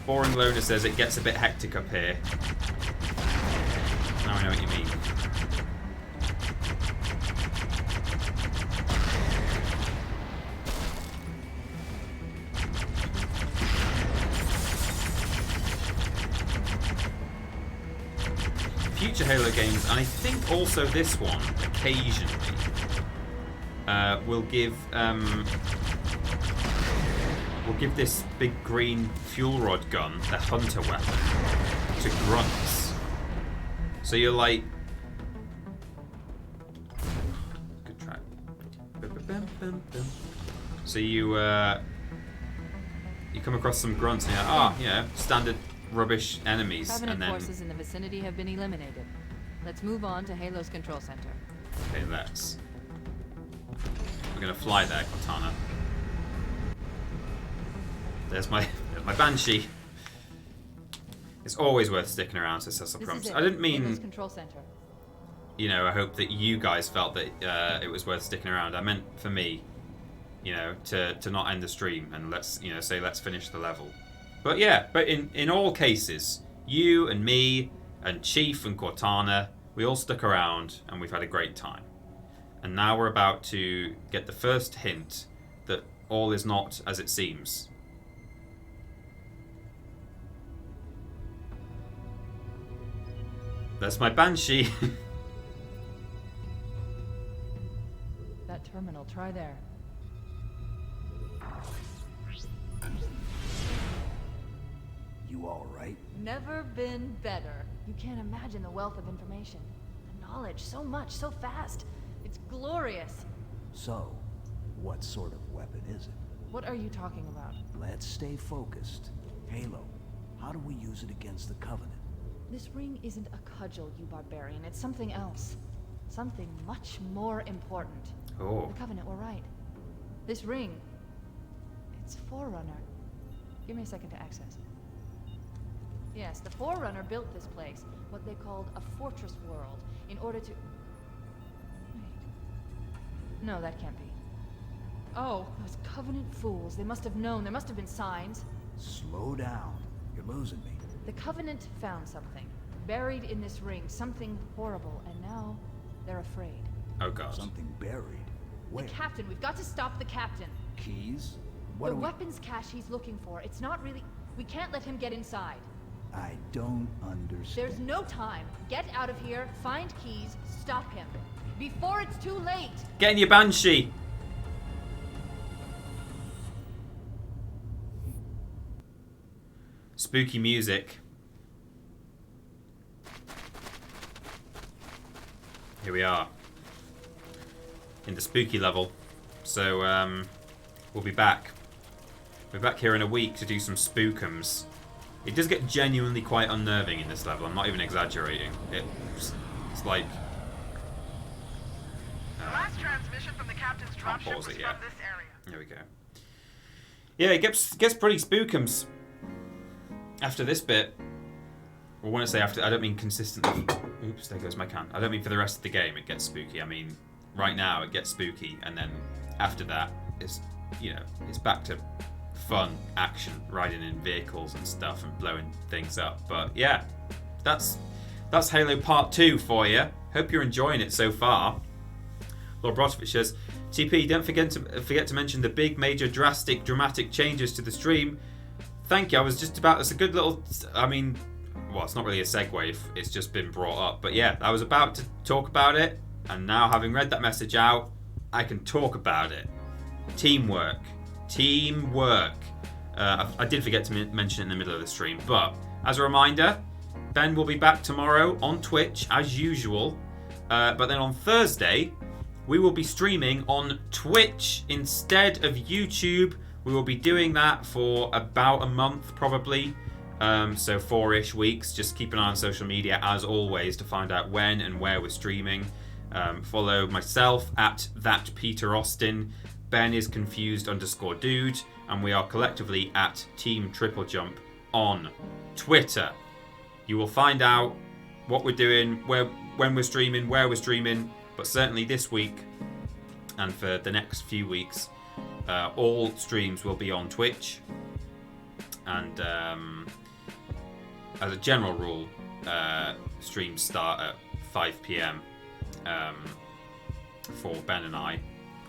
A: Boring Loner says it gets a bit hectic up here. Now I know what you mean. Future Halo games, and I think also this one, occasionally, will give this big green fuel rod gun, the hunter weapon, to grunts. So you're like, good track. So you come across some grunts and you're like, yeah, standard rubbish enemies.
D: Covenant
A: and then
D: forces in the vicinity have been eliminated. Let's move on to Halo's control center.
A: okay, we're gonna fly there, Cortana. There's my Banshee. It's always worth sticking around, says Cecil Crumps. I didn't mean
D: Halo's control center.
A: You know, I hope that you guys felt that it was worth sticking around. I meant for me, you know, to not end the stream and let's finish the level. But yeah, but in all cases, you and me and Chief and Cortana, we all stuck around and we've had a great time. And now we're about to get the first hint that all is not as it seems. That's my Banshee.
D: That terminal, try there.
I: You all right?
D: Never been better. You can't imagine the wealth of information. The knowledge, so much, so fast. It's glorious.
I: So, what sort of weapon is it?
D: What are you talking about?
I: Let's stay focused. Halo, how do we use it against the Covenant?
D: This ring isn't a cudgel, you barbarian. It's something else. Something much more important.
A: Oh.
D: The Covenant were right. This ring, it's Forerunner. Give me a second to access. Yes, the Forerunner built this place, what they called a fortress world, in order to... Wait. No, that can't be. Oh, those Covenant fools. They must have known. There must have been signs.
I: Slow down. You're losing me.
D: The Covenant found something. Buried in this ring. Something horrible. And now, they're afraid.
A: Oh god.
I: Something buried. Where?
D: The captain. We've got to stop the captain.
I: Keys? What
D: The
I: do we...
D: weapons cache he's looking for. It's not really... We can't let him get inside.
I: I don't understand.
D: There's no time. Get out of here. Find keys. Stop him. Before it's too late.
A: Get in your Banshee. Spooky music. Here we are. In the spooky level. So, we'll be back. We're back here in a week to do some spookums. It does get genuinely quite unnerving in this level. I'm not even exaggerating. It's like...
F: The last transmission from the captain's dropship was from this area.
A: There we go. Yeah, it gets pretty spookums. After this bit, well, when I say after, I don't mean consistently. Oops, there goes my can. I don't mean for the rest of the game it gets spooky. I mean, right now it gets spooky, and then after that, it's, you know, it's back to fun action, riding in vehicles and stuff and blowing things up. But yeah, that's Halo Part 2 for you. Hope you're enjoying it so far. Lord Brotovich says, TP, don't forget to mention the big, major, dramatic changes to the stream. Thank you. I was just about. It's a good little. I mean, well, it's not really a segue. It's just been brought up. But yeah, I was about to talk about it, and now having read that message out, I can talk about it. Teamwork. I did forget to mention it in the middle of the stream, but as a reminder, Ben will be back tomorrow on Twitch as usual. But then on Thursday, we will be streaming on Twitch instead of YouTube. We will be doing that for about a month probably. So 4-ish weeks. Just keep an eye on social media as always to find out when and where we're streaming. Follow myself at @ThatPeterAustin. Ben is confused_dude. And we are collectively at Team TripleJump on Twitter. You will find out what we're doing, when we're streaming, where we're streaming. But certainly this week and for the next few weeks, all streams will be on Twitch. And as a general rule, streams start at 5 p.m. For Ben and I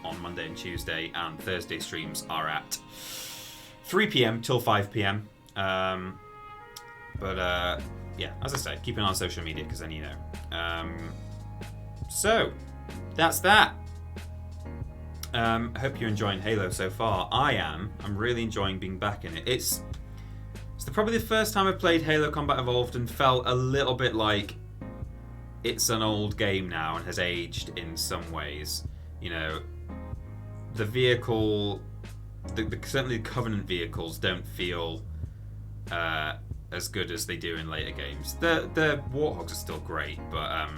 A: on Monday and Tuesday, and Thursday streams are at 3 p.m. till 5 p.m. Yeah, as I said, keep an eye on social media because then you know. So, that's that. I hope you're enjoying Halo so far. I am. I'm really enjoying being back in it. It's probably the first time I've played Halo Combat Evolved and felt a little bit like it's an old game now and has aged in some ways. You know, the vehicle, certainly the Covenant vehicles don't feel as good as they do in later games. The Warthogs are still great, but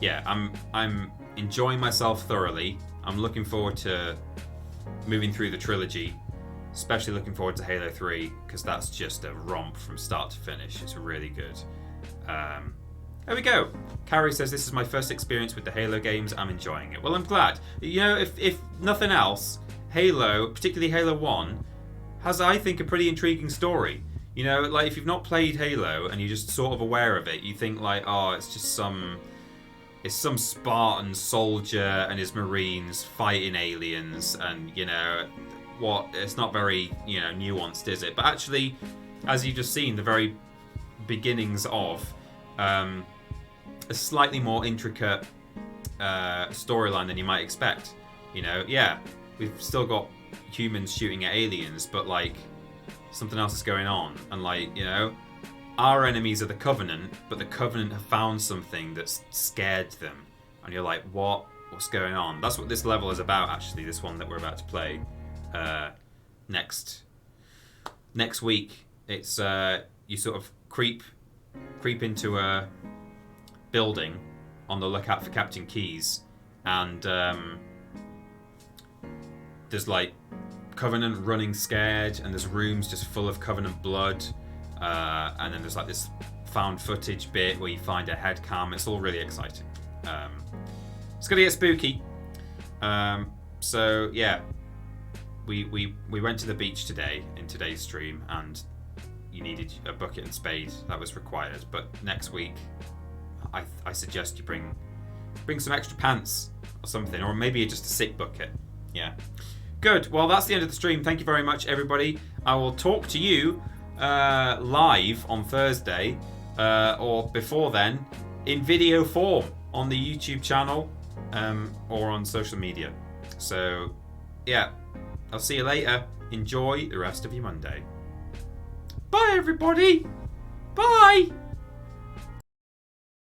A: yeah, I'm enjoying myself thoroughly. I'm looking forward to moving through the trilogy, especially looking forward to Halo 3 because that's just a romp from start to finish. It's really good. There we go. Carrie says, this is my first experience with the Halo games. I'm enjoying it. Well, I'm glad. You know, if nothing else, Halo, particularly Halo 1, has, I think, a pretty intriguing story. You know, like, if you've not played Halo and you're just sort of aware of it, you think, like, oh, it's just some Spartan soldier and his Marines fighting aliens and, you know, it's not very, you know, nuanced, is it? But actually, as you've just seen, the very beginnings of a slightly more intricate storyline than you might expect. You know, yeah, we've still got humans shooting at aliens, but like something else is going on, and like, you know, our enemies are the Covenant, but the Covenant have found something that's scared them, and you're like, what's going on? That's what this level is about, actually. This one that we're about to play next week. It's you sort of creep into a building on the lookout for Captain Keyes, and there's like Covenant running scared, and there's rooms just full of Covenant blood, and then there's like this found footage bit where you find a head cam. It's all really exciting. It's gonna get spooky. So yeah, we went to the beach today in today's stream, and you needed a bucket and spade. That was required. But next week, I suggest you bring some extra pants or something, or maybe just a sick bucket. Yeah. Good. Well, that's the end of the stream. Thank you very much, everybody. I will talk to you live on Thursday, or before then, in video form on the YouTube channel or on social media. So, yeah, I'll see you later. Enjoy the rest of your Monday. Bye, everybody. Bye.